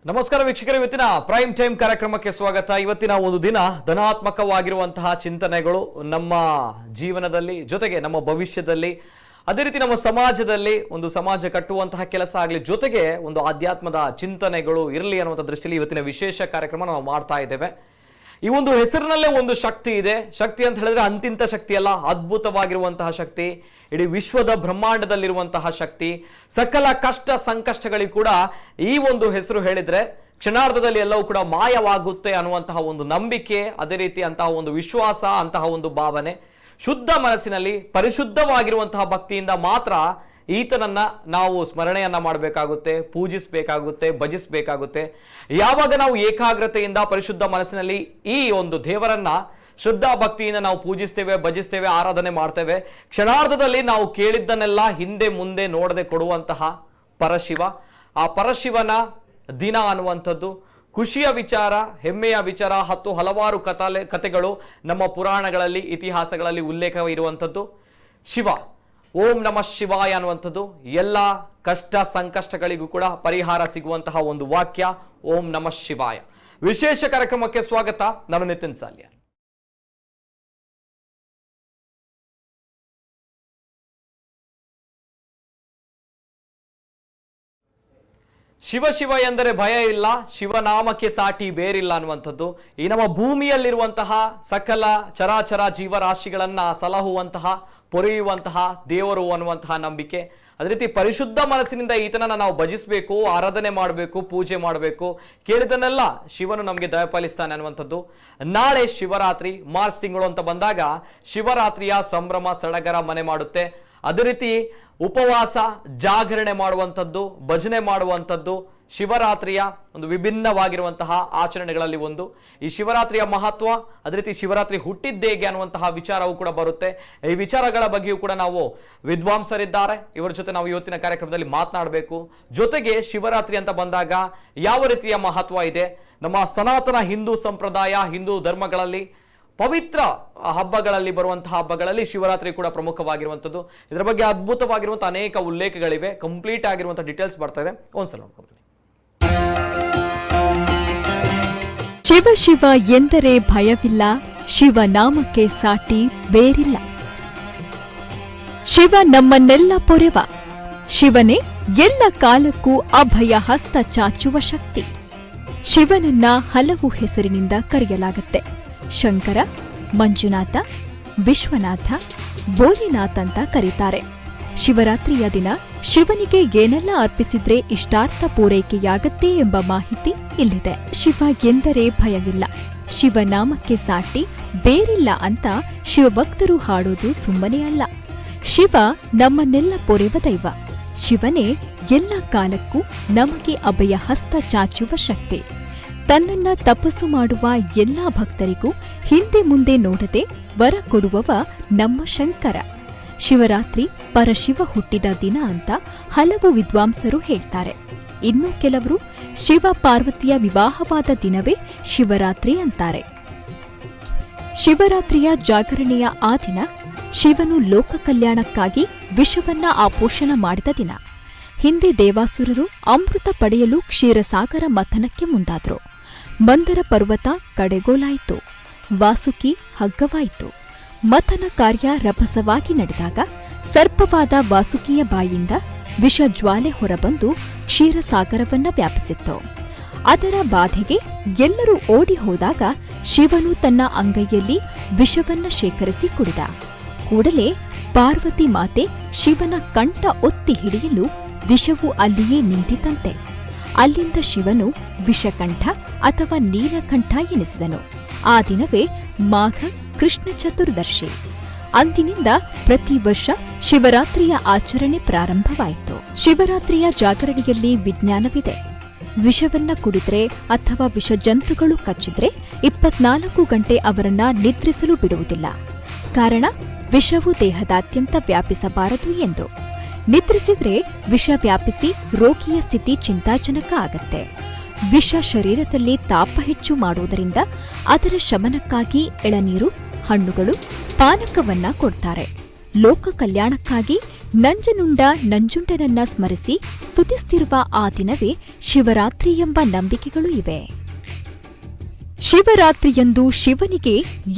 ನಮಸ್ಕಾರ ವೀಕ್ಷಕರೇ, ಇವತ್ತಿನ ಪ್ರೈಮ್ ಟೈಮ್ ಕಾರ್ಯಕ್ರಮಕ್ಕೆ ಸ್ವಾಗತ. ಇವತ್ತಿನ ಒಂದು ದಿನ ಧನಾತ್ಮಕವಾಗಿರುವಂತಹ ಚಿಂತನೆಗಳು ನಮ್ಮ ಜೀವನದಲ್ಲಿ, ಜೊತೆಗೆ ನಮ್ಮ ಭವಿಷ್ಯದಲ್ಲಿ, ಅದೇ ರೀತಿ ನಮ್ಮ ಸಮಾಜದಲ್ಲಿ ಒಂದು ಸಮಾಜ ಕಟ್ಟುವಂತಹ ಕೆಲಸ ಆಗಲಿ, ಜೊತೆಗೆ ಒಂದು ಆಧ್ಯಾತ್ಮದ ಚಿಂತನೆಗಳು ಇರಲಿ ಅನ್ನುವಂಥ ದೃಷ್ಟಿಯಲ್ಲಿ ಇವತ್ತಿನ ವಿಶೇಷ ಕಾರ್ಯಕ್ರಮ ನಾವು ಮಾಡ್ತಾ ಇದ್ದೇವೆ. ಈ ಒಂದು ಹೆಸರಿನಲ್ಲೇ ಒಂದು ಶಕ್ತಿ ಇದೆ. ಶಕ್ತಿ ಅಂತ ಹೇಳಿದ್ರೆ ಅಂತಿಂತ ಶಕ್ತಿ ಅಲ್ಲ, ಅದ್ಭುತವಾಗಿರುವಂತಹ ಶಕ್ತಿ, ಇಡೀ ವಿಶ್ವದ ಬ್ರಹ್ಮಾಂಡದಲ್ಲಿರುವಂತಹ ಶಕ್ತಿ. ಸಕಲ ಕಷ್ಟ ಸಂಕಷ್ಟಗಳಿಗೂ ಕೂಡ ಈ ಒಂದು ಹೆಸರು ಹೇಳಿದ್ರೆ ಕ್ಷಣಾರ್ಧದಲ್ಲಿ ಎಲ್ಲವೂ ಕೂಡ ಮಾಯವಾಗುತ್ತೆ ಅನ್ನುವಂತಹ ಒಂದು ನಂಬಿಕೆ, ಅದೇ ರೀತಿ ಅಂತಹ ಒಂದು ವಿಶ್ವಾಸ, ಅಂತಹ ಒಂದು ಭಾವನೆ ಶುದ್ಧ ಮನಸ್ಸಿನಲ್ಲಿ ಪರಿಶುದ್ಧವಾಗಿರುವಂತಹ ಭಕ್ತಿಯಿಂದ ಮಾತ್ರ ಈತನನ್ನ ನಾವು ಸ್ಮರಣೆಯನ್ನ ಮಾಡಬೇಕಾಗುತ್ತೆ, ಪೂಜಿಸಬೇಕಾಗುತ್ತೆ, ಭಜಿಸಬೇಕಾಗುತ್ತೆ. ಯಾವಾಗ ನಾವು ಏಕಾಗ್ರತೆಯಿಂದ ಪರಿಶುದ್ಧ ಮನಸ್ಸಿನಲ್ಲಿ ಈ ಒಂದು ದೇವರನ್ನ ಶ್ರದ್ಧಾ ಭಕ್ತಿಯಿಂದ ನಾವು ಪೂಜಿಸ್ತೇವೆ, ಭಜಿಸ್ತೇವೆ, ಆರಾಧನೆ ಮಾಡ್ತೇವೆ, ಕ್ಷಣಾರ್ಧದಲ್ಲಿ ನಾವು ಕೇಳಿದ್ದನ್ನೆಲ್ಲ ಹಿಂದೆ ಮುಂದೆ ನೋಡದೆ ಕೊಡುವಂತಹ ಪರಶಿವ. ಆ ಪರಶಿವನ ದಿನ ಅನ್ನುವಂಥದ್ದು ಖುಷಿಯ ವಿಚಾರ, ಹೆಮ್ಮೆಯ ವಿಚಾರ. ಹಲವಾರು ಕಥೆಗಳು ನಮ್ಮ ಪುರಾಣಗಳಲ್ಲಿ, ಇತಿಹಾಸಗಳಲ್ಲಿ ಉಲ್ಲೇಖವಿರುವಂಥದ್ದು. ಶಿವ, ಓಂ ನಮಃ ಶಿವಾಯ ಅನ್ನುವಂಥದ್ದು ಎಲ್ಲ ಕಷ್ಟ ಸಂಕಷ್ಟಗಳಿಗೂ ಕೂಡ ಪರಿಹಾರ ಸಿಗುವಂತಹ ಒಂದು ವಾಕ್ಯ, ಓಂ ನಮಃ ಶಿವಾಯ. ವಿಶೇಷ ಕಾರ್ಯಕ್ರಮಕ್ಕೆ ಸ್ವಾಗತ. ನಾನು ನಿತಿನ್ ಸಾಲ್ಯ. ಶಿವ ಶಿವ ಎಂದರೆ ಭಯ ಇಲ್ಲ, ಶಿವನಾಮಕ್ಕೆ ಸಾಟಿ ಬೇರಿಲ್ಲ ಅನ್ನುವಂಥದ್ದು. ಈ ನಮ್ಮ ಭೂಮಿಯಲ್ಲಿರುವಂತಹ ಸಕಲ ಚರಾಚರ ಜೀವರಾಶಿಗಳನ್ನ ಸಲಹುವಂತಹ, ಪೊರೆಯುವಂತಹ ದೇವರು ಅನ್ನುವಂತಹ ನಂಬಿಕೆ. ಅದೇ ರೀತಿ ಪರಿಶುದ್ಧ ಮನಸ್ಸಿನಿಂದ ಈತನನ್ನ ನಾವು ಭಜಿಸಬೇಕು, ಆರಾಧನೆ ಮಾಡಬೇಕು, ಪೂಜೆ ಮಾಡಬೇಕು. ಕೇಳಿದನ್ನೆಲ್ಲ ಶಿವನು ನಮಗೆ ದಯಪಾಲಿಸ್ತಾನೆ ಅನ್ನುವಂಥದ್ದು. ನಾಳೆ ಶಿವರಾತ್ರಿ, ಮಾರ್ಚ್ ತಿಂಗಳು ಅಂತ ಬಂದಾಗ ಶಿವರಾತ್ರಿಯ ಸಂಭ್ರಮ ಸಡಗರ ಮನೆ ಮಾಡುತ್ತೆ. ಅದೇ ರೀತಿ ಉಪವಾಸ, ಜಾಗರಣೆ ಮಾಡುವಂಥದ್ದು, ಭಜನೆ ಮಾಡುವಂಥದ್ದು ಶಿವರಾತ್ರಿಯ ಒಂದು ವಿಭಿನ್ನವಾಗಿರುವಂತಹ ಆಚರಣೆಗಳಲ್ಲಿ ಒಂದು. ಈ ಶಿವರಾತ್ರಿಯ ಮಹತ್ವ, ಅದೇ ರೀತಿ ಶಿವರಾತ್ರಿ ಹುಟ್ಟಿದ್ದೇಗೆ ಅನ್ನುವಂತಹ ವಿಚಾರವೂ ಕೂಡ ಬರುತ್ತೆ. ಈ ವಿಚಾರಗಳ ಬಗ್ಗೆಯೂ ಕೂಡ ನಾವು ವಿದ್ವಾಂಸರಿದ್ದಾರೆ, ಇವರ ಜೊತೆ ನಾವು ಇವತ್ತಿನ ಕಾರ್ಯಕ್ರಮದಲ್ಲಿ ಮಾತನಾಡಬೇಕು. ಜೊತೆಗೆ ಶಿವರಾತ್ರಿ ಅಂತ ಬಂದಾಗ ಯಾವ ರೀತಿಯ ಮಹತ್ವ ಇದೆ, ನಮ್ಮ ಸನಾತನ ಹಿಂದೂ ಸಂಪ್ರದಾಯ, ಹಿಂದೂ ಧರ್ಮಗಳಲ್ಲಿ ಪವಿತ್ರ ಹಬ್ಬಗಳಲ್ಲಿ ಬರುವಂತಹ ಹಬ್ಬಗಳಲ್ಲಿ ಶಿವರಾತ್ರಿ ಕೂಡ ಪ್ರಮುಖವಾಗಿರುವಂಥದ್ದು. ಇದರ ಬಗ್ಗೆ ಅದ್ಭುತವಾಗಿರುವಂತಹ ಅನೇಕ ಉಲ್ಲೇಖಗಳಿವೆ. ಕಂಪ್ಲೀಟ್ ಆಗಿರುವಂತಹ ಡೀಟೇಲ್ಸ್ ಬರ್ತಾ ಇದೆ, ಒಂದ್ಸಲ ನೋಡ್ಕೊಂಡು. ಶಿವ ಶಿವ ಎಂದರೆ ಭಯವಿಲ್ಲ, ಶಿವನಾಮಕ್ಕೆ ಸಾಟಿ ಬೇರಿಲ್ಲ. ಶಿವ ನಮ್ಮನ್ನೆಲ್ಲ ಪೊರೆವ, ಶಿವನೇ ಎಲ್ಲ ಕಾಲಕ್ಕೂ ಅಭಯ ಹಸ್ತ ಚಾಚುವ ಶಕ್ತಿ. ಶಿವನನ್ನ ಹಲವು ಹೆಸರಿನಿಂದ ಕರೆಯಲಾಗುತ್ತೆ. ಶಂಕರ, ಮಂಜುನಾಥ, ವಿಶ್ವನಾಥ, ಭೋಲಿನಾಥ್ ಅಂತ ಕರೀತಾರೆ. ಶಿವರಾತ್ರಿಯ ದಿನ ಶಿವನಿಗೆ ಏನೆಲ್ಲ ಅರ್ಪಿಸಿದ್ರೆ ಇಷ್ಟಾರ್ಥ ಪೂರೈಕೆಯಾಗತ್ತೆ ಎಂಬ ಮಾಹಿತಿ ಇಲ್ಲಿದೆ. ಶಿವ ಎಂದರೆ ಭಯವಿಲ್ಲ, ಶಿವನಾಮಕ್ಕೆ ಸಾಟಿ ಬೇರಿಲ್ಲ ಅಂತ ಶಿವಭಕ್ತರು ಹಾಡೋದು ಸುಮ್ಮನೆ ಅಲ್ಲ. ಶಿವ ನಮ್ಮನ್ನೆಲ್ಲ ಪೊರೆವ ದೈವ. ಶಿವನೇ ಎಲ್ಲ ಕಾಲಕ್ಕೂ ನಮಗೆ ಅಭಯ ಹಸ್ತ ಚಾಚುವ ಶಕ್ತಿ. ತನ್ನನ್ನ ತಪಸ್ಸು ಮಾಡುವ ಎಲ್ಲಾ ಭಕ್ತರಿಗೂ ಹಿಂದೆ ಮುಂದೆ ನೋಡದೆ ವರ ಕೊಡುವವ ನಮ್ಮ ಶಂಕರ. ಶಿವರಾತ್ರಿ ಪರಶಿವ ಹುಟ್ಟಿದ ದಿನ ಅಂತ ಹಲವು ವಿದ್ವಾಂಸರು ಹೇಳ್ತಾರೆ. ಇನ್ನು ಕೆಲವರು ಶಿವ ಪಾರ್ವತಿಯ ವಿವಾಹವಾದ ದಿನವೇ ಶಿವರಾತ್ರಿ ಅಂತಾರೆ. ಶಿವರಾತ್ರಿಯ ಜಾಗರಣೆಯ ಆ ದಿನ ಶಿವನು ಲೋಕ ಕಲ್ಯಾಣಕ್ಕಾಗಿ ವಿಷವನ್ನ ಆಪೋಷಣ ಮಾಡಿದ ದಿನ. ಹಿಂದೆ ದೇವಾಸುರರು ಅಮೃತ ಪಡೆಯಲು ಕ್ಷೀರಸಾಗರ ಮಥನಕ್ಕೆ ಮುಂದಾದ್ರು. ಮಂದರ ಪರ್ವತ ಕಡೆಗೋಲಾಯಿತು, ವಾಸುಕಿ ಹಗ್ಗವಾಯಿತು. ಮಥನ ಕಾರ್ಯ ರಭಸವಾಗಿ ನಡೆದಾಗ ಸರ್ಪವಾದ ವಾಸುಕಿಯ ಬಾಯಿಂದ ವಿಷಜ್ವಾಲೆ ಹೊರಬಂದು ಕ್ಷೀರಸಾಗರವನ್ನ ವ್ಯಾಪಿಸಿತ್ತು. ಅದರ ಬಾಧೆಗೆ ಎಲ್ಲರೂ ಓಡಿ ಹೋದಾಗ ಶಿವನು ತನ್ನ ಅಂಗೈಯಲ್ಲಿ ವಿಷವನ್ನ ಶೇಖರಿಸಿ ಕುಡಿದ. ಕೂಡಲೇ ಪಾರ್ವತಿ ಮಾತೆ ಶಿವನ ಕಂಠ ಒತ್ತಿ ಹಿಡಿಯಲು ವಿಷವು ಅಲ್ಲಿಯೇ ನಿಂತಿತಂತೆ. ಅಲ್ಲಿಂದ ಶಿವನು ವಿಷಕಂಠ ಅಥವಾ ನೀಲಕಂಠ ಎನಿಸಿದನು. ಆ ದಿನವೇ ಮಾಘ ಕೃಷ್ಣ ಚತುರ್ದಶಿ. ಅಂದಿನಿಂದ ಪ್ರತಿ ವರ್ಷ ಶಿವರಾತ್ರಿಯ ಆಚರಣೆ ಪ್ರಾರಂಭವಾಯಿತು. ಶಿವರಾತ್ರಿಯ ಜಾಗರಣೆಯಲ್ಲಿ ವಿಜ್ಞಾನವಿದೆ. ವಿಷವನ್ನ ಕುಡಿದ್ರೆ ಅಥವಾ ವಿಷ ಜಂತುಗಳು ಕಚ್ಚಿದ್ರೆ 24 ಗಂಟೆ ಅವರನ್ನ ನಿದ್ರಿಸಲು ಬಿಡುವುದಿಲ್ಲ. ಕಾರಣ ವಿಷವು ದೇಹದಾದ್ಯಂತ ವ್ಯಾಪಿಸಬಾರದು ಎಂದು. ನಿದ್ರಿಸಿದ್ರೆ ವಿಷ ವ್ಯಾಪಿಸಿ ರೋಗಿಯ ಸ್ಥಿತಿ ಚಿಂತಾಜನಕ ಆಗತ್ತೆ. ವಿಷ ಶರೀರದಲ್ಲಿ ತಾಪ ಹೆಚ್ಚು ಮಾಡುವುದರಿಂದ ಅದರ ಶಮನಕ್ಕಾಗಿ ಎಳನೀರು, ಹಣ್ಣುಗಳು, ಪಾನಕವನ್ನ ಕೊಡ್ತಾರೆ. ಲೋಕ ಕಲ್ಯಾಣಕ್ಕಾಗಿ ನಂಜನುಂಡ ನಂಜುಂಡನನ್ನ ಸ್ಮರಿಸಿ ಸ್ತುತಿಸುತ್ತಿರುವ ಆ ದಿನವೇ ಶಿವರಾತ್ರಿ ಎಂಬ ನಂಬಿಕೆಗಳು ಇವೆ. ಶಿವರಾತ್ರಿಯಂದು ಶಿವನಿಗೆ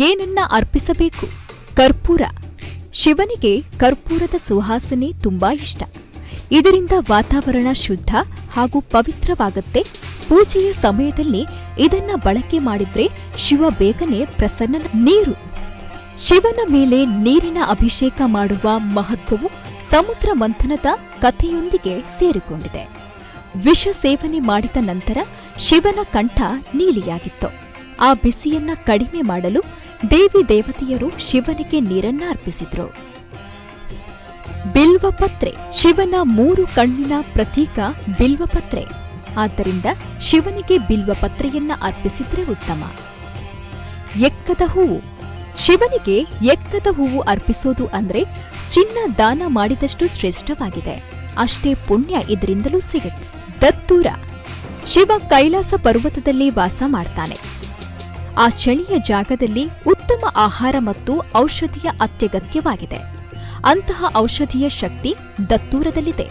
ಏನನ್ನ ಅರ್ಪಿಸಬೇಕು? ಕರ್ಪೂರ. ಶಿವನಿಗೆ ಕರ್ಪೂರದ ಸುವಾಸನೆ ತುಂಬಾ ಇಷ್ಟ. ಇದರಿಂದ ವಾತಾವರಣ ಶುದ್ಧ ಹಾಗೂ ಪವಿತ್ರವಾಗುತ್ತೆ. ಪೂಜೆಯ ಸಮಯದಲ್ಲಿ ಇದನ್ನ ಬಳಕೆ ಮಾಡಿದ್ರೆ ಶಿವ ಬೇಗನೆ ಪ್ರಸನ್ನ. ನೀರು. ಶಿವನ ಮೇಲೆ ನೀರಿನ ಅಭಿಷೇಕ ಮಾಡುವ ಮಹತ್ವವು ಸಮುದ್ರ ಮಂಥನದ ಕಥೆಯೊಂದಿಗೆ ಸೇರಿಕೊಂಡಿದೆ. ವಿಷ ಸೇವನೆ ಮಾಡಿದ ನಂತರ ಶಿವನ ಕಂಠ ನೀಲಿಯಾಗಿತ್ತು. ಆ ಬಿಸಿಯನ್ನ ಕಡಿಮೆ ಮಾಡಲು ದೇವಿ ದೇವತೆಯರು ಶಿವನಿಗೆ ನೀರನ್ನ ಅರ್ಪಿಸಿದ್ರು. ಬಿಲ್ವಪತ್ರೆ. ಶಿವನ 3 ಕಣ್ಣಿನ ಪ್ರತೀಕ ಬಿಲ್ವಪತ್ರೆ. ಆದ್ದರಿಂದ ಶಿವನಿಗೆ ಬಿಲ್ವಪತ್ರೆಯನ್ನ ಅರ್ಪಿಸಿದ್ರೆ ಉತ್ತಮ. ಎಕ್ಕದ ಹೂವು. ಶಿವನಿಗೆ ಎಕ್ಕದ ಹೂವು ಅರ್ಪಿಸೋದು ಅಂದ್ರೆ ಚಿನ್ನ ದಾನ ಮಾಡಿದಷ್ಟು ಶ್ರೇಷ್ಠವಾಗಿದೆ. ಅಷ್ಟೇ ಪುಣ್ಯ ಇದರಿಂದಲೂ ಸಿಗುತ್ತೆ. ದತ್ತೂರ. ಶಿವ ಕೈಲಾಸ ಪರ್ವತದಲ್ಲಿ ವಾಸ ಮಾಡ್ತಾನೆ. ಆ ಚಳಿಯ ಜಾಗದಲ್ಲಿ ಉತ್ತಮ ಆಹಾರ ಮತ್ತು ಔಷಧಿಯ ಅತ್ಯಗತ್ಯವಾಗಿದೆ. ಅಂತಹ ಔಷಧಿಯ ಶಕ್ತಿ ದತ್ತೂರದಲ್ಲಿದೆ.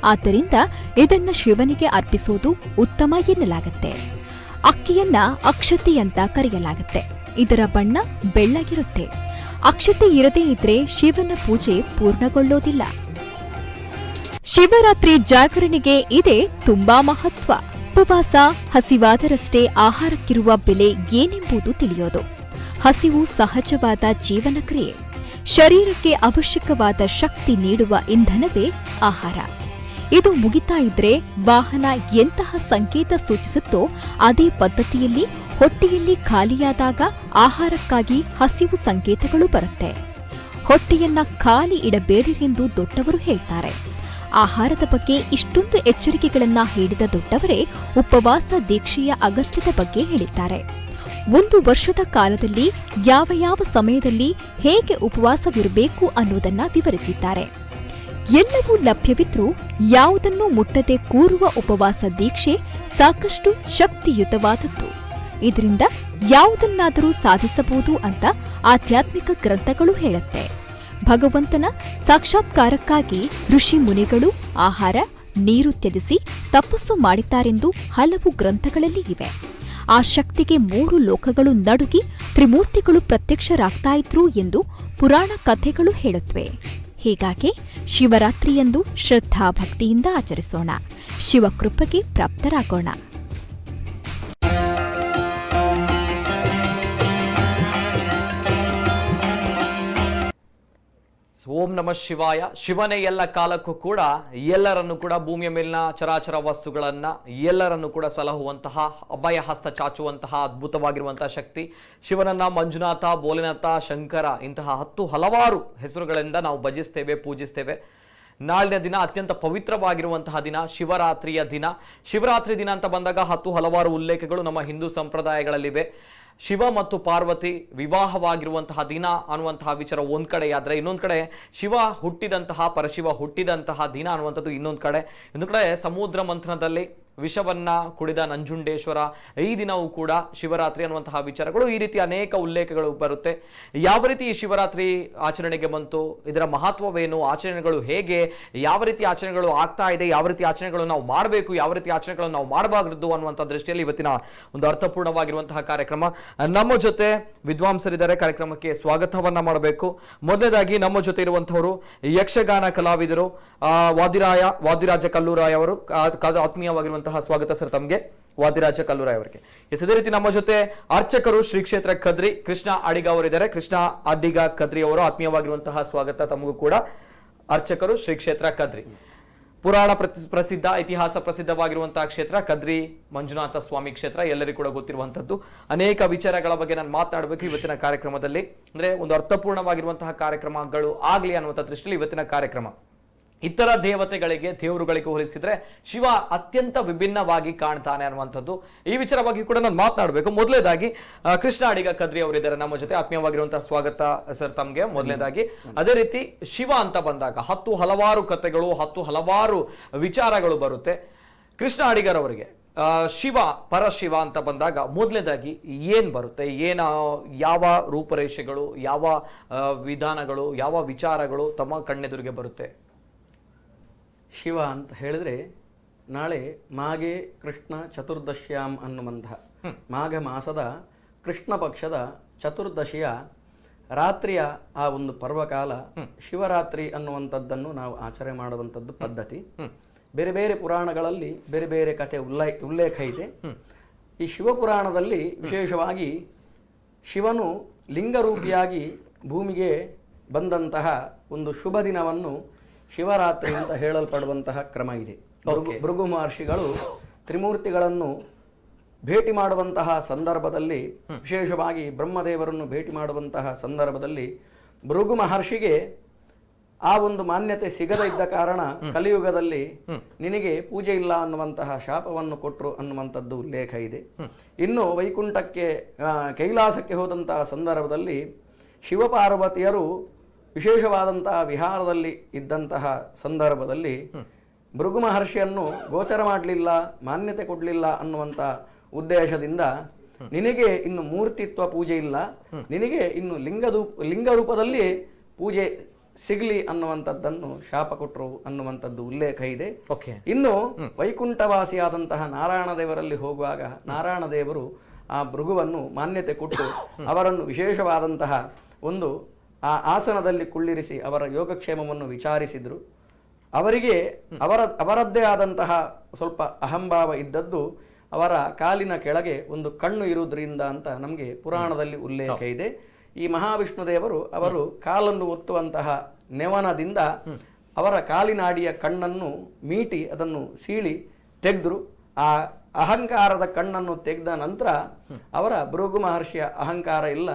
ಆದ್ದರಿಂದ ಇದನ್ನ ಶಿವನಿಗೆ ಅರ್ಪಿಸೋದು ಉತ್ತಮ ಎನ್ನಲಾಗುತ್ತೆ. ಅಕ್ಕಿಯನ್ನ ಅಕ್ಷತೆ ಅಂತ ಕರೆಯಲಾಗುತ್ತೆ. ಇದರ ಬಣ್ಣ ಬೆಳ್ಳಗಿರುತ್ತೆ. ಅಕ್ಷತೆ ಇರದೇ ಇದ್ರೆ ಶಿವನ ಪೂಜೆ ಪೂರ್ಣಗೊಳ್ಳೋದಿಲ್ಲ. ಶಿವರಾತ್ರಿ ಜಾಗರಣೆಗೆ ಇದೆ ತುಂಬಾ ಮಹತ್ವ. ಉಪವಾಸ ಹಸಿವಾದರಷ್ಟೇ ಆಹಾರಕ್ಕಿರುವ ಬೆಲೆ ಏನೆಂಬುದು ತಿಳಿಯೋದು. ಹಸಿವು ಸಹಜವಾದ ಜೀವನ ಕ್ರಿಯೆ. ಶರೀರಕ್ಕೆ ಅವಶ್ಯಕವಾದ ಶಕ್ತಿ ನೀಡುವ ಇಂಧನವೇ ಆಹಾರ. ಇದು ಮುಗಿತಾ ಇದ್ರೆ ವಾಹನ ಎಂತಹ ಸಂಕೇತ ಸೂಚಿಸುತ್ತೋ ಅದೇ ಪದ್ಧತಿಯಲ್ಲಿ ಹೊಟ್ಟೆಯಲ್ಲಿ ಖಾಲಿಯಾದಾಗ ಆಹಾರಕ್ಕಾಗಿ ಹಸಿವು ಸಂಕೇತಗಳು ಬರುತ್ತೆ. ಹೊಟ್ಟೆಯನ್ನ ಖಾಲಿ ಇಡಬೇಡಿರೆಂದು ದೊಡ್ಡವರು ಹೇಳ್ತಾರೆ. ಆಹಾರದ ಬಗ್ಗೆ ಇಷ್ಟೊಂದು ಎಚ್ಚರಿಕೆಗಳನ್ನ ಹೇಳಿದ ದೊಡ್ಡವರೇ ಉಪವಾಸ ದೀಕ್ಷೆಯ ಅಗತ್ಯದ ಬಗ್ಗೆ ಹೇಳಿದ್ದಾರೆ. 1 ವರ್ಷದ ಕಾಲದಲ್ಲಿ ಯಾವ ಸಮಯದಲ್ಲಿ ಹೇಗೆ ಉಪವಾಸವಿರಬೇಕು ಅನ್ನೋದನ್ನ ವಿವರಿಸಿದ್ದಾರೆ. ಎಲ್ಲವೂ ಲಭ್ಯವಿದ್ರೂ ಯಾವುದನ್ನೂ ಮುಟ್ಟದೆ ಕೂರುವ ಉಪವಾಸ ದೀಕ್ಷೆ ಸಾಕಷ್ಟು ಶಕ್ತಿಯುತವಾದದ್ದು. ಇದರಿಂದ ಯಾವುದನ್ನಾದರೂ ಸಾಧಿಸಬಹುದು ಅಂತ ಆಧ್ಯಾತ್ಮಿಕ ಗ್ರಂಥಗಳು ಹೇಳುತ್ತೆ. ಭಗವಂತನ ಸಾಕ್ಷಾತ್ಕಾರಕ್ಕಾಗಿ ಋಷಿ ಮುನಿಗಳು ಆಹಾರ ನೀರು ತ್ಯಜಿಸಿ ತಪಸ್ಸು ಮಾಡಿದ್ದಾರೆಂದು ಹಲವು ಗ್ರಂಥಗಳಲ್ಲಿ ಇವೆ. ಆ ಶಕ್ತಿಗೆ 3 ಲೋಕಗಳು ನಡುಗಿ ತ್ರಿಮೂರ್ತಿಗಳು ಪ್ರತ್ಯಕ್ಷರಾಗ್ತಾ ಇದ್ರು ಎಂದು ಪುರಾಣ ಕಥೆಗಳು ಹೇಳುತ್ತವೆ. ಹೀಗಾಗಿ ಶಿವರಾತ್ರಿಯಂದು ಶ್ರದ್ಧಾ ಭಕ್ತಿಯಿಂದ ಆಚರಿಸೋಣ. ಶಿವಕೃಪೆಗೆ ಪ್ರಾಪ್ತರಾಗೋಣ. ಓಂ ನಮಃ ಶಿವಾಯ. ಶಿವನೇ ಎಲ್ಲ ಕಾಲಕ್ಕೂ ಕೂಡ ಎಲ್ಲರನ್ನು ಕೂಡ ಭೂಮಿಯ ಮೇಲಿನ ಚರಾಚರ ವಸ್ತುಗಳನ್ನ ಎಲ್ಲರನ್ನು ಕೂಡ ಸಲಹುವಂತಹ ಅಭಯ ಹಸ್ತ ಚಾಚುವಂತಹ ಅದ್ಭುತವಾಗಿರುವಂತಹ ಶಕ್ತಿ ಶಿವನನ್ನ ಮಂಜುನಾಥ, ಭೋಲೆನಾಥ, ಶಂಕರ ಇಂತಹ 10 ಹಲವಾರು ಹೆಸರುಗಳಿಂದ ನಾವು ಭಜಿಸ್ತೇವೆ, ಪೂಜಿಸ್ತೇವೆ. ನಾಳಿನ ದಿನ ಅತ್ಯಂತ ಪವಿತ್ರವಾಗಿರುವಂತಹ ದಿನ ಶಿವರಾತ್ರಿಯ ದಿನ. ಶಿವರಾತ್ರಿ ದಿನ ಅಂತ ಬಂದಾಗ 10 ಹಲವಾರು ಉಲ್ಲೇಖಗಳು ನಮ್ಮ ಹಿಂದೂ ಸಂಪ್ರದಾಯಗಳಲ್ಲಿವೆ. ಶಿವ ಮತ್ತು ಪಾರ್ವತಿ ವಿವಾಹವಾಗಿರುವಂತಹ ದಿನ ಅನ್ನುವಂತಹ ವಿಚಾರ ಒಂದ್ ಕಡೆ ಆದ್ರೆ, ಇನ್ನೊಂದು ಕಡೆ ಶಿವ ಹುಟ್ಟಿದಂತಹ ಪರಶಿವ ಹುಟ್ಟಿದಂತಹ ದಿನ ಅನ್ನುವಂಥದ್ದು ಇನ್ನೊಂದು ಕಡೆ. ಇನ್ನೊಂದು ಕಡೆ ಸಮುದ್ರ ಮಂಥನದಲ್ಲಿ ವಿಷವನ್ನ ಕುಡಿದ ನಂಜುಂಡೇಶ್ವರ ಈ ದಿನವೂ ಕೂಡ ಶಿವರಾತ್ರಿ ಅನ್ನುವಂತಹ ವಿಚಾರಗಳು, ಈ ರೀತಿ ಅನೇಕ ಉಲ್ಲೇಖಗಳು ಬರುತ್ತೆ. ಯಾವ ರೀತಿ ಈ ಶಿವರಾತ್ರಿ ಆಚರಣೆಗೆ ಬಂತು, ಇದರ ಮಹತ್ವವೇನು, ಆಚರಣೆಗಳು ಹೇಗೆ, ಯಾವ ರೀತಿ ಆಚರಣೆಗಳು ಆಗ್ತಾ ಇದೆ, ಯಾವ ರೀತಿ ಆಚರಣೆಗಳು ನಾವು ಮಾಡಬೇಕು, ಯಾವ ರೀತಿ ಆಚರಣೆಗಳು ನಾವು ಮಾಡಬಾರದು ಅನ್ನುವಂಥ ದೃಷ್ಟಿಯಲ್ಲಿ ಇವತ್ತಿನ ಒಂದು ಅರ್ಥಪೂರ್ಣವಾಗಿರುವಂತಹ ಕಾರ್ಯಕ್ರಮ. ನಮ್ಮ ಜೊತೆ ವಿದ್ವಾಂಸರಿದ್ದಾರೆ, ಕಾರ್ಯಕ್ರಮಕ್ಕೆ ಸ್ವಾಗತವನ್ನ ಮಾಡಬೇಕು. ಮೊದಲನೇದಾಗಿ ನಮ್ಮ ಜೊತೆ ಇರುವಂತವರು ಯಕ್ಷಗಾನ ಕಲಾವಿದರು ವಾದಿರಾಜ ಕಲ್ಲೂರಾಯ ಅವರು. ಆತ್ಮೀಯವಾಗಿರುವಂತಹ ಸ್ವಾಗತ ಸರ್ ತಮಗೆ, ವಾದಿರಾಜ ಕಲ್ಲೂರಾಯ ಅವರಿಗೆ. ಇದೇ ರೀತಿ ನಮ್ಮ ಜೊತೆ ಅರ್ಚಕರು ಶ್ರೀ ಕ್ಷೇತ್ರ ಕದ್ರಿ ಕೃಷ್ಣ ಅಡಿಗ ಅವರಿದ್ದಾರೆ. ಕೃಷ್ಣ ಅಡಿಗ ಕದ್ರಿ ಅವರು, ಆತ್ಮೀಯವಾಗಿರುವಂತಹ ಸ್ವಾಗತ ತಮಗೂ ಕೂಡ. ಅರ್ಚಕರು ಶ್ರೀ ಕ್ಷೇತ್ರ ಕದ್ರಿ, ಪುರಾಣ ಪ್ರಸಿದ್ಧ, ಇತಿಹಾಸ ಪ್ರಸಿದ್ಧವಾಗಿರುವಂತಹ ಕ್ಷೇತ್ರ ಕದ್ರಿ ಮಂಜುನಾಥ ಸ್ವಾಮಿ ಕ್ಷೇತ್ರ, ಎಲ್ಲರಿಗೂ ಕೂಡ ಗೊತ್ತಿರುವಂತದ್ದು. ಅನೇಕ ವಿಚಾರಗಳ ಬಗ್ಗೆ ನಾನು ಮಾತನಾಡಬೇಕು ಇವತ್ತಿನ ಕಾರ್ಯಕ್ರಮದಲ್ಲಿ. ಅಂದ್ರೆ ಒಂದು ಅರ್ಥಪೂರ್ಣವಾಗಿರುವಂತಹ ಕಾರ್ಯಕ್ರಮಗಳು ಆಗ್ಲಿ ಅನ್ನುವಂಥ ದೃಷ್ಟಿಯಲ್ಲಿ ಇವತ್ತಿನ ಕಾರ್ಯಕ್ರಮ. ಇತರ ದೇವರುಗಳಿಗೆ ಹೋಲಿಸಿದ್ರೆ ಶಿವ ಅತ್ಯಂತ ವಿಭಿನ್ನವಾಗಿ ಕಾಣ್ತಾನೆ ಅನ್ನುವಂಥದ್ದು, ಈ ವಿಚಾರವಾಗಿ ಕೂಡ ನಾನು ಮಾತನಾಡಬೇಕು. ಮೊದಲನೇದಾಗಿ ಕೃಷ್ಣ ಅಡಿಗ ಕದ್ರಿ ಅವರಿದ್ದಾರೆ ನಮ್ಮ ಜೊತೆ, ಆತ್ಮೀಯವಾಗಿರುವಂತಹ ಸ್ವಾಗತ ಸರ್ ತಮ್ಗೆ ಮೊದಲನೇದಾಗಿ. ಅದೇ ರೀತಿ ಶಿವ ಅಂತ ಬಂದಾಗ 10 ಹಲವಾರು ಕಥೆಗಳು, 10 ಹಲವಾರು ವಿಚಾರಗಳು ಬರುತ್ತೆ. ಕೃಷ್ಣ ಅಡಿಗರ್ ಅವರಿಗೆ ಶಿವ ಪರಶಿವ ಅಂತ ಬಂದಾಗ ಮೊದಲನೇದಾಗಿ ಏನ್ ಬರುತ್ತೆ, ಯಾವ ರೂಪರೇಷೆಗಳು, ಯಾವ ವಿಧಾನಗಳು, ಯಾವ ವಿಚಾರಗಳು ತಮ್ಮ ಕಣ್ಣೆದುರಿಗೆ ಬರುತ್ತೆ? ಶಿವ ಅಂತ ಹೇಳಿದ್ರೆ ನಾಳೆ ಮಾಘೆ ಕೃಷ್ಣ ಚತುರ್ದಶ್ಯಾಂ ಅನ್ನುವಂತಹ ಮಾಘ ಮಾಸದ ಕೃಷ್ಣ ಪಕ್ಷದ ಚತುರ್ದಶಿಯ ರಾತ್ರಿಯ ಆ ಒಂದು ಪರ್ವಕಾಲ ಶಿವರಾತ್ರಿ ಅನ್ನುವಂಥದ್ದನ್ನು ನಾವು ಆಚರಣೆ ಮಾಡುವಂಥದ್ದು ಪದ್ಧತಿ. ಬೇರೆ ಬೇರೆ ಪುರಾಣಗಳಲ್ಲಿ ಬೇರೆ ಬೇರೆ ಕಥೆ ಉಲ್ಲೇಖ ಇದೆ. ಈ ಶಿವಪುರಾಣದಲ್ಲಿ ವಿಶೇಷವಾಗಿ ಶಿವನು ಲಿಂಗರೂಪಿಯಾಗಿ ಭೂಮಿಗೆ ಬಂದಂತಹ ಒಂದು ಶುಭ ದಿನವನ್ನು ಶಿವರಾತ್ರಿ ಅಂತ ಹೇಳಲ್ಪಡುವಂತಹ ಕ್ರಮ ಇದೆ. ಭೃಗು ಮಹರ್ಷಿಗಳು ತ್ರಿಮೂರ್ತಿಗಳನ್ನು ಭೇಟಿ ಮಾಡುವಂತಹ ಸಂದರ್ಭದಲ್ಲಿ, ವಿಶೇಷವಾಗಿ ಬ್ರಹ್ಮದೇವರನ್ನು ಭೇಟಿ ಮಾಡುವಂತಹ ಸಂದರ್ಭದಲ್ಲಿ ಭೃಗು ಮಹರ್ಷಿಗೆ ಆ ಒಂದು ಮಾನ್ಯತೆ ಸಿಗದ ಇದ್ದ ಕಾರಣ ಕಲಿಯುಗದಲ್ಲಿ ನಿನಗೆ ಪೂಜೆ ಇಲ್ಲ ಅನ್ನುವಂತಹ ಶಾಪವನ್ನು ಕೊಟ್ಟರು ಅನ್ನುವಂಥದ್ದು ಉಲ್ಲೇಖ ಇದೆ. ಇನ್ನು ವೈಕುಂಠಕ್ಕೆ ಕೈಲಾಸಕ್ಕೆ ಹೋದಂತಹ ಸಂದರ್ಭದಲ್ಲಿ ಶಿವಪಾರ್ವತಿಯರು ವಿಶೇಷವಾದಂತಹ ವಿಹಾರದಲ್ಲಿ ಇದ್ದಂತಹ ಸಂದರ್ಭದಲ್ಲಿ ಭೃಗು ಮಹರ್ಷಿಯನ್ನು ಗೋಚರ ಮಾಡಲಿಲ್ಲ, ಮಾನ್ಯತೆ ಕೊಡಲಿಲ್ಲ ಅನ್ನುವಂಥ ಉದ್ದೇಶದಿಂದ ನಿನಗೆ ಇನ್ನು ಮೂರ್ತಿತ್ವ ಪೂಜೆ ಇಲ್ಲ, ನಿನಗೆ ಇನ್ನು ಲಿಂಗ ರೂಪದಲ್ಲಿ ಪೂಜೆ ಸಿಗ್ಲಿ ಅನ್ನುವಂಥದ್ದನ್ನು ಶಾಪ ಕೊಟ್ಟರು ಅನ್ನುವಂಥದ್ದು ಉಲ್ಲೇಖ ಇದೆ. ಇನ್ನು ವೈಕುಂಠವಾಸಿಯಾದಂತಹ ನಾರಾಯಣ ದೇವರಲ್ಲಿ ಹೋಗುವಾಗ ನಾರಾಯಣ ದೇವರು ಆ ಭೃಗುವನ್ನು ಮಾನ್ಯತೆ ಕೊಟ್ಟು ಅವರನ್ನು ವಿಶೇಷವಾದಂತಹ ಒಂದು ಆ ಆಸನದಲ್ಲಿ ಕುಳ್ಳಿರಿಸಿ ಅವರ ಯೋಗಕ್ಷೇಮವನ್ನು ವಿಚಾರಿಸಿದ್ರು. ಅವರಿಗೆ ಅವರದ್ದೇ ಆದಂತಹ ಸ್ವಲ್ಪ ಅಹಂಭಾವ ಇದ್ದದ್ದು ಅವರ ಕಾಲಿನ ಕೆಳಗೆ ಒಂದು ಕಣ್ಣು ಇರುವುದರಿಂದ ಅಂತ ನಮಗೆ ಪುರಾಣದಲ್ಲಿ ಉಲ್ಲೇಖ ಇದೆ. ಈ ಮಹಾವಿಷ್ಣು ದೇವರು ಅವರು ಕಾಲನ್ನು ಒತ್ತುವಂತಹ ನೆವನದಿಂದ ಅವರ ಕಾಲಿನಾಡಿಯ ಕಣ್ಣನ್ನು ಮೀಟಿ ಅದನ್ನು ಸೀಳಿ ತೆಗೆದ್ರು. ಆ ಅಹಂಕಾರದ ಕಣ್ಣನ್ನು ತೆಗೆದ ನಂತರ ಅವರ ಭೃಗು ಮಹರ್ಷಿಯ ಅಹಂಕಾರ ಎಲ್ಲ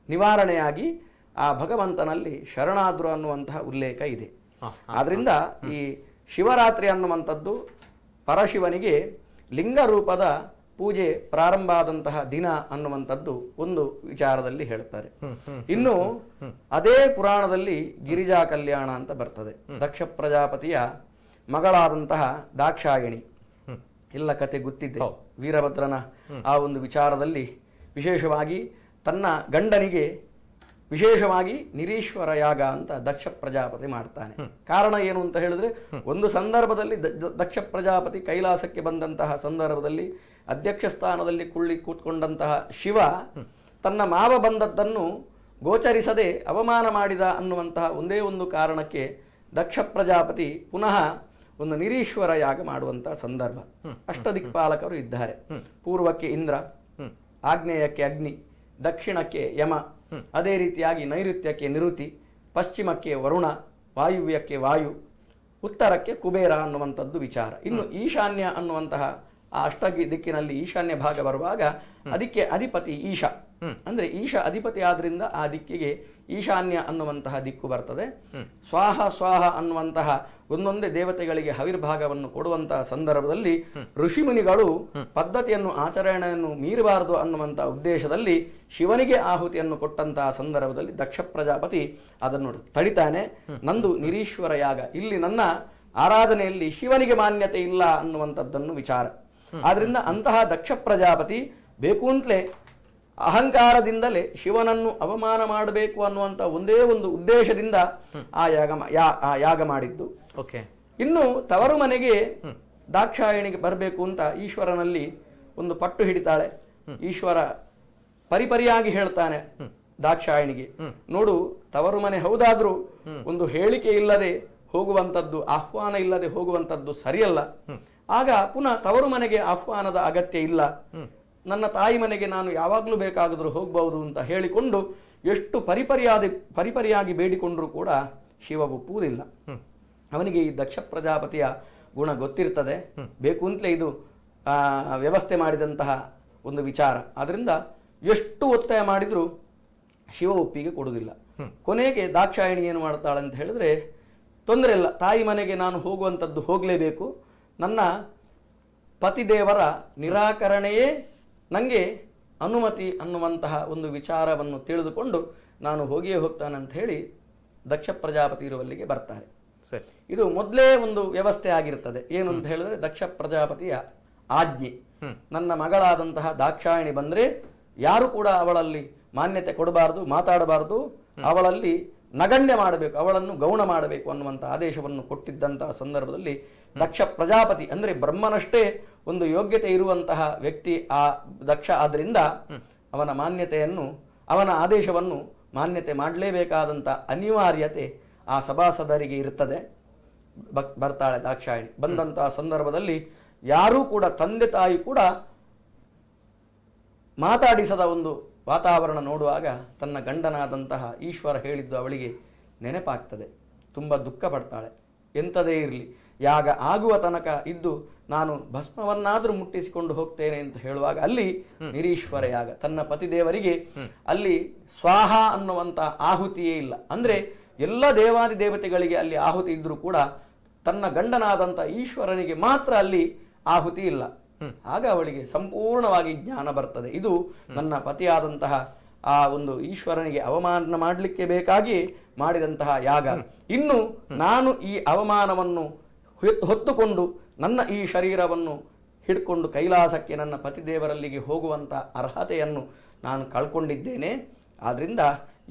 ನಿವಾರಣೆಯಾಗಿ ಆ ಭಗವಂತನಲ್ಲಿ ಶರಣಾದ್ರು ಅನ್ನುವಂತಹ ಉಲ್ಲೇಖ ಇದೆ. ಆದ್ರಿಂದ ಈ ಶಿವರಾತ್ರಿ ಅನ್ನುವಂಥದ್ದು ಪರಶಿವನಿಗೆ ಲಿಂಗ ರೂಪದ ಪೂಜೆ ಪ್ರಾರಂಭ ಆದಂತಹ ದಿನ ಅನ್ನುವಂಥದ್ದು ಒಂದು ವಿಚಾರದಲ್ಲಿ ಹೇಳ್ತಾರೆ. ಇನ್ನು ಅದೇ ಪುರಾಣದಲ್ಲಿ ಗಿರಿಜಾ ಕಲ್ಯಾಣ ಅಂತ ಬರ್ತದೆ. ದಕ್ಷ ಪ್ರಜಾಪತಿಯ ಮಗಳಾದಂತಹ ದಾಕ್ಷಾಯಣಿ, ಎಲ್ಲ ಕತೆ ಗೊತ್ತಿದೆ. ವೀರಭದ್ರನ ಆ ಒಂದು ವಿಚಾರದಲ್ಲಿ ವಿಶೇಷವಾಗಿ ತನ್ನ ಗಂಡನಿಗೆ ವಿಶೇಷವಾಗಿ ನಿರೀಶ್ವರ ಯಾಗ ಅಂತ ದಕ್ಷ ಪ್ರಜಾಪತಿ ಮಾಡ್ತಾನೆ. ಕಾರಣ ಏನು ಅಂತ ಹೇಳಿದ್ರೆ, ಒಂದು ಸಂದರ್ಭದಲ್ಲಿ ದಕ್ಷ ಪ್ರಜಾಪತಿ ಕೈಲಾಸಕ್ಕೆ ಬಂದಂತಹ ಸಂದರ್ಭದಲ್ಲಿ ಅಧ್ಯಕ್ಷ ಸ್ಥಾನದಲ್ಲಿ ಕೂತ್ಕೊಂಡಂತಹ ಶಿವ ತನ್ನ ಮಾವ ಬಂದದ್ದನ್ನು ಗೋಚರಿಸದೆ ಅವಮಾನ ಮಾಡಿದ ಅನ್ನುವಂತಹ ಒಂದೇ ಒಂದು ಕಾರಣಕ್ಕೆ ದಕ್ಷ ಪ್ರಜಾಪತಿ ಪುನಃ ಒಂದು ನಿರೀಶ್ವರ ಯಾಗ ಮಾಡುವಂತಹ ಸಂದರ್ಭ. ಅಷ್ಟದಿಕ್ಪಾಲಕರು ಇದ್ದಾರೆ. ಪೂರ್ವಕ್ಕೆ ಇಂದ್ರ, ಆಗ್ನೇಯಕ್ಕೆ ಅಗ್ನಿ, ದಕ್ಷಿಣಕ್ಕೆ ಯಮ, ಅದೇ ರೀತಿಯಾಗಿ ನೈಋತ್ಯಕ್ಕೆ ನಿರುತಿ, ಪಶ್ಚಿಮಕ್ಕೆ ವರುಣ, ವಾಯುವ್ಯಕ್ಕೆ ವಾಯು, ಉತ್ತರಕ್ಕೆ ಕುಬೇರ ಅನ್ನುವಂಥದ್ದು ವಿಚಾರ. ಇನ್ನು ಈಶಾನ್ಯ ಅನ್ನುವಂತಹ ಆ ದಿಕ್ಕಿನಲ್ಲಿ ಈಶಾನ್ಯ ಭಾಗ ಬರುವಾಗ ಅದಕ್ಕೆ ಅಧಿಪತಿ ಈಶ, ಅಂದ್ರೆ ಈಶ ಅಧಿಪತಿ ಆದ್ರಿಂದ ಆ ದಿಕ್ಕಿಗೆ ಈಶಾನ್ಯ ಅನ್ನುವಂತಹ ದಿಕ್ಕು ಬರ್ತದೆ. ಸ್ವಾಹ ಸ್ವಾಹ ಅನ್ನುವಂತಹ ಒಂದೊಂದೇ ದೇವತೆಗಳಿಗೆ ಹವಿರ್ಭಾಗವನ್ನು ಕೊಡುವಂತಹ ಸಂದರ್ಭದಲ್ಲಿ ಋಷಿಮುನಿಗಳು ಪದ್ಧತಿಯನ್ನು ಆಚರಣೆಯನ್ನು ಮೀರಬಾರದು ಅನ್ನುವಂತಹ ಉದ್ದೇಶದಲ್ಲಿ ಶಿವನಿಗೆ ಆಹುತಿಯನ್ನು ಕೊಟ್ಟಂತಹ ಸಂದರ್ಭದಲ್ಲಿ ದಕ್ಷ ಪ್ರಜಾಪತಿ ಅದನ್ನು ತಡಿತಾನೆ. ನಂದು ನಿರೀಶ್ವರ ಯಾಗ, ಇಲ್ಲಿ ನನ್ನ ಆರಾಧನೆಯಲ್ಲಿ ಶಿವನಿಗೆ ಮಾನ್ಯತೆ ಇಲ್ಲ ಅನ್ನುವಂಥದ್ದನ್ನು ವಿಚಾರ. ಆದ್ರಿಂದ ಅಂತಹ ದಕ್ಷ ಪ್ರಜಾಪತಿ ಬೇಕು ಅಂತಲೇ ಅಹಂಕಾರದಿಂದಲೇ ಶಿವನನ್ನು ಅವಮಾನ ಮಾಡಬೇಕು ಅನ್ನುವಂಥ ಒಂದೇ ಒಂದು ಉದ್ದೇಶದಿಂದ ಆ ಯಾಗ ಮಾಡಿದ್ದು. ಇನ್ನು ತವರು ಮನೆಗೆ ದಾಕ್ಷಾಯಣಿಗೆ ಬರಬೇಕು ಅಂತ ಈಶ್ವರನಲ್ಲಿ ಒಂದು ಪಟ್ಟು ಹಿಡಿತಾಳೆ. ಈಶ್ವರ ಪರಿಪರಿಯಾಗಿ ಹೇಳ್ತಾನೆ ದಾಕ್ಷಾಯಣಿಗೆ, ನೋಡು ತವರು ಮನೆ ಹೌದಾದ್ರೂ ಒಂದು ಹೇಳಿಕೆ ಇಲ್ಲದೆ ಹೋಗುವಂಥದ್ದು, ಆಹ್ವಾನ ಇಲ್ಲದೆ ಹೋಗುವಂಥದ್ದು ಸರಿಯಲ್ಲ. ಆಗ ಪುನಃ ತವರು ಮನೆಗೆ ಆಹ್ವಾನದ ಅಗತ್ಯ ಇಲ್ಲ, ನನ್ನ ತಾಯಿ ಮನೆಗೆ ನಾನು ಯಾವಾಗಲೂ ಬೇಕಾದರೂ ಹೋಗಬಹುದು ಅಂತ ಹೇಳಿಕೊಂಡು ಎಷ್ಟು ಪರಿಪರಿಯಾಗಿ ಬೇಡಿಕೊಂಡ್ರೂ ಕೂಡ ಶಿವ ಒಪ್ಪುವುದಿಲ್ಲ. ಅವನಿಗೆ ಈ ದಕ್ಷ ಪ್ರಜಾಪತಿಯ ಗುಣ ಗೊತ್ತಿರ್ತದೆ, ಬೇಕು ಅಂತಲೇ ಇದು ವ್ಯವಸ್ಥೆ ಮಾಡಿದಂತಹ ಒಂದು ವಿಚಾರ. ಆದ್ರಿಂದ ಎಷ್ಟು ಒತ್ತಾಯ ಮಾಡಿದ್ರು ಶಿವ ಒಪ್ಪಿಗೆ ಕೊಡುವುದಿಲ್ಲ. ಕೊನೆಗೆ ದಾಕ್ಷಾಯಣಿ ಏನು ಮಾಡ್ತಾಳೆ ಅಂತ ಹೇಳಿದ್ರೆ, ತೊಂದರೆ ಇಲ್ಲ, ತಾಯಿ ಮನೆಗೆ ನಾನು ಹೋಗುವಂಥದ್ದು ಹೋಗಲೇಬೇಕು, ನನ್ನ ಪತಿದೇವರ ನಿರಾಕರಣೆಯೇ ನನಗೆ ಅನುಮತಿ ಅನ್ನುವಂತಹ ಒಂದು ವಿಚಾರವನ್ನು ತಿಳಿದುಕೊಂಡು ನಾನು ಹೋಗಿಯೇ ಹೋಗ್ತಾನೆ ಅಂತ ಹೇಳಿ ದಕ್ಷ ಪ್ರಜಾಪತಿ ಇರುವಲ್ಲಿಗೆ ಬರ್ತಾರೆ. ಇದು ಮೊದಲೇ ಒಂದು ವ್ಯವಸ್ಥೆ ಆಗಿರ್ತದೆ. ಏನು ಅಂತ ಹೇಳಿದ್ರೆ, ದಕ್ಷ ಪ್ರಜಾಪತಿಯ ಆಜ್ಞೆ, ನನ್ನ ಮಗಳಾದಂತಹ ದಾಕ್ಷಾಯಣಿ ಬಂದ್ರೆ ಯಾರು ಕೂಡ ಅವಳಲ್ಲಿ ಮಾನ್ಯತೆ ಕೊಡಬಾರದು, ಮಾತಾಡಬಾರದು, ಅವಳಲ್ಲಿ ನಗಣ್ಯ ಮಾಡಬೇಕು, ಅವಳನ್ನು ಗೌಣ ಮಾಡಬೇಕು ಅನ್ನುವಂಥ ಆದೇಶವನ್ನು ಕೊಟ್ಟಿದ್ದಂತಹ ಸಂದರ್ಭದಲ್ಲಿ ದಕ್ಷ ಪ್ರಜಾಪತಿ ಅಂದರೆ ಬ್ರಹ್ಮನಷ್ಟೇ ಒಂದು ಯೋಗ್ಯತೆ ಇರುವಂತಹ ವ್ಯಕ್ತಿ ಆ ದಕ್ಷ, ಆದ್ದರಿಂದ ಅವನ ಮಾನ್ಯತೆಯನ್ನು, ಅವನ ಆದೇಶವನ್ನು ಮಾನ್ಯತೆ ಮಾಡಲೇಬೇಕಾದಂಥ ಅನಿವಾರ್ಯತೆ ಆ ಸಭಾಸದರಿಗೆ ಇರ್ತದೆ. ಬರ್ತಾಳೆ ದಾಕ್ಷಾಯಿಣಿ. ಬಂದಂತಹ ಸಂದರ್ಭದಲ್ಲಿ ಯಾರೂ ಕೂಡ, ತಂದೆ ತಾಯಿ ಕೂಡ ಮಾತಾಡಿಸದ ಒಂದು ವಾತಾವರಣ ನೋಡುವಾಗ ತನ್ನ ಗಂಡನಾದಂತಹ ಈಶ್ವರ ಹೇಳಿದ್ದು ಅವಳಿಗೆ ನೆನಪಾಗ್ತದೆ. ತುಂಬ ದುಃಖ ಪಡ್ತಾಳೆ. ಎಂಥದೇ ಇರಲಿ, ಯಾಗ ಆಗುವ ತನಕ ಇದ್ದು ನಾನು ಭಸ್ಮವನ್ನಾದರೂ ಮುಟ್ಟಿಸಿಕೊಂಡು ಹೋಗ್ತೇನೆ ಅಂತ ಹೇಳುವಾಗ ಅಲ್ಲಿ ನಿರೀಶ್ವರ ಯಾಗ, ತನ್ನ ಪತಿದೇವರಿಗೆ ಅಲ್ಲಿ ಸ್ವಾಹ ಅನ್ನುವಂಥ ಆಹುತಿಯೇ ಇಲ್ಲ. ಅಂದರೆ ಎಲ್ಲ ದೇವಾದಿ ದೇವತೆಗಳಿಗೆ ಅಲ್ಲಿ ಆಹುತಿ ಇದ್ರೂ ಕೂಡ ತನ್ನ ಗಂಡನಾದಂಥ ಈಶ್ವರನಿಗೆ ಮಾತ್ರ ಅಲ್ಲಿ ಆಹುತಿ ಇಲ್ಲ. ಆಗ ಅವಳಿಗೆ ಸಂಪೂರ್ಣವಾಗಿ ಜ್ಞಾನ ಬರ್ತದೆ. ಇದು ನನ್ನ ಪತಿಯಾದಂತಹ ಆ ಒಂದು ಈಶ್ವರನಿಗೆ ಅವಮಾನ ಮಾಡಲಿಕ್ಕೆ ಬೇಕಾಗಿ ಮಾಡಿದಂತಹ ಯಾಗ. ಇನ್ನು ನಾನು ಈ ಅವಮಾನವನ್ನು ಹೊತ್ತುಕೊಂಡು ನನ್ನ ಈ ಶರೀರವನ್ನು ಹಿಡ್ಕೊಂಡು ಕೈಲಾಸಕ್ಕೆ ನನ್ನ ಪತಿದೇವರಲ್ಲಿಗೆ ಹೋಗುವಂಥ ಅರ್ಹತೆಯನ್ನು ನಾನು ಕಳ್ಕೊಂಡಿದ್ದೇನೆ. ಆದ್ರಿಂದ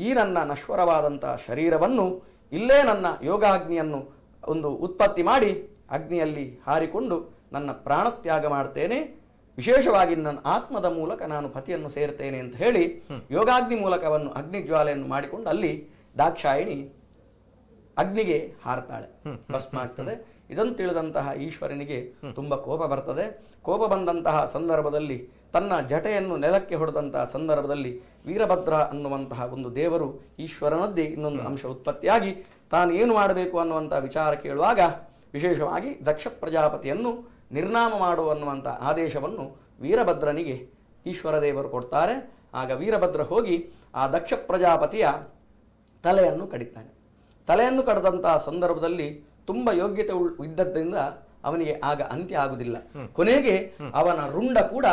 ಈ ನನ್ನ ನಶ್ವರವಾದಂಥ ಶರೀರವನ್ನು ಇಲ್ಲೇ ನನ್ನ ಯೋಗಾಗ್ನಿಯನ್ನು ಒಂದು ಉತ್ಪತ್ತಿ ಮಾಡಿ ಅಗ್ನಿಯಲ್ಲಿ ಹಾರಿಕೊಂಡು ನನ್ನ ಪ್ರಾಣತ್ಯಾಗ ಮಾಡ್ತೇನೆ, ವಿಶೇಷವಾಗಿ ನನ್ನ ಆತ್ಮದ ಮೂಲಕ ನಾನು ಪತಿಯನ್ನು ಸೇರ್ತೇನೆ ಅಂತ ಹೇಳಿ ಯೋಗಾಗ್ನಿ ಮೂಲಕವನ್ನು ಅಗ್ನಿಜ್ವಾಲೆಯನ್ನು ಮಾಡಿಕೊಂಡು ಅಲ್ಲಿ ದಾಕ್ಷಾಯಿಣಿ ಅಗ್ನಿಗೆ ಹಾರ್ತಾಳೆ, ಭಸ್ಮ ಆಗ್ತದೆ. ಇದನ್ನು ತಿಳಿದಂತಹ ಈಶ್ವರನಿಗೆ ತುಂಬ ಕೋಪ ಬರ್ತದೆ. ಕೋಪ ಬಂದಂತಹ ಸಂದರ್ಭದಲ್ಲಿ ತನ್ನ ಜಟೆಯನ್ನು ನೆಲಕ್ಕೆ ಹೊಡೆದಂತಹ ಸಂದರ್ಭದಲ್ಲಿ ವೀರಭದ್ರ ಅನ್ನುವಂತಹ ಒಂದು ದೇವರು ಈಶ್ವರನದ್ದೇ ಇನ್ನೊಂದು ಅಂಶ ಉತ್ಪತ್ತಿಯಾಗಿ ತಾನು ಏನು ಮಾಡಬೇಕು ಅನ್ನುವಂಥ ವಿಚಾರ ಕೇಳುವಾಗ ವಿಶೇಷವಾಗಿ ದಕ್ಷ ಪ್ರಜಾಪತಿಯನ್ನು ನಿರ್ನಾಮ ಮಾಡುವ ಅನ್ನುವಂಥ ಆದೇಶವನ್ನು ವೀರಭದ್ರನಿಗೆ ಈಶ್ವರ ದೇವರು ಕೊಡ್ತಾರೆ. ಆಗ ವೀರಭದ್ರ ಹೋಗಿ ಆ ದಕ್ಷ ಪ್ರಜಾಪತಿಯ ತಲೆಯನ್ನು ಕಡಿತಾನೆ. ತಲೆಯನ್ನು ಕಡಿದಂತಹ ಸಂದರ್ಭದಲ್ಲಿ ತುಂಬ ಯೋಗ್ಯತೆ ಇದ್ದದ್ದರಿಂದ ಅವನಿಗೆ ಆಗ ಅಂತ್ಯ ಆಗುವುದಿಲ್ಲ. ಕೊನೆಗೆ ಅವನ ರುಂಡ ಕೂಡ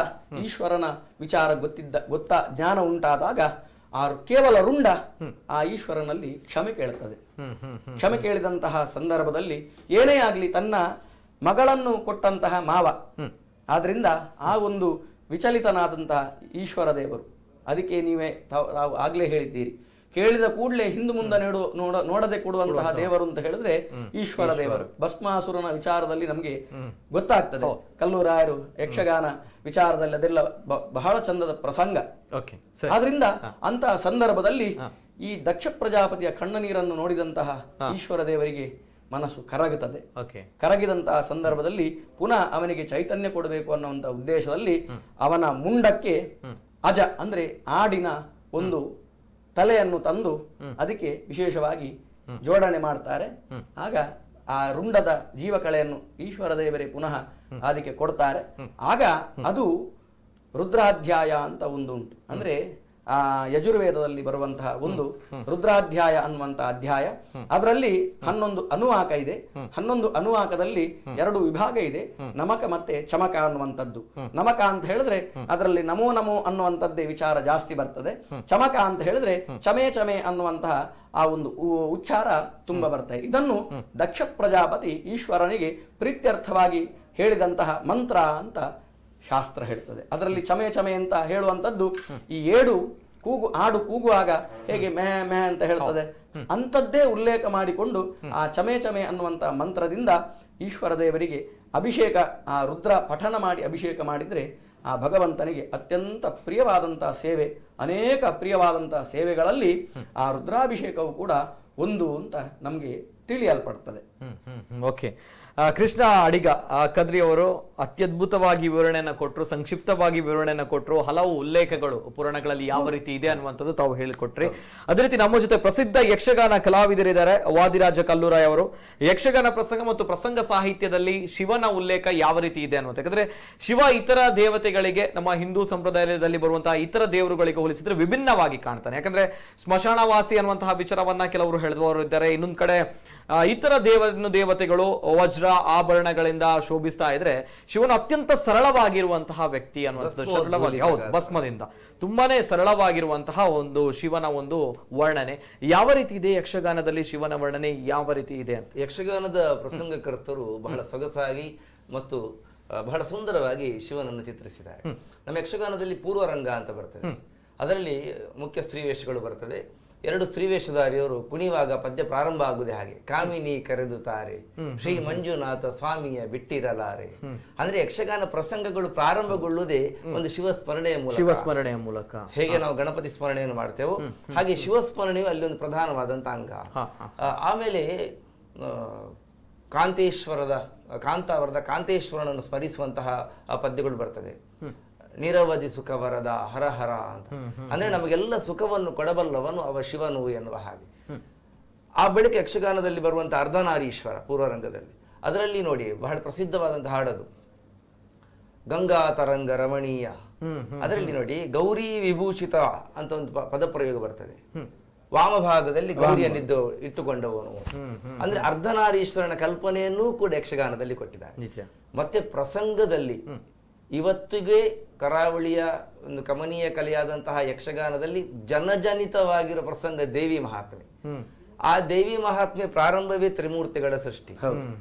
ಈಶ್ವರನ ವಿಚಾರ ಗೊತ್ತಾ ಜ್ಞಾನ ಉಂಟಾದಾಗ ಆ ಕೇವಲ ರುಂಡ ಆ ಈಶ್ವರನಲ್ಲಿ ಕ್ಷಮೆ ಕೇಳುತ್ತದೆ. ಕ್ಷಮೆ ಕೇಳಿದಂತಹ ಸಂದರ್ಭದಲ್ಲಿ ಏನೇ ಆಗಲಿ ತನ್ನ ಮಗಳನ್ನು ಕೊಟ್ಟಂತಹ ಮಾವ, ಆದ್ರಿಂದ ಆ ಒಂದು ವಿಚಲಿತನಾದಂತಹ ಈಶ್ವರ ದೇವರು, ಅದಕ್ಕೆ ನೀವೇ ತಾವು ಆಗ್ಲೇ ಹೇಳಿದ್ದೀರಿ, ಕೇಳಿದ ಕೂಡಲೇ ಹಿಂದು ಮುಂದೆ ನೋಡದೆ ಕೊಡುವಂತಹ ದೇವರು ಅಂತ ಹೇಳಿದ್ರೆ ಈಶ್ವರ ದೇವರು. ಭಸ್ಮಾಸುರನ ವಿಚಾರದಲ್ಲಿ ನಮಗೆ ಗೊತ್ತಾಗ್ತದೆ, ಕಲ್ಲೂರಾಯರು ಯಕ್ಷಗಾನ ವಿಚಾರದಲ್ಲಿ ಅದೆಲ್ಲ ಬಹಳ ಚಂದದ ಪ್ರಸಂಗ. ಆದ್ರಿಂದ ಅಂತಹ ಸಂದರ್ಭದಲ್ಲಿ ಈ ದಕ್ಷ ಪ್ರಜಾಪತಿಯ ಕಣ್ಣ ನೀರನ್ನು ನೋಡಿದಂತಹ ಈಶ್ವರ ದೇವರಿಗೆ ಮನಸ್ಸು ಕರಗುತ್ತದೆ. ಕರಗಿದಂತಹ ಸಂದರ್ಭದಲ್ಲಿ ಪುನಃ ಅವನಿಗೆ ಚೈತನ್ಯ ಕೊಡಬೇಕು ಅನ್ನುವಂಥ ಉದ್ದೇಶದಲ್ಲಿ ಅವನ ಮುಂಡಕ್ಕೆ ಅಜ ಅಂದ್ರೆ ಆಡಿನ ಒಂದು ತಲೆಯನ್ನು ತಂದು ಅದಕ್ಕೆ ವಿಶೇಷವಾಗಿ ಜೋಡಣೆ ಮಾಡ್ತಾರೆ. ಆಗ ಆ ರುಂಡದ ಜೀವಕಳೆಯನ್ನು ಈಶ್ವರ ದೇವರೇ ಪುನಃ ಅದಕ್ಕೆ ಕೊಡ್ತಾರೆ. ಆಗ ಅದು ರುದ್ರಾಧ್ಯಾಯ ಅಂತ ಒಂದು ಉಂಟು. ಅಂದ್ರೆ ಆ ಯಜುರ್ವೇದದಲ್ಲಿ ಬರುವಂತಹ ಒಂದು ರುದ್ರಾಧ್ಯಾಯ ಅನ್ನುವಂತಹ ಅಧ್ಯಾಯ. ಅದರಲ್ಲಿ 11 ಅನುವಾಕ ಇದೆ. 11 ಅನುವಾಕದಲ್ಲಿ 2 ವಿಭಾಗ ಇದೆ, ನಮಕ ಮತ್ತೆ ಚಮಕ ಅನ್ನುವಂಥದ್ದು. ನಮಕ ಅಂತ ಹೇಳಿದ್ರೆ ಅದರಲ್ಲಿ ನಮೋ ನಮೋ ಅನ್ನುವಂಥದ್ದೇ ವಿಚಾರ ಜಾಸ್ತಿ ಬರ್ತದೆ. ಚಮಕ ಅಂತ ಹೇಳಿದ್ರೆ ಚಮೆ ಚಮೆ ಅನ್ನುವಂತಹ ಆ ಒಂದು ಉಚ್ಚಾರ ತುಂಬ ಬರ್ತದೆ. ಇದನ್ನು ದಕ್ಷ ಪ್ರಜಾಪತಿ ಈಶ್ವರನಿಗೆ ಪ್ರೀತ್ಯರ್ಥವಾಗಿ ಹೇಳಿದಂತಹ ಮಂತ್ರ ಅಂತ ಶಾಸ್ತ್ರ ಹೇಳ್ತದೆ. ಅದರಲ್ಲಿ ಚಮೆ ಚಮೆ ಅಂತ ಹೇಳುವಂಥದ್ದು ಈ 7 ಆಡು ಕೂಗುವಾಗ ಹೇಗೆ ಮೇ ಮೇ ಅಂತ ಹೇಳ್ತದೆ ಅಂಥದ್ದೇ ಉಲ್ಲೇಖ ಮಾಡಿಕೊಂಡು ಆ ಚಮೆ ಚಮೆ ಅನ್ನುವಂತಹ ಮಂತ್ರದಿಂದ ಈಶ್ವರ ದೇವರಿಗೆ ಅಭಿಷೇಕ, ಆ ರುದ್ರ ಪಠನ ಮಾಡಿ ಅಭಿಷೇಕ ಮಾಡಿದ್ರೆ ಆ ಭಗವಂತನಿಗೆ ಅತ್ಯಂತ ಪ್ರಿಯವಾದಂತಹ ಸೇವೆ. ಅನೇಕ ಪ್ರಿಯವಾದಂತಹ ಸೇವೆಗಳಲ್ಲಿ ಆ ರುದ್ರಾಭಿಷೇಕವು ಕೂಡ ಒಂದು ಅಂತ ನಮಗೆ ತಿಳಿಯಲ್ಪಡ್ತದೆ. ಓಕೆ, ಕೃಷ್ಣ ಅಡಿಗ ಕದ್ರಿ ಅವರು ಅತ್ಯದ್ಭುತವಾಗಿ ವಿವರಣೆಯನ್ನು ಕೊಟ್ಟರು, ಸಂಕ್ಷಿಪ್ತವಾಗಿ ವಿವರಣೆಯನ್ನು ಕೊಟ್ಟರು. ಹಲವು ಉಲ್ಲೇಖಗಳು ಪುರಾಣಗಳಲ್ಲಿ ಯಾವ ರೀತಿ ಇದೆ ಅನ್ನುವಂಥದ್ದು ತಾವು ಹೇಳಿಕೊಟ್ರಿ. ಅದೇ ರೀತಿ ನಮ್ಮ ಜೊತೆ ಪ್ರಸಿದ್ಧ ಯಕ್ಷಗಾನ ಕಲಾವಿದರಿದ್ದಾರೆ ವಾದಿರಾಜ ಕಲ್ಲೂರಾಯ್ ಅವರು. ಯಕ್ಷಗಾನ ಪ್ರಸಂಗ ಮತ್ತು ಪ್ರಸಂಗ ಸಾಹಿತ್ಯದಲ್ಲಿ ಶಿವನ ಉಲ್ಲೇಖ ಯಾವ ರೀತಿ ಇದೆ ಅನ್ನುವಂಥ, ಯಾಕಂದ್ರೆ ಶಿವ ಇತರ ದೇವತೆಗಳಿಗೆ, ನಮ್ಮ ಹಿಂದೂ ಸಂಪ್ರದಾಯದಲ್ಲಿ ಬರುವಂತಹ ಇತರ ದೇವರುಗಳಿಗೆ ಹೋಲಿಸಿದ್ರೆ ವಿಭಿನ್ನವಾಗಿ ಕಾಣ್ತಾನೆ. ಯಾಕಂದ್ರೆ ಸ್ಮಶಾನವಾಸಿ ಅನ್ನುವಂತಹ ವಿಚಾರವನ್ನ ಕೆಲವರು ಹೇಳಿದವರು ಇದ್ದಾರೆ. ಇನ್ನೊಂದ್ ಕಡೆ ಇತರ ದೇವತೆಗಳು ವಜ್ರ ಆಭರಣಗಳಿಂದ ಶೋಭಿಸ್ತಾ ಇದ್ರೆ ಶಿವನು ಅತ್ಯಂತ ಸರಳವಾಗಿರುವಂತಹ ವ್ಯಕ್ತಿ ಅನ್ನುವಂಥದ್ದು. ಸರಳವಾಗಿ, ಹೌದು, ಭಸ್ಮದಿಂದ ತುಂಬಾನೇ ಸರಳವಾಗಿರುವಂತಹ ಒಂದು ಶಿವನ ಒಂದು ವರ್ಣನೆ ಯಾವ ರೀತಿ ಇದೆ ಯಕ್ಷಗಾನದಲ್ಲಿ? ಶಿವನ ವರ್ಣನೆ ಯಾವ ರೀತಿ ಇದೆ ಅಂತ ಯಕ್ಷಗಾನದ ಪ್ರಸಂಗಕರ್ತರು ಬಹಳ ಸೊಗಸಾಗಿ ಮತ್ತು ಬಹಳ ಸುಂದರವಾಗಿ ಶಿವನನ್ನು ಚಿತ್ರಿಸಿದ್ದಾರೆ. ನಮ್ಮ ಯಕ್ಷಗಾನದಲ್ಲಿ ಪೂರ್ವರಂಗ ಅಂತ ಬರ್ತದೆ, ಅದರಲ್ಲಿ ಮುಖ್ಯ ಸ್ತ್ರೀ ವೇಷಗಳು ಬರ್ತದೆ ಎರಡು ಸ್ತ್ರೀವೇಷಧಾರಿಯವರು ಕುಣಿಯುವಾಗ ಪದ್ಯ ಪ್ರಾರಂಭ ಆಗುದೇ ಹಾಗೆ. ಕಾಮಿನಿ ಕರೆದು ತಾರೆ ಶ್ರೀ ಮಂಜುನಾಥ ಸ್ವಾಮಿಯ ಬಿಟ್ಟಿರಲಾರೆ. ಅಂದ್ರೆ ಯಕ್ಷಗಾನ ಪ್ರಸಂಗಗಳು ಪ್ರಾರಂಭಗೊಳ್ಳುವುದೇ ಒಂದು ಶಿವಸ್ಮರಣೆಯ ಮೂಲಕ. ಹೇಗೆ ನಾವು ಗಣಪತಿ ಸ್ಮರಣೆಯನ್ನು ಮಾಡ್ತೇವೋ ಹಾಗೆ ಶಿವಸ್ಮರಣೆಯು ಅಲ್ಲಿ ಒಂದು ಪ್ರಧಾನವಾದಂತ ಅಂಗ. ಆಮೇಲೆ ಕಾಂತಾವರದ ಕಾಂತೇಶ್ವರನನ್ನು ಸ್ಮರಿಸುವಂತಹ ಪದ್ಯಗಳು ಬರ್ತದೆ. ನಿರವಧಿ ಸುಖವರದ ಹರಹರ ಅಂತ. ಅಂದ್ರೆ ನಮಗೆಲ್ಲ ಸುಖವನ್ನು ಕೊಡಬಲ್ಲವನು ಅವ ಶಿವನು ಎನ್ನುವ ಹಾಗೆ. ಆ ಬಳಿಕ ಯಕ್ಷಗಾನದಲ್ಲಿ ಬರುವಂತಹ ಅರ್ಧನಾರೀಶ್ವರ ಪೂರ್ವರಂಗದಲ್ಲಿ, ಅದರಲ್ಲಿ ನೋಡಿ ಬಹಳ ಪ್ರಸಿದ್ಧವಾದಂತಹ ಹಾಡದು ಗಂಗಾ ತರಂಗ ರಮಣೀಯ. ಅದರಲ್ಲಿ ನೋಡಿ ಗೌರಿ ವಿಭೂಷಿತ ಅಂತ ಒಂದು ಪದಪ್ರಯೋಗ ಬರ್ತದೆ. ವಾಮಭಾಗದಲ್ಲಿ ಗೌರಿಯನ್ನಿದ್ದು ಇಟ್ಟುಕೊಂಡವನು ಅಂದ್ರೆ ಅರ್ಧನಾರೀಶ್ವರನ ಕಲ್ಪನೆಯನ್ನೂ ಕೂಡ ಯಕ್ಷಗಾನದಲ್ಲಿ ಕೊಟ್ಟಿದ್ದಾರೆ. ಮತ್ತೆ ಪ್ರಸಂಗದಲ್ಲಿ ಇವತ್ತಿಗೆ ಕರಾವಳಿಯ ಒಂದು ಕಮನೀಯ ಕಲೆಯಾದಂತಹ ಯಕ್ಷಗಾನದಲ್ಲಿ ಜನಜನಿತವಾಗಿರೋ ಪ್ರಸಂಗ ದೇವಿ ಮಹಾತ್ಮೆ. ಆ ದೇವಿ ಮಹಾತ್ಮೆ ಪ್ರಾರಂಭವೇ ತ್ರಿಮೂರ್ತಿಗಳ ಸೃಷ್ಟಿ.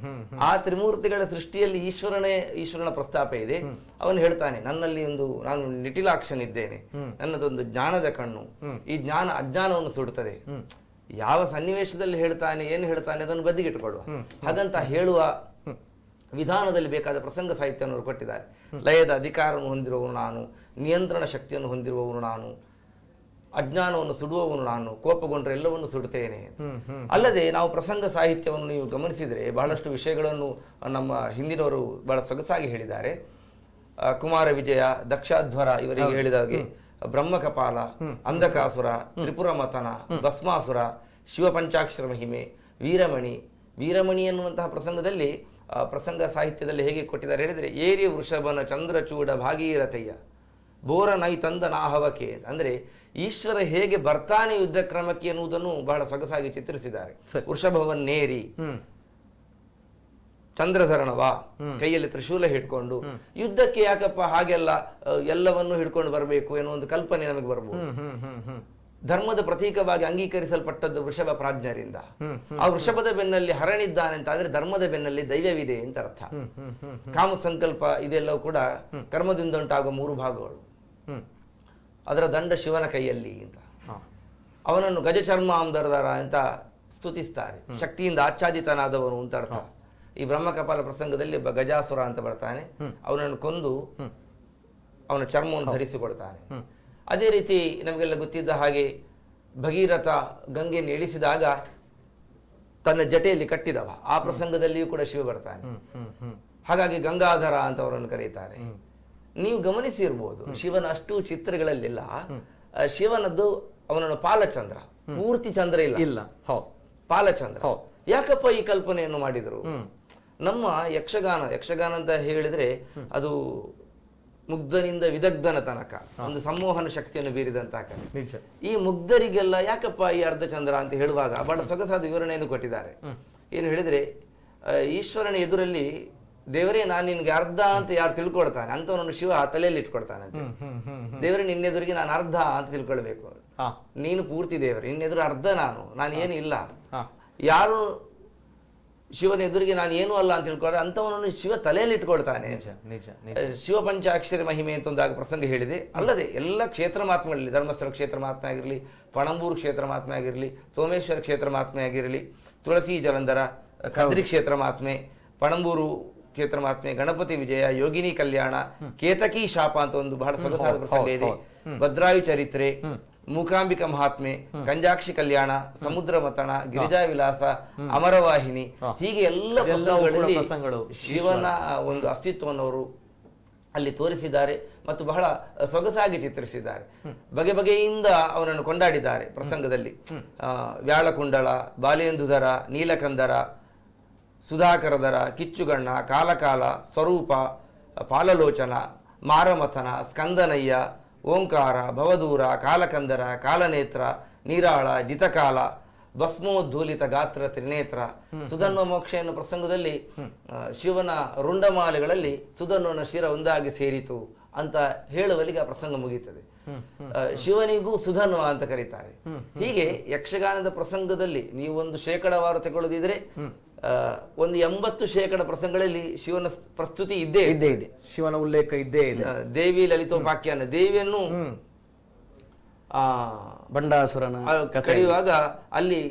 ಆ ತ್ರಿಮೂರ್ತಿಗಳ ಸೃಷ್ಟಿಯಲ್ಲಿ ಈಶ್ವರನ ಪ್ರಸ್ತಾಪ ಇದೆ. ಅವನು ಹೇಳ್ತಾನೆ, ನನ್ನಲ್ಲಿ ನಾನು ನಿಟಿಲಾಕ್ಷನಿದ್ದೇನೆ, ನನ್ನದೊಂದು ಜ್ಞಾನದ ಕಣ್ಣು, ಈ ಜ್ಞಾನ ಅಜ್ಞಾನವನ್ನು ಸುಡುತ್ತದೆ. ಯಾವ ಸನ್ನಿವೇಶದಲ್ಲಿ ಹೇಳ್ತಾನೆ, ಏನು ಹೇಳ್ತಾನೆ ಅದನ್ನು ಬದಿಗಿಟ್ಟುಕೊಳ್ಳುವ ಹಾಗಂತ ಹೇಳುವ ವಿಧಾನದಲ್ಲಿ ಬೇಕಾದ ಪ್ರಸಂಗ ಸಾಹಿತ್ಯವನ್ನು ಅವರು ಕೊಟ್ಟಿದ್ದಾರೆ. ಲಯದ ಅಧಿಕಾರವನ್ನು ಹೊಂದಿರುವವನು ನಾನು, ನಿಯಂತ್ರಣ ಶಕ್ತಿಯನ್ನು ಹೊಂದಿರುವವನು ನಾನು, ಅಜ್ಞಾನವನ್ನು ಸುಡುವವನು ನಾನು, ಕೋಪಗೊಂಡ್ರೆ ಎಲ್ಲವನ್ನು ಸುಡುತ್ತೇನೆ. ಅಲ್ಲದೆ ನಾವು ಪ್ರಸಂಗ ಸಾಹಿತ್ಯವನ್ನು ನೀವು ಗಮನಿಸಿದರೆ ಬಹಳಷ್ಟು ವಿಷಯಗಳನ್ನು ನಮ್ಮ ಹಿಂದಿನವರು ಬಹಳ ಸೊಗಸಾಗಿ ಹೇಳಿದ್ದಾರೆ. ಕುಮಾರ ವಿಜಯ, ದಕ್ಷಾಧ್ವರ ಇವರಿಗೆ ಹೇಳಿದಾಗೆ ಬ್ರಹ್ಮಕಪಾಲ, ಅಂಧಕಾಸುರ, ತ್ರಿಪುರ ಮತನ, ಭಸ್ಮಾಸುರ, ಶಿವ ಪಂಚಾಕ್ಷರ ಮಹಿಮೆ, ವೀರಮಣಿ ಎನ್ನುವಂತಹ ಪ್ರಸಂಗದಲ್ಲಿ ಪ್ರಸಂಗ ಸಾಹಿತ್ಯದಲ್ಲಿ ಹೇಗೆ ಕೊಟ್ಟಿದ್ದಾರೆ ಹೇಳಿದರೆ, ಏರಿ ವೃಷಭನ ಚಂದ್ರಚೂಡ ಭಾಗೀರಥಯ್ಯ ಬೋರ ನೈ ತಂದ ನಾಹವಕೆ. ಅಂದ್ರೆ ಈಶ್ವರ ಹೇಗೆ ಬರ್ತಾನೆ ಯುದ್ಧ ಕ್ರಮಕ್ಕೆ ಎನ್ನುವುದನ್ನು ಬಹಳ ಸೊಗಸಾಗಿ ಚಿತ್ರಿಸಿದ್ದಾರೆ. ವೃಷಭವನ್ನೇರಿ ಚಂದ್ರಧರಣವ ಕೈಯಲ್ಲಿ ತ್ರಿಶೂಲ ಹಿಡ್ಕೊಂಡು ಯುದ್ಧಕ್ಕೆ ಯಾಕಪ್ಪ ಹಾಗೆಲ್ಲ ಎಲ್ಲವನ್ನೂ ಹಿಡ್ಕೊಂಡು ಬರಬೇಕು ಎನ್ನುವ ಒಂದು ಕಲ್ಪನೆ ನಮಗೆ ಬರಬಹುದು. ಧರ್ಮದ ಪ್ರತೀಕವಾಗಿ ಅಂಗೀಕರಿಸಲ್ಪಟ್ಟದ್ದು ವೃಷಭ ಪ್ರಾಜ್ಞರಿಂದ. ಆ ವೃಷಭದ ಬೆನ್ನಲ್ಲಿ ಹರಣಿದ್ದಾನೆ ಅಂತ ಆದ್ರೆ ಧರ್ಮದ ಬೆನ್ನಲ್ಲಿ ದೈವವಿದೆ ಅಂತ ಅರ್ಥ. ಕಾಮ ಸಂಕಲ್ಪ ಇದೆಲ್ಲವೂ ಕೂಡ ಕರ್ಮದಿಂದ ಉಂಟಾಗುವ 3 ಭಾಗಗಳು. ಅದರ ದಂಡ ಶಿವನ ಕೈಯಲ್ಲಿ ಅಂತ. ಅವನನ್ನು ಗಜಚರ್ಮ ಆಮ್ದರದಾರ ಅಂತ ಸ್ತುತಿಸ್ತಾರೆ. ಶಕ್ತಿಯಿಂದ ಆಚ್ಛಾದಿತನಾದವನು ಅಂತ ಅರ್ಥ. ಈ ಬ್ರಹ್ಮಕಪಾಲ ಪ್ರಸಂಗದಲ್ಲಿ ಒಬ್ಬ ಗಜಾಸುರ ಅಂತ ಬರ್ತಾನೆ, ಅವನನ್ನು ಕೊಂದು ಅವನ ಚರ್ಮವನ್ನು ಧರಿಸಿಕೊಳ್ತಾನೆ. ಅದೇ ರೀತಿ ನಮಗೆಲ್ಲ ಗೊತ್ತಿದ್ದ ಹಾಗೆ ಭಗೀರಥ ಗಂಗೆಯನ್ನು ಇಳಿಸಿದಾಗ ತನ್ನ ಜಟೆಯಲ್ಲಿ ಕಟ್ಟಿದವ, ಆ ಪ್ರಸಂಗದಲ್ಲಿಯೂ ಕೂಡ ಶಿವ ಬರ್ತಾನೆ. ಹಾಗಾಗಿ ಗಂಗಾಧರ ಅಂತ ಅವರನ್ನು ಕರೀತಾರೆ. ನೀವು ಗಮನಿಸಿರ್ಬೋದು, ಶಿವನ ಅಷ್ಟು ಚಿತ್ರಗಳಲ್ಲೆಲ್ಲ ಶಿವನದ್ದು ಅವನನ್ನು ಪಾಲಚಂದ್ರ, ಪೂರ್ತಿ ಚಂದ್ರ ಇಲ್ಲ, ಪಾಲಚಂದ್ರ. ಯಾಕಪ್ಪ ಈ ಕಲ್ಪನೆಯನ್ನು ಮಾಡಿದ್ರು? ನಮ್ಮ ಯಕ್ಷಗಾನ ಅಂತ ಹೇಳಿದ್ರೆ ಅದು ಮುಗ್ಧನಿಂದ ವಿದಗ್ಧನ ತನಕ ಒಂದು ಸಂಮೋಹನ ಶಕ್ತಿಯನ್ನು ಬೀರಿದಂತಹ ಕಲೆ. ಈ ಮುಗ್ಧರಿಗೆಲ್ಲ ಯಾಕಪ್ಪ ಈ ಅರ್ಧಚಂದ್ರ ಅಂತ ಹೇಳುವಾಗ ಬಹಳ ಸೊಗಸಾದ ವಿವರಣೆಯನ್ನು ಕೊಟ್ಟಿದ್ದಾರೆ. ಏನು ಹೇಳಿದ್ರೆ, ಈಶ್ವರನ ಎದುರಲ್ಲಿ ದೇವರೇ ನಾನು ನಿನ್ಗೆ ಅರ್ಧ ಅಂತ ಯಾರು ತಿಳ್ಕೊಳ್ತಾನೆ ಅಂತವನನ್ನು ಶಿವ ತಲೆಯಲ್ಲಿ ಇಟ್ಕೊಳ್ತಾನೆ ಅಂತ. ದೇವರೇ ನಿನ್ನೆದುರಿಗೆ ನಾನು ಅರ್ಧ ಅಂತ ತಿಳ್ಕೊಳ್ಬೇಕು, ನೀನು ಪೂರ್ತಿ ದೇವರು, ನಿನ್ನೆದುರು ಅರ್ಧ ನಾನು ಏನು ಇಲ್ಲ. ಯಾರು ಶಿವನ ಎದುರಿಗೆ ನಾನು ಏನೂ ಅಲ್ಲ ಅಂತ ತಿಳ್ಕೊಂಡ್ರೆ ಅಂತವನನ್ನು ಶಿವ ತಲೆಯಲ್ಲಿ ಇಟ್ಕೊಳ್ತಾನೆ. ಶಿವ ಪಂಚಾಕ್ಷರಿ ಮಹಿಮೆ ಅಂತ ಒಂದಾಗ ಪ್ರಸಂಗ ಹೇಳಿದೆ. ಅಲ್ಲದೆ ಎಲ್ಲ ಕ್ಷೇತ್ರ ಮಹಾತ್ಮೆಗಳಲ್ಲಿ, ಧರ್ಮಸ್ಥಳ ಕ್ಷೇತ್ರ ಮಹಾತ್ಮೆ ಆಗಿರಲಿ, ಪಣಂಬೂರು ಕ್ಷೇತ್ರ ಮಹಾತ್ಮೆ ಆಗಿರಲಿ, ಸೋಮೇಶ್ವರ ಕ್ಷೇತ್ರ ಮಹಾತ್ಮೆ ಆಗಿರಲಿ, ತುಳಸಿ ಜಲಂಧರ, ಕದ್ರಿ ಕ್ಷೇತ್ರ ಮಹಾತ್ಮೆ, ಪಣಂಬೂರು ಕ್ಷೇತ್ರ ಮಹಾತ್ಮೆ, ಗಣಪತಿ ವಿಜಯ, ಯೋಗಿನಿ ಕಲ್ಯಾಣ, ಕೇತಕಿ ಶಾಪ ಅಂತ ಒಂದು ಬಹಳ ಸೊಗಸಾದ ಪ್ರಸಂಗ ಇದೆ, ಭದ್ರಾಯು ಚರಿತ್ರೆ, ಮೂಕಾಂಬಿಕಾ ಮಹಾತ್ಮೆ, ಕಂಜಾಕ್ಷಿ ಕಲ್ಯಾಣ, ಸಮುದ್ರ ಮತನ, ಗಿರಿಜಾ ವಿಲಾಸ, ಅಮರವಾಹಿನಿ, ಹೀಗೆ ಎಲ್ಲ ಪ್ರಸಂಗಗಳಲ್ಲಿ ಶಿವನ ಒಂದು ಅಸ್ತಿತ್ವವನ್ನು ಅವರು ಅಲ್ಲಿ ತೋರಿಸಿದ್ದಾರೆ ಮತ್ತು ಬಹಳ ಸೊಗಸಾಗಿ ಚಿತ್ರಿಸಿದ್ದಾರೆ. ಬಗೆ ಬಗೆಯಿಂದ ಅವನನ್ನು ಕೊಂಡಾಡಿದ್ದಾರೆ ಪ್ರಸಂಗದಲ್ಲಿ. ವ್ಯಾಳಕುಂಡಳ, ಬಾಲೇಂದುಧರ, ನೀಲಕಂದರ, ಸುಧಾಕರದರ, ಕಿಚ್ಚುಗಣ್ಣ, ಕಾಲಕಾಲ, ಸ್ವರೂಪ, ಪಾಲಲೋಚನ, ಮಾರಮಥನ, ಸ್ಕಂದನಯ್ಯ, ಓಂಕಾರ, ಭವದೂರ, ಕಾಲಕಂದರ, ಕಾಲನೇತ್ರ, ನೀರಾಳ, ಜಿತಕಾಲ, ಭಸ್ಮೋದ್ಧೂಲಿತ ಗಾತ್ರ, ತ್ರಿನೇತ್ರ, ಸುಧನ್ವ ಮೋಕ್ಷ ಎನ್ನುವ ಪ್ರಸಂಗದಲ್ಲಿ ಶಿವನ ರುಂಡಮಾಲೆಗಳಲ್ಲಿ ಸುಧನ್ವನ ಶಿರ ಒಂದಾಗಿ ಸೇರಿತು ಅಂತ ಹೇಳುವಲ್ಲಿಗೆ ಆ ಪ್ರಸಂಗ ಮುಗಿಯುತ್ತದೆ. ಶಿವನಿಗೂ ಸುಧನ್ವ ಅಂತ ಕರೀತಾರೆ. ಹೀಗೆ ಯಕ್ಷಗಾನದ ಪ್ರಸಂಗದಲ್ಲಿ ನೀವು ಒಂದು ಶೇಕಡವಾರು ತಗೊಳ್ಳದಿದ್ರೆ ಒಂದು 80% ಪ್ರಸಂಗಗಳಲ್ಲಿ ಶಿವನ ಪ್ರಸ್ತುತಿ ಇದ್ದೇ ಇದೆ, ಶಿವನ ಉಲ್ಲೇಖ ಇದ್ದೇ ಇದೆ. ದೇವಿ ಲಲಿತೋಪಾಖ್ಯಾನ, ದೇವಿಯನ್ನು ಬಂಡಾಸುರನ ಕರೆಯುವಾಗ ಅಲ್ಲಿ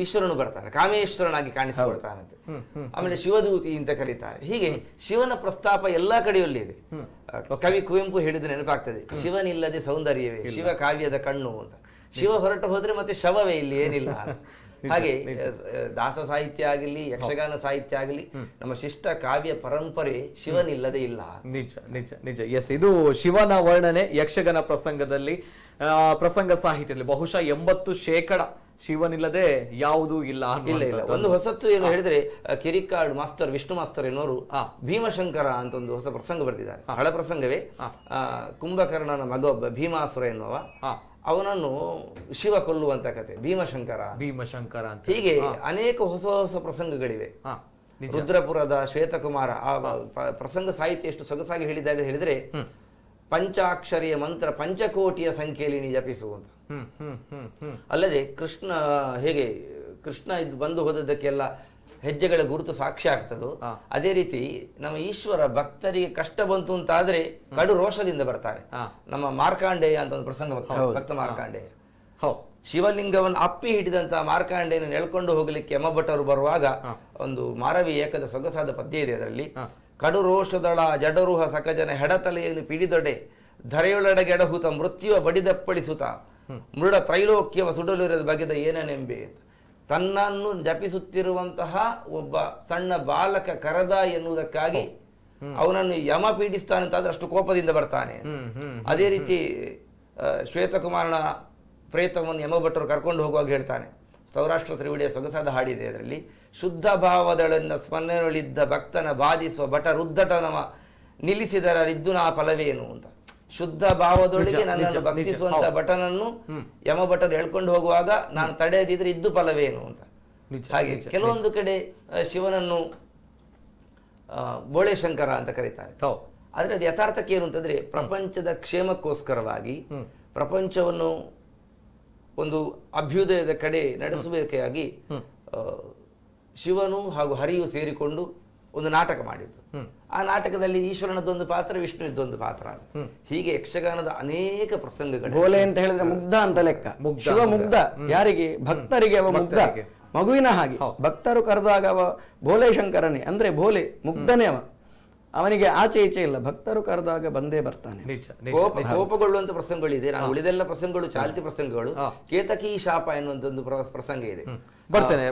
ಈಶ್ವರನು ಬರ್ತಾನೆ, ಕಾಮೇಶ್ವರನಾಗಿ ಕಾಣಿಸಿಕೊಡ್ತಾನಂತೆ. ಆಮೇಲೆ ಶಿವದೂತಿ ಅಂತ ಕರೀತಾರೆ. ಹೀಗೆ ಶಿವನ ಪ್ರಸ್ತಾಪ ಎಲ್ಲಾ ಕಡೆಯಲ್ಲಿ ಇದೆ. ಕವಿ ಕುವೆಂಪು ಹೇಳಿದ ನೆನಪಾಗ್ತದೆ, ಶಿವನಿಲ್ಲದೆ ಸೌಂದರ್ಯವೇ ಶಿವ ಕಾವ್ಯದ ಕಣ್ಣು ಅಂತ. ಶಿವ ಹೊರಟು ಹೋದ್ರೆ ಮತ್ತೆ ಶವವೇ ಇಲ್ಲಿ ಏನಿಲ್ಲ. ಹಾಗೆ ದಾಸ ಸಾಹಿತ್ಯ ಆಗಲಿ, ಯಕ್ಷಗಾನ ಸಾಹಿತ್ಯ ಆಗಲಿ, ನಮ್ಮ ಶಿಷ್ಟ ಕಾವ್ಯ ಪರಂಪರೆ ಶಿವನಿಲ್ಲದೆ ಇಲ್ಲ. ನಿಜ ನಿಜ ನಿಜ. ಎಸ್, ಇದು ಶಿವನ ವರ್ಣನೆ ಯಕ್ಷಗಾನ ಪ್ರಸಂಗದಲ್ಲಿ, ಪ್ರಸಂಗ ಸಾಹಿತ್ಯದಲ್ಲಿ ಬಹುಶಃ 80% ಶಿವನಿಲ್ಲದೆ ಯಾವುದೂ ಇಲ್ಲ. ಇಲ್ಲ. ಒಂದು ಹೊಸತ್ತು ಏನು ಹೇಳಿದ್ರೆ, ಕಿರಿಕಾಡ್ ಮಾಸ್ತರ್ ವಿಷ್ಣು ಮಾಸ್ತರ್ ಎನ್ನುವರು ಭೀಮಶಂಕರ ಅಂತ ಒಂದು ಹೊಸ ಪ್ರಸಂಗ ಬರೆದಿದ್ದಾರೆ. ಹಳ ಪ್ರಸಂಗವೇ. ಕುಂಭಕರ್ಣನ ಮಗ ಒಬ್ಬ ಭೀಮಾಸುರ ಎನ್ನುವ, ಅವನನ್ನು ಶಿವ ಕೊಲ್ಲುವಂತ ಕತೆ ಭೀಮಶಂಕರ ಅಂತ. ಹೀಗೆ ಅನೇಕ ಹೊಸ ಹೊಸ ಪ್ರಸಂಗಗಳಿವೆ. ರುದ್ರಪುರದ ಶ್ವೇತಕುಮಾರ ಆ ಪ್ರಸಂಗ ಸಾಹಿತ್ಯ ಎಷ್ಟು ಸೊಗಸಾಗಿ ಹೇಳಿದ್ದಾರೆ ಹೇಳಿದ್ರೆ, ಪಂಚಾಕ್ಷರಿಯ ಮಂತ್ರ ಪಂಚಕೋಟಿಯ ಸಂಖ್ಯೆಯಲ್ಲಿ ನೀ ಜಪಿಸುವಂತ. ಅಲ್ಲದೆ ಕೃಷ್ಣ ಹೇಗೆ ಕೃಷ್ಣ ಇದು ಬಂದು ಹೋದದ್ದಕ್ಕೆಲ್ಲ ಹೆಜ್ಜೆಗಳ ಗುರುತು ಸಾಕ್ಷಿ ಆಗ್ತದೋ, ಅದೇ ರೀತಿ ನಮ್ಮ ಈಶ್ವರ ಭಕ್ತರಿಗೆ ಕಷ್ಟ ಬಂತು ಅಂತಾದ್ರೆ ಕಡು ರೋಷದಿಂದ ಬರ್ತಾರೆ. ನಮ್ಮ ಮಾರ್ಕಾಂಡೇಯ ಅಂತ ಒಂದು ಪ್ರಸಂಗ ಭಕ್ತ ಮಾರ್ಕಾಂಡೇಯ, ಶಿವಲಿಂಗವನ್ನು ಅಪ್ಪಿ ಹಿಡಿದಂತ ಮಾರ್ಕಾಂಡೇಯನ ಎಳ್ಕೊಂಡು ಹೋಗ್ಲಿಕ್ಕೆ ಯಮಭಟರು ಬರುವಾಗ ಒಂದು ಮಾರವಿ ಏಕದ ಸೊಗಸಾದ ಪದ್ಯ ಇದೆ ಅದರಲ್ಲಿ. ಕಡು ರೋಷದಳ ಜಡರುಹ ಸಕಜನ ಹೆಡತಲೆಯನ್ನು ಪಿಡಿದೊಡೆ ಧರೆಯೊಳಗೆಡಹುತ ಮೃತ್ಯುವ ಬಡಿದಪ್ಪಳಿಸುತ್ತ ಮೃಡ ತ್ರೈಲೋಕ್ಯವ ಸುಡಲಿರದ ಬಗೆದ ಏನನೆಂಬೆ. ತನ್ನನ್ನು ಜಪಿಸುತ್ತಿರುವಂತಹ ಒಬ್ಬ ಸಣ್ಣ ಬಾಲಕ ಕರೆದ ಎನ್ನುವುದಕ್ಕಾಗಿ ಅವನನ್ನು ಯಮ ಪೀಡಿಸ್ತಾನೆ ಅಂತಾದ್ರೆ ಅಷ್ಟು ಕೋಪದಿಂದ ಬರ್ತಾನೆ. ಅದೇ ರೀತಿ ಶ್ವೇತಕುಮಾರನ ಪ್ರೇತವನ್ನು ಯಮಭಟ್ಟರು ಕರ್ಕೊಂಡು ಹೋಗುವಾಗ ಹೇಳ್ತಾನೆ. ಸೌರಾಷ್ಟ್ರ ತ್ರಿವಿಡಿಯ ಸೊಗಸಾದ ಹಾಡಿದೆ ಅದರಲ್ಲಿ. ಶುದ್ಧ ಭಾವದಳನ್ನ ಸ್ಮರಣೆಯೊಳಿದ್ದ ಭಕ್ತನ ಬಾಧಿಸುವ ಭಟ ರುದ್ಧಟನವ ನಿಲ್ಲಿಸಿದರ ಇದ್ದುನಾ ಫಲವೇನು ಅಂತ. ಶುದ್ಧ ಭಾವದೊಳಗೆ ನನ್ನನ್ನು ಭಕ್ತಿಸುವಂತ ಭಟನನ್ನು ಯಮಭಟರು ಹೇಳ್ಕೊಂಡು ಹೋಗುವಾಗ ನಾನು ತಡೆಯದಿದ್ರೆ ಇದ್ದು ಫಲವೇನು ಅಂತ. ಹಾಗೆ ಕೆಲವೊಂದು ಕಡೆ ಶಿವನನ್ನು ಬೋಳೆಶಂಕರ ಅಂತ ಕರೀತಾರೆ. ಆದ್ರೆ ಅದು ಯಥಾರ್ಥಕ್ಕೆ ಏನು ಅಂತಂದ್ರೆ, ಪ್ರಪಂಚದ ಕ್ಷೇಮಕ್ಕೋಸ್ಕರವಾಗಿ ಪ್ರಪಂಚವನ್ನು ಒಂದು ಅಭ್ಯುದಯದ ಕಡೆ ನಡೆಸಬೇಕಾಗಿ ಶಿವನು ಹಾಗೂ ಹರಿಯು ಸೇರಿಕೊಂಡು ಒಂದು ನಾಟಕ ಮಾಡಿದ್ದು. ಆ ನಾಟಕದಲ್ಲಿ ಈಶ್ವರನದೊಂದು ಪಾತ್ರ, ವಿಷ್ಣುವಿದ್ದೊಂದು ಪಾತ್ರ. ಹೀಗೆ ಯಕ್ಷಗಾನದ ಅನೇಕ ಪ್ರಸಂಗಗಳು. ಬೋಲೆ ಅಂತ ಹೇಳಿದ್ರೆ ಮುಗ್ಧ ಅಂತ ಲೆಕ್ಕ. ಶಿವ ಮುಗ್ಧ ಯಾರಿಗೆ? ಭಕ್ತರಿಗೆ ಅವ ಮುಗ್ಧ, ಮಗುವಿನ ಹಾಗೆ. ಭಕ್ತರು ಕರೆದಾಗ ಅವ ಬೋಲೆ ಶಂಕರನೇ, ಅಂದ್ರೆ ಬೋಲೆ ಮುಗ್ಧನೇ ಅವ. ಅವನಿಗೆ ಆಚೆ ಈಚೆ ಇಲ್ಲ, ಭಕ್ತರು ಕರೆದಾಗ ಬಂದೇ ಬರ್ತಾನೆ. ಕೋಪಗೊಳ್ಳುವಂತ ಪ್ರಸಂಗಗಳಿದೆ. ನಾನು ಉಳಿದೆಲ್ಲ ಪ್ರಸಂಗಗಳು ಚಾಲ್ತಿ ಪ್ರಸಂಗಗಳು. ಕೇತಕಿ ಶಾಪ ಎನ್ನುವಂತ ಪ್ರಸಂಗ ಇದೆ.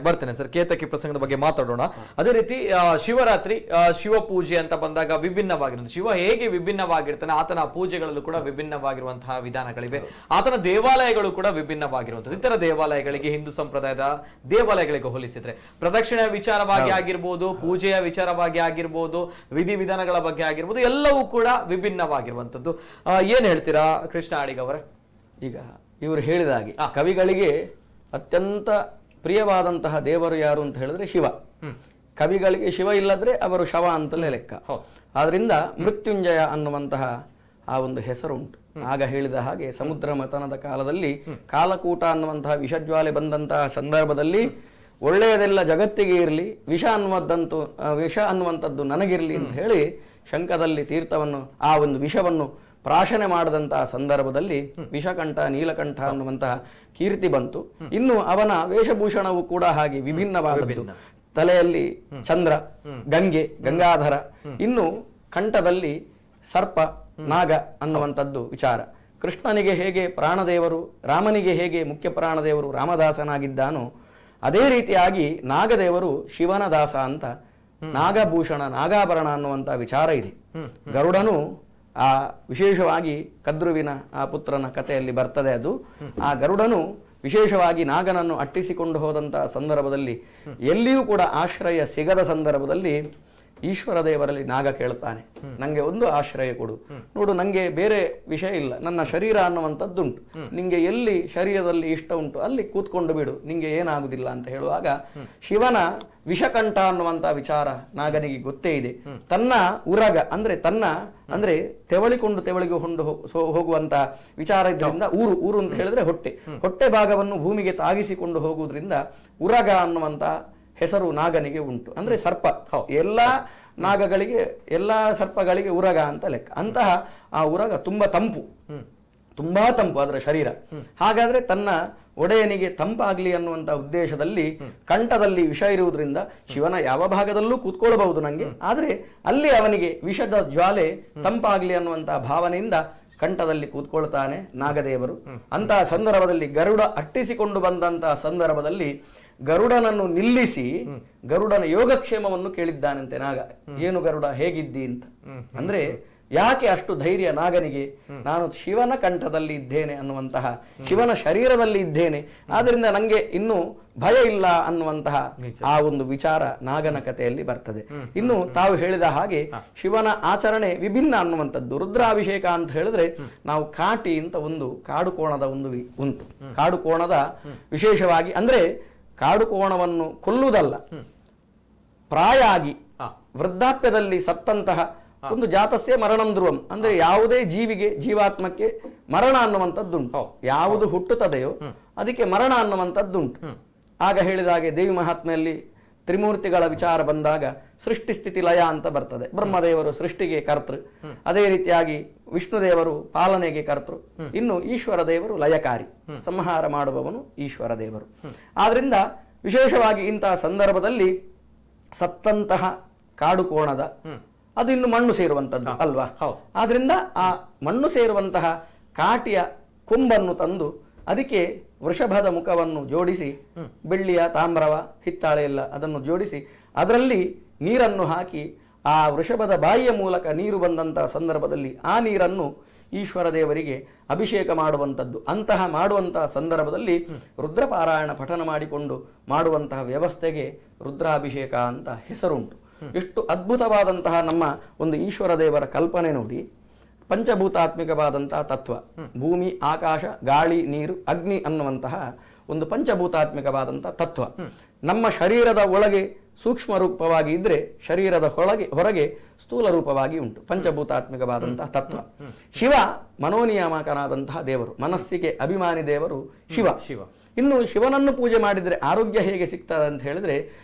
ಬರ್ತೇನೆ ಸರ್, ಕೇತಕಿ ಪ್ರಸಂಗದ ಬಗ್ಗೆ ಮಾತಾಡೋಣ. ಅದೇ ರೀತಿ ಶಿವರಾತ್ರಿ, ಶಿವ ಪೂಜೆ ಅಂತ ಬಂದಾಗ ವಿಭಿನ್ನವಾಗಿರುತ್ತೆ. ಶಿವ ಹೇಗೆ ವಿಭಿನ್ನವಾಗಿರ್ತಾನೆ, ಆತನ ಪೂಜೆಗಳಲ್ಲೂ ಕೂಡ ವಿಭಿನ್ನವಾಗಿರುವಂತಹ ವಿಧಾನಗಳಿವೆ. ಆತನ ದೇವಾಲಯಗಳು ಕೂಡ ವಿಭಿನ್ನವಾಗಿರುವಂಥದ್ದು. ಇತರ ದೇವಾಲಯಗಳಿಗೆ, ಹಿಂದೂ ಸಂಪ್ರದಾಯದ ದೇವಾಲಯಗಳಿಗೆ ಹೋಲಿಸಿದ್ರೆ ಪ್ರದಕ್ಷಿಣೆ ವಿಚಾರವಾಗಿ ಆಗಿರ್ಬೋದು, ಪೂಜೆಯ ವಿಚಾರವಾಗಿ ಆಗಿರ್ಬೋದು, ವಿಧಿವಿಧಾನಗಳ ಬಗ್ಗೆ ಆಗಿರ್ಬೋದು, ಎಲ್ಲವೂ ಕೂಡ ವಿಭಿನ್ನವಾಗಿರುವಂಥದ್ದು. ಏನ್ ಹೇಳ್ತೀರಾ ಕೃಷ್ಣ ಅಡಿಗ ಅವರೇ? ಈಗ ಇವರು ಹೇಳಿದ ಹಾಗೆ ಕವಿಗಳಿಗೆ ಅತ್ಯಂತ ಪ್ರಿಯವಾದಂತಹ ದೇವರು ಯಾರು ಅಂತ ಹೇಳಿದ್ರೆ ಶಿವ. ಕವಿಗಳಿಗೆ ಶಿವ ಇಲ್ಲದ್ರೆ ಅವರು ಶವ ಅಂತಲೇ ಲೆಕ್ಕ. ಆದ್ರಿಂದ ಮೃತ್ಯುಂಜಯ ಅನ್ನುವಂತಹ ಆ ಒಂದು ಹೆಸರುಂಟು. ಆಗ ಹೇಳಿದ ಹಾಗೆ ಸಮುದ್ರ ಮಥನದ ಕಾಲದಲ್ಲಿ ಕಾಲಕೂಟ ಅನ್ನುವಂತಹ ವಿಷಜ್ವಾಲೆ ಬಂದಂತಹ ಸಂದರ್ಭದಲ್ಲಿ ಒಳ್ಳೆಯದೆಲ್ಲ ಜಗತ್ತಿಗೆ ಇರಲಿ, ವಿಷ ಅನ್ನುವಂಥದ್ದು ನನಗಿರಲಿ ಅಂತ ಹೇಳಿ ಶಂಖದಲ್ಲಿ ತೀರ್ಥವನ್ನು, ಆ ಒಂದು ವಿಷವನ್ನು ಪ್ರಾಶನೆ ಮಾಡದಂತಹ ಸಂದರ್ಭದಲ್ಲಿ ವಿಷಕಂಠ, ನೀಲಕಂಠ ಅನ್ನುವಂತಹ ಕೀರ್ತಿ ಬಂತು. ಇನ್ನು ಅವನ ವೇಷಭೂಷಣವು ಕೂಡ ಹಾಗೆ ವಿಭಿನ್ನವಾದದ್ದು. ತಲೆಯಲ್ಲಿ ಚಂದ್ರ, ಗಂಗೆ, ಗಂಗಾಧರ, ಇನ್ನು ಕಂಠದಲ್ಲಿ ಸರ್ಪ, ನಾಗ ಅನ್ನುವಂಥದ್ದು ವಿಚಾರ. ಕೃಷ್ಣನಿಗೆ ಹೇಗೆ ಪ್ರಾಣದೇವರು, ರಾಮನಿಗೆ ಹೇಗೆ ಮುಖ್ಯ ಪ್ರಾಣದೇವರು ರಾಮದಾಸನಾಗಿದ್ದಾನೋ ಅದೇ ರೀತಿಯಾಗಿ ನಾಗದೇವರು ಶಿವನ ದಾಸ ಅಂತ ನಾಗಭೂಷಣ, ನಾಗಾಭರಣ ಅನ್ನುವಂಥ ವಿಚಾರ ಇದೆ. ಗರುಡನು ಆ ವಿಶೇಷವಾಗಿ ಕದ್ರುವಿನ ಆ ಪುತ್ರನ ಕಥೆಯಲ್ಲಿ ಬರ್ತದೆ ಅದು. ಆ ಗರುಡನು ವಿಶೇಷವಾಗಿ ನಾಗನನ್ನು ಅಟ್ಟಿಸಿಕೊಂಡು ಹೋದಂತಹ ಸಂದರ್ಭದಲ್ಲಿ ಎಲ್ಲಿಯೂ ಕೂಡ ಆಶ್ರಯ ಸಿಗದ ಸಂದರ್ಭದಲ್ಲಿ ಈಶ್ವರ ದೇವರಲ್ಲಿ ನಾಗ ಕೇಳ್ತಾನೆ, ನಂಗೆ ಒಂದು ಆಶ್ರಯ ಕೊಡು, ನೋಡು ನಂಗೆ ಬೇರೆ ವಿಷಯ ಇಲ್ಲ, ನನ್ನ ಶರೀರ ಅನ್ನುವಂಥದ್ದುಂಟು, ನಿಂಗೆ ಎಲ್ಲಿ ಶರೀರದಲ್ಲಿ ಇಷ್ಟ ಉಂಟು ಅಲ್ಲಿ ಕೂತ್ಕೊಂಡು ಬಿಡು, ನಿಂಗೆ ಏನಾಗುದಿಲ್ಲ ಅಂತ ಹೇಳುವಾಗ ಶಿವನ ವಿಷಕಂಠ ಅನ್ನುವಂಥ ವಿಚಾರ ನಾಗನಿಗೆ ಗೊತ್ತೇ ಇದೆ. ತನ್ನ ಉರಗ ಅಂದ್ರೆ ತೆವಳಿಗೆ ಹೋಗುವಂತ ವಿಚಾರ ಇದ್ರಿಂದ ಊರು ಅಂತ ಹೇಳಿದ್ರೆ ಹೊಟ್ಟೆ ಭಾಗವನ್ನು ಭೂಮಿಗೆ ತಾಗಿಸಿಕೊಂಡು ಹೋಗುವುದರಿಂದ ಉರಗ ಅನ್ನುವಂತ ಹೆಸರು ನಾಗನಿಗೆ ಉಂಟು. ಅಂದ್ರೆ ಸರ್ಪ, ಎಲ್ಲಾ ನಾಗಗಳಿಗೆ, ಎಲ್ಲಾ ಸರ್ಪಗಳಿಗೆ ಉರಗ ಅಂತ ಲೆಕ್ಕ. ಅಂತಹ ಆ ಉರಗ ತುಂಬಾ ತಂಪು, ತುಂಬಾ ತಂಪು ಅದರ ಶರೀರ. ಹಾಗಾದ್ರೆ ತನ್ನ ಒಡೆಯನಿಗೆ ತಂಪಾಗ್ಲಿ ಅನ್ನುವಂತ ಉದ್ದೇಶದಲ್ಲಿ ಕಂಠದಲ್ಲಿ ವಿಷ ಇರುವುದರಿಂದ ಶಿವನ ಯಾವ ಭಾಗದಲ್ಲೂ ಕೂತ್ಕೊಳ್ಬಹುದು ನಂಗೆ, ಆದ್ರೆ ಅಲ್ಲಿ ಅವನಿಗೆ ವಿಷದ ಜ್ವಾಲೆ ತಂಪಾಗ್ಲಿ ಅನ್ನುವಂತ ಭಾವನೆಯಿಂದ ಕಂಠದಲ್ಲಿ ಕೂತ್ಕೊಳ್ತಾನೆ ನಾಗದೇವರು. ಅಂತಹ ಸಂದರ್ಭದಲ್ಲಿ ಗರುಡ ಅಟ್ಟಿಸಿಕೊಂಡು ಬಂದಂತಹ ಸಂದರ್ಭದಲ್ಲಿ ಗರುಡನನ್ನು ನಿಲ್ಲಿಸಿ ಗರುಡನ ಯೋಗಕ್ಷೇಮವನ್ನು ಕೇಳಿದ್ದಾನಂತೆ ನಾಗ. ಏನು ಗರುಡ, ಹೇಗಿದ್ದಿ ಅಂತ. ಅಂದ್ರೆ ಯಾಕೆ ಅಷ್ಟು ಧೈರ್ಯ ನಾಗನಿಗೆ? ನಾನು ಶಿವನ ಕಂಠದಲ್ಲಿ ಇದ್ದೇನೆ ಅನ್ನುವಂತಹ, ಶಿವನ ಶರೀರದಲ್ಲಿ ಇದ್ದೇನೆ, ಆದ್ರಿಂದ ನಂಗೆ ಇನ್ನು ಭಯ ಇಲ್ಲ ಅನ್ನುವಂತಹ ಆ ಒಂದು ವಿಚಾರ ನಾಗನ ಕಥೆಯಲ್ಲಿ ಬರ್ತದೆ. ಇನ್ನು ತಾವು ಹೇಳಿದ ಹಾಗೆ ಶಿವನ ಆಚರಣೆ ವಿಭಿನ್ನ ಅನ್ನುವಂಥದ್ದು. ರುದ್ರಾಭಿಷೇಕ ಅಂತ ಹೇಳಿದ್ರೆ ನಾವು ಕಾಟಿ ಅಂತ ಒಂದು ಕಾಡು ಕೋಣದ ಒಂದು ಉಂಟು. ಕಾಡು ಕೋಣದ ವಿಶೇಷವಾಗಿ ಅಂದ್ರೆ ಕಾಡು ಕೋಣವನ್ನು ಕೊಲ್ಲುವುದಲ್ಲ, ಪ್ರಾಯ ಆಗಿ ವೃದ್ಧಾಪ್ಯದಲ್ಲಿ ಸತ್ತಂತಹ ಒಂದು ಜಾತಸ್ಯ ಮರಣಂ ಧ್ರುವಂ, ಅಂದ್ರೆ ಯಾವುದೇ ಜೀವಿಗೆ, ಜೀವಾತ್ಮಕ್ಕೆ ಮರಣ ಅನ್ನುವಂಥದ್ದುಂಟು. ಯಾವುದು ಹುಟ್ಟುತ್ತದೆಯೋ ಅದಕ್ಕೆ ಮರಣ ಅನ್ನುವಂಥದ್ದುಂಟು. ಆಗ ಹೇಳಿದ ಹಾಗೆ ದೇವಿ ಮಹಾತ್ಮೆಯಲ್ಲಿ ತ್ರಿಮೂರ್ತಿಗಳ ವಿಚಾರ ಬಂದಾಗ ಸೃಷ್ಟಿ ಸ್ಥಿತಿ ಲಯ ಅಂತ ಬರ್ತದೆ. ಬ್ರಹ್ಮದೇವರು ಸೃಷ್ಟಿಗೆ ಕರ್ತೃ, ಅದೇ ರೀತಿಯಾಗಿ ವಿಷ್ಣುದೇವರು ಪಾಲನೆಗೆ ಕರ್ತೃ, ಇನ್ನು ಈಶ್ವರ ದೇವರು ಲಯಕಾರಿ, ಸಂಹಾರ ಮಾಡುವವನು ಈಶ್ವರ ದೇವರು. ಆದ್ರಿಂದ ವಿಶೇಷವಾಗಿ ಇಂತಹ ಸಂದರ್ಭದಲ್ಲಿ ಸತ್ತಂತಹ ಕಾಡು ಕೋಣದ ಅದು ಇನ್ನು ಮಣ್ಣು ಸೇರುವಂತದ್ದು ಅಲ್ವಾ? ಆದ್ರಿಂದ ಆ ಮಣ್ಣು ಸೇರುವಂತಹ ಕಾಟಿಯ ಕೊಂಬನ್ನು ತಂದು ಅದಕ್ಕೆ ವೃಷಭದ ಮುಖವನ್ನು ಜೋಡಿಸಿ, ಬೆಳ್ಳಿಯ, ತಾಮ್ರವ, ಹಿತ್ತಾಳೆ ಎಲ್ಲ ಅದನ್ನು ಜೋಡಿಸಿ ಅದರಲ್ಲಿ ನೀರನ್ನು ಹಾಕಿ ಆ ವೃಷಭದ ಬಾಯಿಯ ಮೂಲಕ ನೀರು ಬಂದಂತಹ ಸಂದರ್ಭದಲ್ಲಿ ಆ ನೀರನ್ನು ಈಶ್ವರ ದೇವರಿಗೆ ಅಭಿಷೇಕ ಮಾಡುವಂಥದ್ದು. ಅಂತಹ ಮಾಡುವಂತಹ ಸಂದರ್ಭದಲ್ಲಿ ರುದ್ರಪಾರಾಯಣ ಪಠನ ಮಾಡಿಕೊಂಡು ಮಾಡುವಂತಹ ವ್ಯವಸ್ಥೆಗೆ ರುದ್ರಾಭಿಷೇಕ ಅಂತ ಹೆಸರುಂಟು. ಎಷ್ಟು ಅದ್ಭುತವಾದಂತಹ ನಮ್ಮ ಒಂದು ಈಶ್ವರ ದೇವರ ಕಲ್ಪನೆ ನೋಡಿ. ಪಂಚಭೂತಾತ್ಮಿಕವಾದಂತಹ ತತ್ವ, ಭೂಮಿ, ಆಕಾಶ, ಗಾಳಿ, ನೀರು, ಅಗ್ನಿ ಅನ್ನುವಂತಹ ಒಂದು ಪಂಚಭೂತಾತ್ಮಿಕವಾದಂತಹ ತತ್ವ ನಮ್ಮ ಶರೀರದ ಒಳಗೆ ಸೂಕ್ಷ್ಮ ರೂಪವಾಗಿ ಇದ್ರೆ ಶರೀರದ ಹೊರಗೆ ಸ್ಥೂಲ ರೂಪವಾಗಿ ಉಂಟು. ಪಂಚಭೂತಾತ್ಮಿಕವಾದಂತಹ ತತ್ವ. ಶಿವ ಮನೋನಿಯಾಮಕನಾದಂತಹ ದೇವರು, ಮನಸ್ಸಿಗೆ ಅಭಿಮಾನಿ ದೇವರು ಶಿವ. ಇನ್ನು ಶಿವನನ್ನು ಪೂಜೆ ಮಾಡಿದ್ರೆ ಆರೋಗ್ಯ ಹೇಗೆ ಸಿಗ್ತದೆ ಅಂತ ಹೇಳಿದ್ರೆ,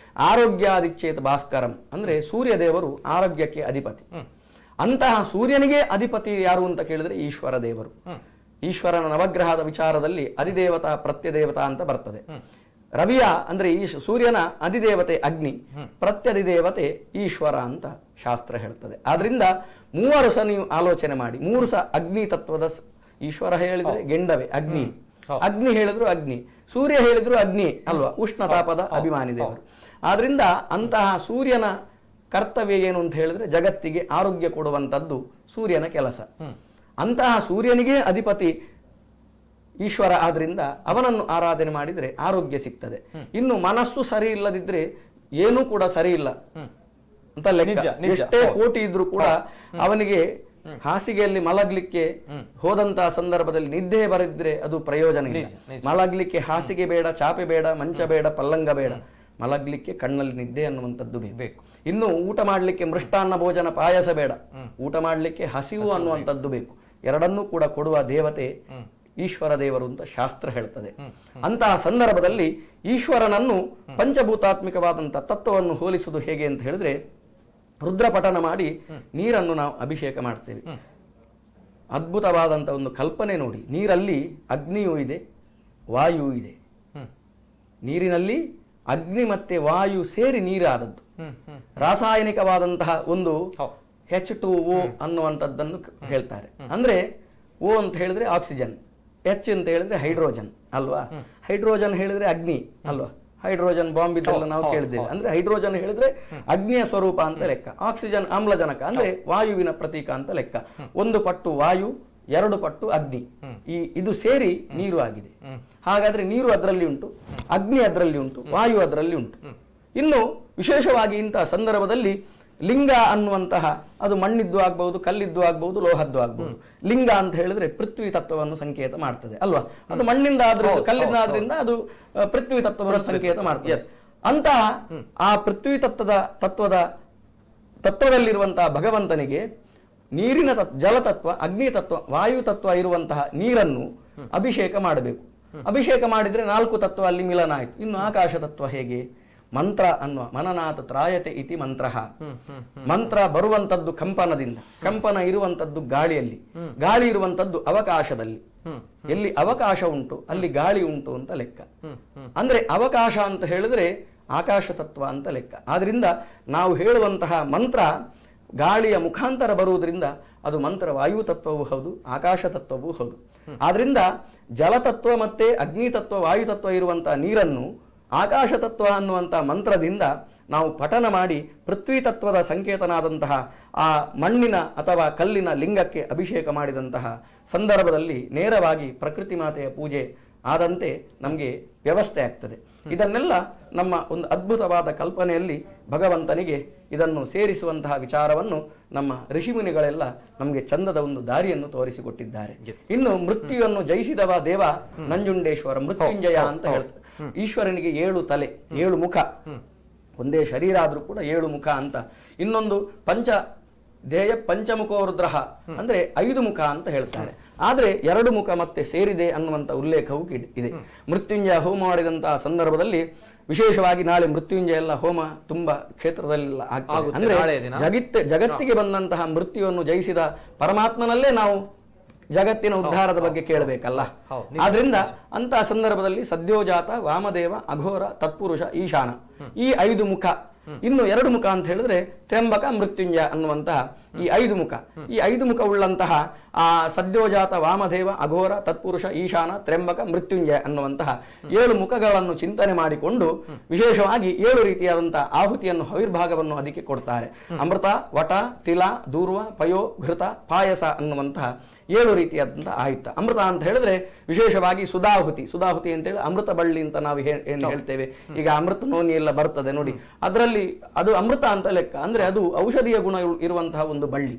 ಆರೋಗ್ಯಾದಿಚ್ಛೇತ ಭಾಸ್ಕರಂ ಅಂದ್ರೆ ಸೂರ್ಯ ದೇವರು ಆರೋಗ್ಯಕ್ಕೆ ಅಧಿಪತಿ. ಅಂತಹ ಸೂರ್ಯನಿಗೆ ಅಧಿಪತಿ ಯಾರು ಅಂತ ಕೇಳಿದ್ರೆ ಈಶ್ವರ ದೇವರು. ಈಶ್ವರನ ನವಗ್ರಹದ ವಿಚಾರದಲ್ಲಿ ಅಧಿದೇವತಾ ಪ್ರತ್ಯದೇವತಾ ಅಂತ ಬರ್ತದೆ. ರವಿಯ ಅಂದ್ರೆ ಈ ಸೂರ್ಯನ ಅಧಿದೇವತೆ ಅಗ್ನಿ, ಪ್ರತ್ಯಧಿದೇವತೆ ಈಶ್ವರ ಅಂತ ಶಾಸ್ತ್ರ ಹೇಳ್ತದೆ. ಆದ್ರಿಂದ ಮೂವರು ಸಹ ನೀವು ಆಲೋಚನೆ ಮಾಡಿ, ಮೂರು ಸಹ ಅಗ್ನಿ ತತ್ವದ. ಈಶ್ವರ ಹೇಳಿದ್ರೆ ಗೆಂಡವೇ ಅಗ್ನಿ, ಅಗ್ನಿ ಹೇಳಿದ್ರು ಅಗ್ನಿ, ಸೂರ್ಯ ಹೇಳಿದ್ರು ಅಗ್ನಿ ಅಲ್ವಾ, ಉಷ್ಣತಾಪದ ಅಭಿಮಾನಿ ದೇವರು. ಆದ್ರಿಂದ ಅಂತಹ ಸೂರ್ಯನ ಕರ್ತವ್ಯ ಏನು ಅಂತ ಹೇಳಿದ್ರೆ ಜಗತ್ತಿಗೆ ಆರೋಗ್ಯ ಕೊಡುವಂತದ್ದು ಸೂರ್ಯನ ಕೆಲಸ. ಅಂತಹ ಸೂರ್ಯನಿಗೆ ಅಧಿಪತಿ ಈಶ್ವರ. ಆದ್ರಿಂದ ಅವನನ್ನು ಆರಾಧನೆ ಮಾಡಿದ್ರೆ ಆರೋಗ್ಯ ಸಿಗ್ತದೆ. ಇನ್ನು ಮನಸ್ಸು ಸರಿ ಇಲ್ಲದಿದ್ರೆ ಏನೂ ಕೂಡ ಸರಿ ಇಲ್ಲ ಅಂತ ಲೆಕ್ಕ. ಎಷ್ಟೇ ಕೋಟಿ ಇದ್ರೂ ಕೂಡ ಅವನಿಗೆ ಹಾಸಿಗೆಯಲ್ಲಿ ಮಲಗ್ಲಿಕ್ಕೆ ಹೋದಂತಹ ಸಂದರ್ಭದಲ್ಲಿ ನಿದ್ದೆ ಬರಿದ್ರೆ ಅದು ಪ್ರಯೋಜನ ಇಲ್ಲ. ಮಲಗ್ಲಿಕ್ಕೆ ಹಾಸಿಗೆ ಬೇಡ, ಚಾಪೆ ಬೇಡ, ಮಂಚ ಬೇಡ, ಪಲ್ಲಂಗ ಬೇಡ, ಮಲಗ್ಲಿಕ್ಕೆ ಕಣ್ಣಲ್ಲಿ ನಿದ್ದೆ ಅನ್ನುವಂಥದ್ದು ಬೇಕು. ಇನ್ನು ಊಟ ಮಾಡ್ಲಿಕ್ಕೆ ಮೃಷ್ಟಾನ್ನ ಭೋಜನ ಪಾಯಸ ಬೇಡ, ಊಟ ಮಾಡ್ಲಿಕ್ಕೆ ಹಸಿವು ಅನ್ನುವಂಥದ್ದು ಬೇಕು. ಎರಡನ್ನೂ ಕೂಡ ಕೊಡುವ ದೇವತೆ ಈಶ್ವರ ದೇವರು ಅಂತ ಶಾಸ್ತ್ರ ಹೇಳ್ತದೆ. ಅಂತಹ ಸಂದರ್ಭದಲ್ಲಿ ಈಶ್ವರನನ್ನು ಪಂಚಭೂತಾತ್ಮಿಕವಾದಂತಹ ತತ್ವವನ್ನು ಹೋಲಿಸುವುದು ಹೇಗೆ ಅಂತ ಹೇಳಿದ್ರೆ, ರುದ್ರಪಠನ ಮಾಡಿ ನೀರನ್ನು ನಾವು ಅಭಿಷೇಕ ಮಾಡ್ತೇವೆ. ಅದ್ಭುತವಾದಂತಹ ಒಂದು ಕಲ್ಪನೆ ನೋಡಿ. ನೀರಲ್ಲಿ ಅಗ್ನಿಯೂ ಇದೆ, ವಾಯು ಇದೆ. ನೀರಿನಲ್ಲಿ ಅಗ್ನಿ ಮತ್ತೆ ವಾಯು ಸೇರಿ ನೀರಾದದ್ದು. ರಾಸಾಯನಿಕವಾದಂತಹ ಒಂದು H2O ಅನ್ನುವಂಥದ್ದನ್ನು ಹೇಳ್ತಾರೆ. ಅಂದ್ರೆ ಓ ಅಂತ ಹೇಳಿದ್ರೆ ಆಕ್ಸಿಜನ್, ಎಚ್ ಅಂತ ಹೇಳಿದ್ರೆ ಹೈಡ್ರೋಜನ್ ಅಲ್ವಾ. ಹೈಡ್ರೋಜನ್ ಹೇಳಿದ್ರೆ ಅಗ್ನಿ ಅಲ್ವಾ. ಹೈಡ್ರೋಜನ್ ಬಾಂಬ್ ಇದೆಲ್ಲ ನಾವು ಕೇಳಿದ್ದೇವೆ. ಅಂದ್ರೆ ಹೈಡ್ರೋಜನ್ ಹೇಳಿದ್ರೆ ಅಗ್ನಿಯ ಸ್ವರೂಪ ಅಂತ ಲೆಕ್ಕ. ಆಕ್ಸಿಜನ್ ಆಮ್ಲಜನಕ ಅಂದ್ರೆ ವಾಯುವಿನ ಪ್ರತೀಕ ಅಂತ ಲೆಕ್ಕ. ಒಂದು ಪಟ್ಟು ವಾಯು, ಎರಡು ಪಟ್ಟು ಅಗ್ನಿ, ಇದು ಸೇರಿ ನೀರು ಆಗಿದೆ. ಹಾಗಾದ್ರೆ ನೀರು ಅದರಲ್ಲಿ ಉಂಟು, ಅಗ್ನಿ ಅದರಲ್ಲಿ ಉಂಟು, ವಾಯು ಅದರಲ್ಲಿ ಉಂಟು. ಇನ್ನು ವಿಶೇಷವಾಗಿ ಇಂತಹ ಸಂದರ್ಭದಲ್ಲಿ ಲಿಂಗ ಅನ್ನುವಂತಹ ಅದು ಮಣ್ಣಿದ್ದು ಆಗ್ಬಹುದು, ಕಲ್ಲಿದ್ದು ಆಗ್ಬಹುದು, ಲೋಹದ್ದು ಆಗ್ಬಹುದು. ಲಿಂಗ ಅಂತ ಹೇಳಿದ್ರೆ ಪೃಥ್ವಿ ತತ್ವವನ್ನು ಸಂಕೇತ ಮಾಡ್ತದೆ ಅಲ್ವಾ. ಅದು ಮಣ್ಣಿಂದ ಆದ್ರಿಂದ, ಕಲ್ಲಿಂದ ಆದ್ರಿಂದ ಅದು ಪೃಥ್ವಿ ತತ್ವವನ್ನು ಸಂಕೇತ ಮಾಡ್ತದೆ. ಅಂತಹ ಆ ಪೃಥ್ವಿ ತತ್ವದಲ್ಲಿರುವಂತಹ ಭಗವಂತನಿಗೆ ನೀರಿನ ಜಲತತ್ವ, ಅಗ್ನಿ ತತ್ವ, ವಾಯು ತತ್ವ ಇರುವಂತಹ ನೀರನ್ನು ಅಭಿಷೇಕ ಮಾಡಬೇಕು. ಅಭಿಷೇಕ ಮಾಡಿದ್ರೆ 4 ತತ್ವ ಅಲ್ಲಿ ಮಿಲನ ಆಯ್ತು. ಇನ್ನು ಆಕಾಶ ತತ್ವ ಹೇಗೆ? ಮಂತ್ರ ಅನ್ನುವ ಮನನಾಥ ತ್ರಾಯತೆ ಇತಿ ಮಂತ್ರ. ಮಂತ್ರ ಬರುವಂತದ್ದು ಕಂಪನದಿಂದ, ಕಂಪನ ಇರುವಂತದ್ದು ಗಾಳಿಯಲ್ಲಿ, ಗಾಳಿ ಇರುವಂತದ್ದು ಅವಕಾಶದಲ್ಲಿ. ಎಲ್ಲಿ ಅವಕಾಶ ಉಂಟು ಅಲ್ಲಿ ಗಾಳಿ ಉಂಟು ಅಂತ ಲೆಕ್ಕ. ಅಂದ್ರೆ ಅವಕಾಶ ಅಂತ ಹೇಳಿದ್ರೆ ಆಕಾಶ ತತ್ವ ಅಂತ ಲೆಕ್ಕ. ಆದ್ರಿಂದ ನಾವು ಹೇಳುವಂತಹ ಮಂತ್ರ ಗಾಳಿಯ ಮುಖಾಂತರ ಬರುವುದರಿಂದ ಅದು ಮಂತ್ರ ವಾಯು ತತ್ವವೂ ಹೌದು, ಆಕಾಶ ತತ್ವವೂ ಹೌದು. ಆದ್ರಿಂದ ಜಲತತ್ವ ಮತ್ತೆ ಅಗ್ನಿ ತತ್ವ, ವಾಯು ತತ್ವ ಇರುವಂತಹ ನೀರನ್ನು ಆಕಾಶ ತತ್ವ ಅನ್ನುವಂತಹ ಮಂತ್ರದಿಂದ ನಾವು ಪಠನ ಮಾಡಿ ಪೃಥ್ವಿ ತತ್ವದ ಸಂಕೇತನಾದಂತಹ ಆ ಮಣ್ಣಿನ ಅಥವಾ ಕಲ್ಲಿನ ಲಿಂಗಕ್ಕೆ ಅಭಿಷೇಕ ಮಾಡಿದಂತಹ ಸಂದರ್ಭದಲ್ಲಿ ನೇರವಾಗಿ ಪ್ರಕೃತಿ ಮಾತೆಯ ಪೂಜೆ ಆದಂತೆ ನಮಗೆ ವ್ಯವಸ್ಥೆ ಆಗ್ತದೆ. ಇದನ್ನೆಲ್ಲ ನಮ್ಮ ಒಂದು ಅದ್ಭುತವಾದ ಕಲ್ಪನೆಯಲ್ಲಿ ಭಗವಂತನಿಗೆ ಇದನ್ನು ಸೇರಿಸುವಂತಹ ವಿಚಾರವನ್ನು ನಮ್ಮ ಋಷಿಮುನಿಗಳೆಲ್ಲ ನಮಗೆ ಚಂದದ ಒಂದು ದಾರಿಯನ್ನು ತೋರಿಸಿಕೊಟ್ಟಿದ್ದಾರೆ. ಇನ್ನು ಮೃತ್ಯುವನ್ನು ಜಯಿಸಿದವ ದೇವ ನಂಜುಂಡೇಶ್ವರ ಮೃತ್ಯುಂಜಯ ಅಂತ ಹೇಳ್ತಾರೆ. ಈಶ್ವರನಿಗೆ 7 ತಲೆ 7 ಮುಖ, ಒಂದೇ ಶರೀರ ಆದ್ರೂ ಕೂಡ 7 ಮುಖ ಅಂತ. ಇನ್ನೊಂದು ಧ್ಯೇಯ ಪಂಚಮುಖೋ ರುದ್ರಃ ಅಂದ್ರೆ 5 ಮುಖ ಅಂತ ಹೇಳ್ತಾರೆ. ಆದ್ರೆ 2 ಮುಖ ಮತ್ತೆ ಸೇರಿದೆ ಅನ್ನುವಂತ ಉಲ್ಲೇಖವೂ ಇದೆ. ಮೃತ್ಯುಂಜಯ ಹೋಮ ಮಾಡಿದಂತಹ ಸಂದರ್ಭದಲ್ಲಿ ವಿಶೇಷವಾಗಿ ನಾಳೆ ಮೃತ್ಯುಂಜಯ ಎಲ್ಲ ಹೋಮ ತುಂಬಾ ಕ್ಷೇತ್ರದಲ್ಲೆಲ್ಲ ಆಗ್ತದೆ. ಅಂದ್ರೆ ಜಗತ್ತಿಗೆ ಬಂದಂತಹ ಮೃತ್ಯುವನ್ನು ಜಯಿಸಿದ ಪರಮಾತ್ಮನಲ್ಲೇ ನಾವು ಜಗತ್ತಿನ ಉದ್ಧಾರದ ಬಗ್ಗೆ ಕೇಳಬೇಕಲ್ಲ. ಆದ್ರಿಂದ ಅಂತಹ ಸಂದರ್ಭದಲ್ಲಿ ಸದ್ಯೋಜಾತ, ವಾಮದೇವ, ಅಘೋರ, ತತ್ಪುರುಷ, ಈಶಾನ, ಈ 5 ಮುಖ. ಇನ್ನು 2 ಮುಖ ಅಂತ ಹೇಳಿದ್ರೆ ತ್ರ್ಯಂಬಕ, ಮೃತ್ಯುಂಜಯ ಅನ್ನುವಂತಹ ಈ 5 ಮುಖ. ಈ 5 ಮುಖ ಉಳ್ಳಂತಹ ಆ ಸದ್ಯೋಜಾತ, ವಾಮದೇವ, ಅಘೋರ, ತತ್ಪುರುಷ, ಈಶಾನ, ತ್ರ್ಯಂಬಕ, ಮೃತ್ಯುಂಜಯ ಅನ್ನುವಂತಹ 7 ಮುಖಗಳನ್ನು ಚಿಂತನೆ ಮಾಡಿಕೊಂಡು ವಿಶೇಷವಾಗಿ 7 ರೀತಿಯಾದಂತಹ ಆಹುತಿಯನ್ನು, ಹವಿರ್ಭಾಗವನ್ನು ಅದಕ್ಕೆ ಕೊಡ್ತಾರೆ. ಅಮೃತ, ವಟ, ತಿಲ, ದೂರ್ವ, ಪಯೋ, ಘೃತ, ಪಾಯಸ ಅನ್ನುವಂತಹ 7 ರೀತಿಯಾದಂತಹ ಆಯುಧ. ಅಮೃತ ಅಂತ ಹೇಳಿದ್ರೆ ವಿಶೇಷವಾಗಿ ಸುಧಾಹುತಿ. ಸುಧಾಹುತಿ ಅಂತ ಹೇಳಿ ಅಮೃತ ಬಳ್ಳಿ ಅಂತ ನಾವು ಏನು ಹೇಳ್ತೇವೆ. ಈಗ ಅಮೃತ ನೋನಿ ಎಲ್ಲ ಬರ್ತದೆ ನೋಡಿ, ಅದರಲ್ಲಿ ಅದು ಅಮೃತ ಅಂತ ಲೆಕ್ಕ. ಅಂದ್ರೆ ಅದು ಔಷಧೀಯ ಗುಣ ಇರುವಂತಹ ಒಂದು ಬಳ್ಳಿ.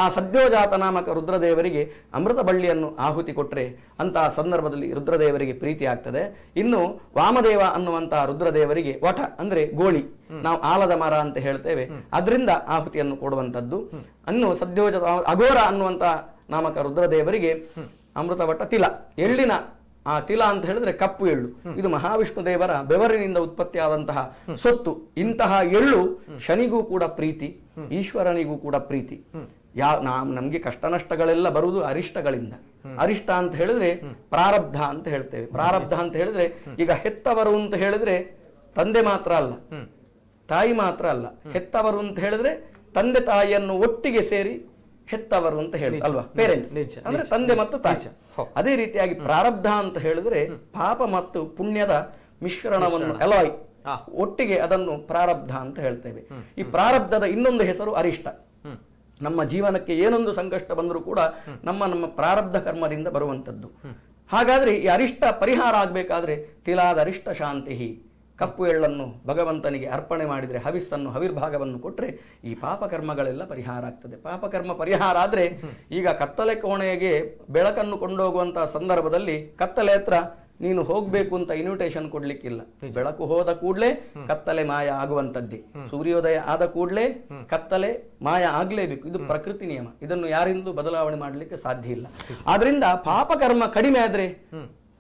ಆ ಸದ್ಯೋಜಾತ ನಾಮಕ ರುದ್ರದೇವರಿಗೆ ಅಮೃತ ಬಳ್ಳಿಯನ್ನು ಆಹುತಿ ಕೊಟ್ರೆ ಅಂತಹ ಸಂದರ್ಭದಲ್ಲಿ ರುದ್ರದೇವರಿಗೆ ಪ್ರೀತಿ ಆಗ್ತದೆ. ಇನ್ನು ವಾಮದೇವ ಅನ್ನುವಂತಹ ರುದ್ರದೇವರಿಗೆ ವಟ ಅಂದ್ರೆ ಗೋಳಿ, ನಾವು ಆಲದ ಮರ ಅಂತ ಹೇಳ್ತೇವೆ, ಅದರಿಂದ ಆಹುತಿಯನ್ನು ಕೊಡುವಂತದ್ದು. ಇನ್ನು ಸದ್ಯೋಜಾತ ಅಘೋರ ಅನ್ನುವಂತಹ ನಾಮಕ ರುದ್ರದೇವರಿಗೆ ಅಮೃತವಟ ತಿಲ, ಎಳ್ಳಿನ ಆ ತಿಲ ಅಂತ ಹೇಳಿದ್ರೆ ಕಪ್ಪು ಎಳ್ಳು. ಇದು ಮಹಾವಿಷ್ಣು ದೇವರ ಬೆವರಿನಿಂದ ಉತ್ಪತ್ತಿಯಾದಂತಹ ಸೊತ್ತು. ಇಂತಹ ಎಳ್ಳು ಶನಿಗೂ ಕೂಡ ಪ್ರೀತಿ, ಈಶ್ವರನಿಗೂ ಕೂಡ ಪ್ರೀತಿ. ನಮ್ಗೆ ಕಷ್ಟ ನಷ್ಟಗಳೆಲ್ಲ ಬರುವುದು ಅರಿಷ್ಟಗಳಿಂದ. ಅರಿಷ್ಟ ಅಂತ ಹೇಳಿದ್ರೆ ಪ್ರಾರಬ್ಧ ಅಂತ ಹೇಳ್ತೇವೆ. ಪ್ರಾರಬ್ಧ ಅಂತ ಹೇಳಿದ್ರೆ ಈಗ ಹೆತ್ತವರು ಅಂತ ಹೇಳಿದ್ರೆ ತಂದೆ ಮಾತ್ರ ಅಲ್ಲ, ತಾಯಿ ಮಾತ್ರ ಅಲ್ಲ. ಹೆತ್ತವರು ಅಂತ ಹೇಳಿದ್ರೆ ತಂದೆ ತಾಯಿಯನ್ನು ಒಟ್ಟಿಗೆ ಸೇರಿ ಹೆತ್ತವರು ಅಂತ ಹೇಳಿ ಅಲ್ವಾ, ಪೇರೆಂಟ್ಸ್ ಅಂದ್ರೆ ತಂದೆ ಮತ್ತು ತಾಯಿ. ಅದೇ ರೀತಿಯಾಗಿ ಪ್ರಾರಬ್ಧ ಅಂತ ಹೇಳಿದ್ರೆ ಪಾಪ ಮತ್ತು ಪುಣ್ಯದ ಮಿಶ್ರಣವನ್ನು ಅಲಾಯ್ ಒಟ್ಟಿಗೆ ಅದನ್ನು ಪ್ರಾರಬ್ಧ ಅಂತ ಹೇಳ್ತೇವೆ. ಈ ಪ್ರಾರಬ್ಧದ ಇನ್ನೊಂದು ಹೆಸರು ಅರಿಷ್ಟ. ನಮ್ಮ ಜೀವನಕ್ಕೆ ಏನೊಂದು ಸಂಕಷ್ಟ ಬಂದರೂ ಕೂಡ ನಮ್ಮ ಪ್ರಾರಬ್ಧ ಕರ್ಮದಿಂದ ಬರುವಂತದ್ದು. ಹಾಗಾದ್ರೆ ಈ ಅರಿಷ್ಟ ಪರಿಹಾರ ಆಗ್ಬೇಕಾದ್ರೆ ತಿಲಾದ ಅರಿಷ್ಟ ಶಾಂತಿ, ಕಪ್ಪು ಎಳ್ಳನ್ನು ಭಗವಂತನಿಗೆ ಅರ್ಪಣೆ ಮಾಡಿದರೆ, ಹವಿಸ್ಸನ್ನು, ಹವಿರ್ಭಾಗವನ್ನು ಕೊಟ್ಟರೆ ಈ ಪಾಪಕರ್ಮಗಳೆಲ್ಲ ಪರಿಹಾರ ಆಗ್ತದೆ. ಪಾಪಕರ್ಮ ಪರಿಹಾರ ಆದ್ರೆ ಈಗ ಕತ್ತಲೆ ಕೋಣೆಗೆ ಬೆಳಕನ್ನು ಕೊಂಡೋಗುವಂತಹ ಸಂದರ್ಭದಲ್ಲಿ ಕತ್ತಲೆ ಹತ್ರ ನೀನು ಹೋಗ್ಬೇಕು ಅಂತ ಇನ್ವಿಟೇಷನ್ ಕೊಡ್ಲಿಕ್ಕಿಲ್ಲ. ಬೆಳಕು ಹೋದ ಕೂಡಲೇ ಕತ್ತಲೆ ಮಾಯ ಆಗುವಂತದ್ದೇ. ಸೂರ್ಯೋದಯ ಆದ ಕೂಡಲೇ ಕತ್ತಲೆ ಮಾಯ ಆಗ್ಲೇಬೇಕು. ಇದು ಪ್ರಕೃತಿ ನಿಯಮ. ಇದನ್ನು ಯಾರಿಂದಲೂ ಬದಲಾವಣೆ ಮಾಡಲಿಕ್ಕೆ ಸಾಧ್ಯ ಇಲ್ಲ. ಆದ್ರಿಂದ ಪಾಪಕರ್ಮ ಕಡಿಮೆ ಆದ್ರೆ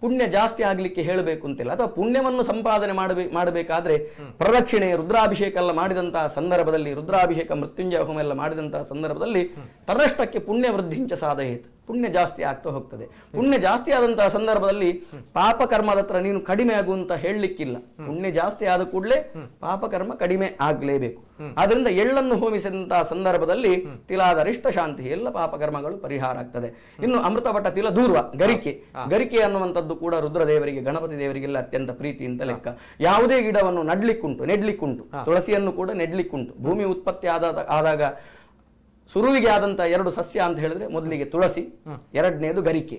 ಪುಣ್ಯ ಜಾಸ್ತಿ ಆಗ್ಲಿಕ್ಕೆ ಹೇಳಬೇಕು ಅಂತಿಲ್ಲ. ಅಥವಾ ಪುಣ್ಯವನ್ನು ಸಂಪಾದನೆ ಮಾಡಬೇಕಾದ್ರೆ ಪ್ರದಕ್ಷಿಣೆ, ರುದ್ರಾಭಿಷೇಕ ಎಲ್ಲ ಮಾಡಿದಂತಹ ಸಂದರ್ಭದಲ್ಲಿ, ರುದ್ರಾಭಿಷೇಕ, ಮೃತ್ಯುಂಜಯ ಹೋಮ ಎಲ್ಲ ಮಾಡಿದಂತಹ ಸಂದರ್ಭದಲ್ಲಿ ತನ್ನಷ್ಟಕ್ಕೆ ಪುಣ್ಯ ವೃದ್ಧಿಂಚ ಸಾಧಯೇತ್, ಪುಣ್ಯ ಜಾಸ್ತಿ ಆಗ್ತಾ ಹೋಗ್ತದೆ. ಪುಣ್ಯ ಜಾಸ್ತಿ ಆದಂತಹ ಸಂದರ್ಭದಲ್ಲಿ ಪಾಪಕರ್ಮದ ಹತ್ರ ನೀನು ಕಡಿಮೆ ಆಗುವಂತ ಹೇಳಲಿಕ್ಕಿಲ್ಲ. ಪುಣ್ಯ ಜಾಸ್ತಿ ಆದ ಕೂಡಲೇ ಪಾಪಕರ್ಮ ಕಡಿಮೆ ಆಗ್ಲೇಬೇಕು. ಆದ್ರಿಂದ ಎಳ್ಳನ್ನು ಹೋಮಿಸಿದಂತಹ ಸಂದರ್ಭದಲ್ಲಿ ತಿಲಾದ ಅರಿಷ್ಟ ಶಾಂತಿ, ಎಲ್ಲ ಪಾಪಕರ್ಮಗಳು ಪರಿಹಾರ ಆಗ್ತದೆ. ಇನ್ನು ಅಮೃತವಟ ತಿಲ ದೂರ್ವ, ಗರಿಕೆ. ಗರಿಕೆ ಅನ್ನುವಂಥದ್ದು ಕೂಡ ರುದ್ರದೇವರಿಗೆ, ಗಣಪತಿ ದೇವರಿಗೆಲ್ಲ ಅತ್ಯಂತ ಪ್ರೀತಿ ಅಂತ ಲೆಕ್ಕ. ಯಾವುದೇ ಗಿಡವನ್ನು ನೆಡ್ಲಿಕ್ಕುಂಟು. ತುಳಸಿಯನ್ನು ಕೂಡ ನೆಡ್ಲಿಕ್ಕುಂಟು. ಭೂಮಿ ಉತ್ಪತ್ತಿ ಆದಾಗ ಸುರುವಿಗೆ ಆದಂತಹ 2 ಸಸ್ಯ ಅಂತ ಹೇಳಿದ್ರೆ ಮೊದಲಿಗೆ ತುಳಸಿ, ಎರಡನೇದು ಗರಿಕೆ.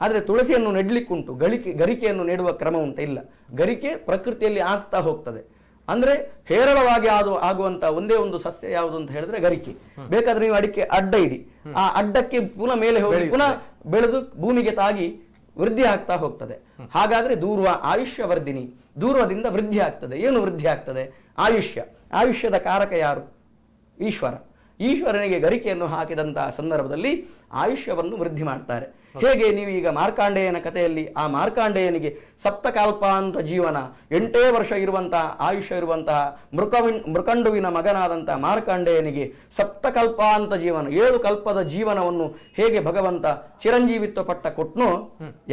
ಆದ್ರೆ ತುಳಸಿಯನ್ನು ನೆಡ್ಲಿಕ್ಕುಂಟು, ಗರಿಕೆಯನ್ನು ನೆಡುವ ಕ್ರಮ ಉಂಟು ಇಲ್ಲ. ಗರಿಕೆ ಪ್ರಕೃತಿಯಲ್ಲಿ ಆಗ್ತಾ ಹೋಗ್ತದೆ. ಅಂದ್ರೆ ಹೇರಳವಾಗಿ ಆಗುವಂತ ಒಂದೇ ಒಂದು ಸಸ್ಯ ಯಾವುದು ಅಂತ ಹೇಳಿದ್ರೆ ಗರಿಕೆ. ಬೇಕಾದ್ರೆ ನೀವು ಅಡಿಕೆ ಅಡ್ಡ ಇಡಿ, ಆ ಅಡ್ಡಕ್ಕೆ ಪುನಃ ಮೇಲೆ ಹೋಗಿ ಪುನಃ ಬೆಳೆದು ಭೂಮಿಗೆ ತಾಗಿ ವೃದ್ಧಿ ಆಗ್ತಾ ಹೋಗ್ತದೆ. ಹಾಗಾದ್ರೆ ದೂರ್ವ ಆಯುಷ್ಯ ವರ್ಧಿನಿ, ದೂರ್ವದಿಂದ ವೃದ್ಧಿ ಆಗ್ತದೆ. ಏನು ವೃದ್ಧಿ ಆಗ್ತದೆ? ಆಯುಷ್ಯ. ಆಯುಷ್ಯದ ಕಾರಕ ಯಾರು? ಈಶ್ವರ. ಈಶ್ವರನಿಗೆ ಗರಿಕೆಯನ್ನು ಹಾಕಿದಂತಹ ಸಂದರ್ಭದಲ್ಲಿ ಆಯುಷ್ಯವನ್ನು ವೃದ್ಧಿ ಮಾಡ್ತಾರೆ. ಹೇಗೆ ನೀವು ಈಗ ಮಾರ್ಕಾಂಡೇಯನ ಕಥೆಯಲ್ಲಿ ಆ ಮಾರ್ಕಾಂಡೇಯನಿಗೆ ಸಪ್ತಕಲ್ಪಾಂತ ಜೀವನ 8 ವರ್ಷ ಇರುವಂತಹ ಆಯುಷ್ಯ ಇರುವಂತಹ ಮೃಕಂಡುವಿನ ಮಗನಾದಂತಹ ಮಾರ್ಕಾಂಡೇಯನಿಗೆ ಸಪ್ತಕಲ್ಪಾಂತ ಜೀವನ 7 ಕಲ್ಪದ ಜೀವನವನ್ನು ಹೇಗೆ ಭಗವಂತ ಚಿರಂಜೀವಿತ್ವ ಪಟ್ಟ ಕೊಟ್ನೋ,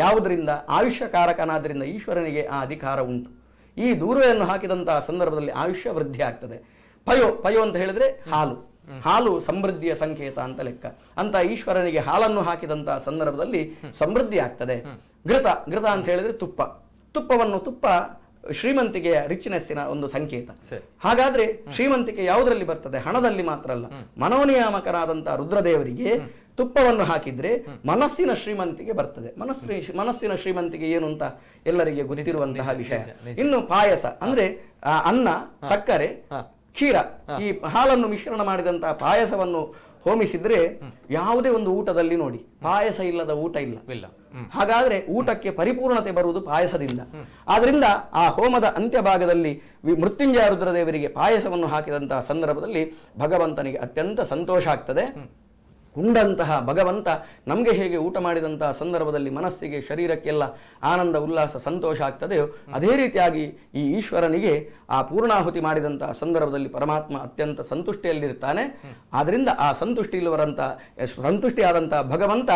ಯಾವುದರಿಂದ? ಆಯುಷ್ಯಕಾರಕನಾದ್ರಿಂದ ಈಶ್ವರನಿಗೆ ಆ ಅಧಿಕಾರ ಉಂಟು. ಈ ದೂರವನ್ನು ಹಾಕಿದಂತಹ ಸಂದರ್ಭದಲ್ಲಿ ಆಯುಷ್ಯ ವೃದ್ಧಿ ಆಗ್ತದೆ. ಪಯೋ ಅಂತ ಹೇಳಿದ್ರೆ ಹಾಲು ಸಮೃದ್ಧಿಯ ಸಂಕೇತ ಅಂತ ಲೆಕ್ಕ. ಅಂತ ಈಶ್ವರನಿಗೆ ಹಾಲನ್ನು ಹಾಕಿದಂತಹ ಸಂದರ್ಭದಲ್ಲಿ ಸಮೃದ್ಧಿ ಆಗ್ತದೆ. ಘೃತ ಅಂತ ಹೇಳಿದ್ರೆ ತುಪ್ಪ ಶ್ರೀಮಂತಿಕೆಯ ರಿಚ್ನೆಸ್ಸಿನ ಒಂದು ಸಂಕೇತ. ಹಾಗಾದ್ರೆ ಶ್ರೀಮಂತಿಕೆ ಯಾವುದರಲ್ಲಿ ಬರ್ತದೆ? ಹಣದಲ್ಲಿ ಮಾತ್ರ ಅಲ್ಲ. ಮನೋನಿಯಾಮಕರಾದಂತಹ ರುದ್ರದೇವರಿಗೆ ತುಪ್ಪವನ್ನು ಹಾಕಿದ್ರೆ ಮನಸ್ಸಿನ ಶ್ರೀಮಂತಿಗೆ ಬರ್ತದೆ. ಮನಸ್ಸಿನ ಶ್ರೀಮಂತಿಗೆ ಏನು ಅಂತ ಎಲ್ಲರಿಗೆ ಗೊತ್ತಿರುವಂತಹ ವಿಷಯ. ಇನ್ನು ಪಾಯಸ ಅಂದ್ರೆ ಅನ್ನ, ಸಕ್ಕರೆ, ಕ್ಷೀರ, ಈ ಹಾಲನ್ನು ಮಿಶ್ರಣ ಮಾಡಿದಂತಹ ಪಾಯಸವನ್ನು ಹೋಮಿಸಿದ್ರೆ ಯಾವುದೇ ಒಂದು ಊಟದಲ್ಲಿ ನೋಡಿ ಪಾಯಸ ಇಲ್ಲದ ಊಟ ಇಲ್ಲ. ಹಾಗಾದ್ರೆ ಊಟಕ್ಕೆ ಪರಿಪೂರ್ಣತೆ ಬರುವುದು ಪಾಯಸದಿಂದ. ಆದ್ರಿಂದ ಆ ಹೋಮದ ಅಂತ್ಯಭಾಗದಲ್ಲಿ ಮೃತ್ಯುಂಜಯ ರುದ್ರದೇವರಿಗೆ ಪಾಯಸವನ್ನು ಹಾಕಿದಂತಹ ಸಂದರ್ಭದಲ್ಲಿ ಭಗವಂತನಿಗೆ ಅತ್ಯಂತ ಸಂತೋಷ ಆಗ್ತದೆ. ಉಂಡಂತಹ ಭಗವಂತ ನಮಗೆ ಹೇಗೆ ಊಟ ಮಾಡಿದಂತಹ ಸಂದರ್ಭದಲ್ಲಿ ಮನಸ್ಸಿಗೆ ಶರೀರಕ್ಕೆಲ್ಲ ಆನಂದ ಉಲ್ಲಾಸ ಸಂತೋಷ ಆಗ್ತದೆಯೋ ಅದೇ ರೀತಿಯಾಗಿ ಈ ಈಶ್ವರನಿಗೆ ಆ ಪೂರ್ಣಾಹುತಿ ಮಾಡಿದಂತಹ ಸಂದರ್ಭದಲ್ಲಿ ಪರಮಾತ್ಮ ಅತ್ಯಂತ ಸಂತುಷ್ಟಿಯಲ್ಲಿರ್ತಾನೆ. ಆದ್ರಿಂದ ಆ ಸಂತುಷ್ಟಿಯಾದಂತಹ ಭಗವಂತ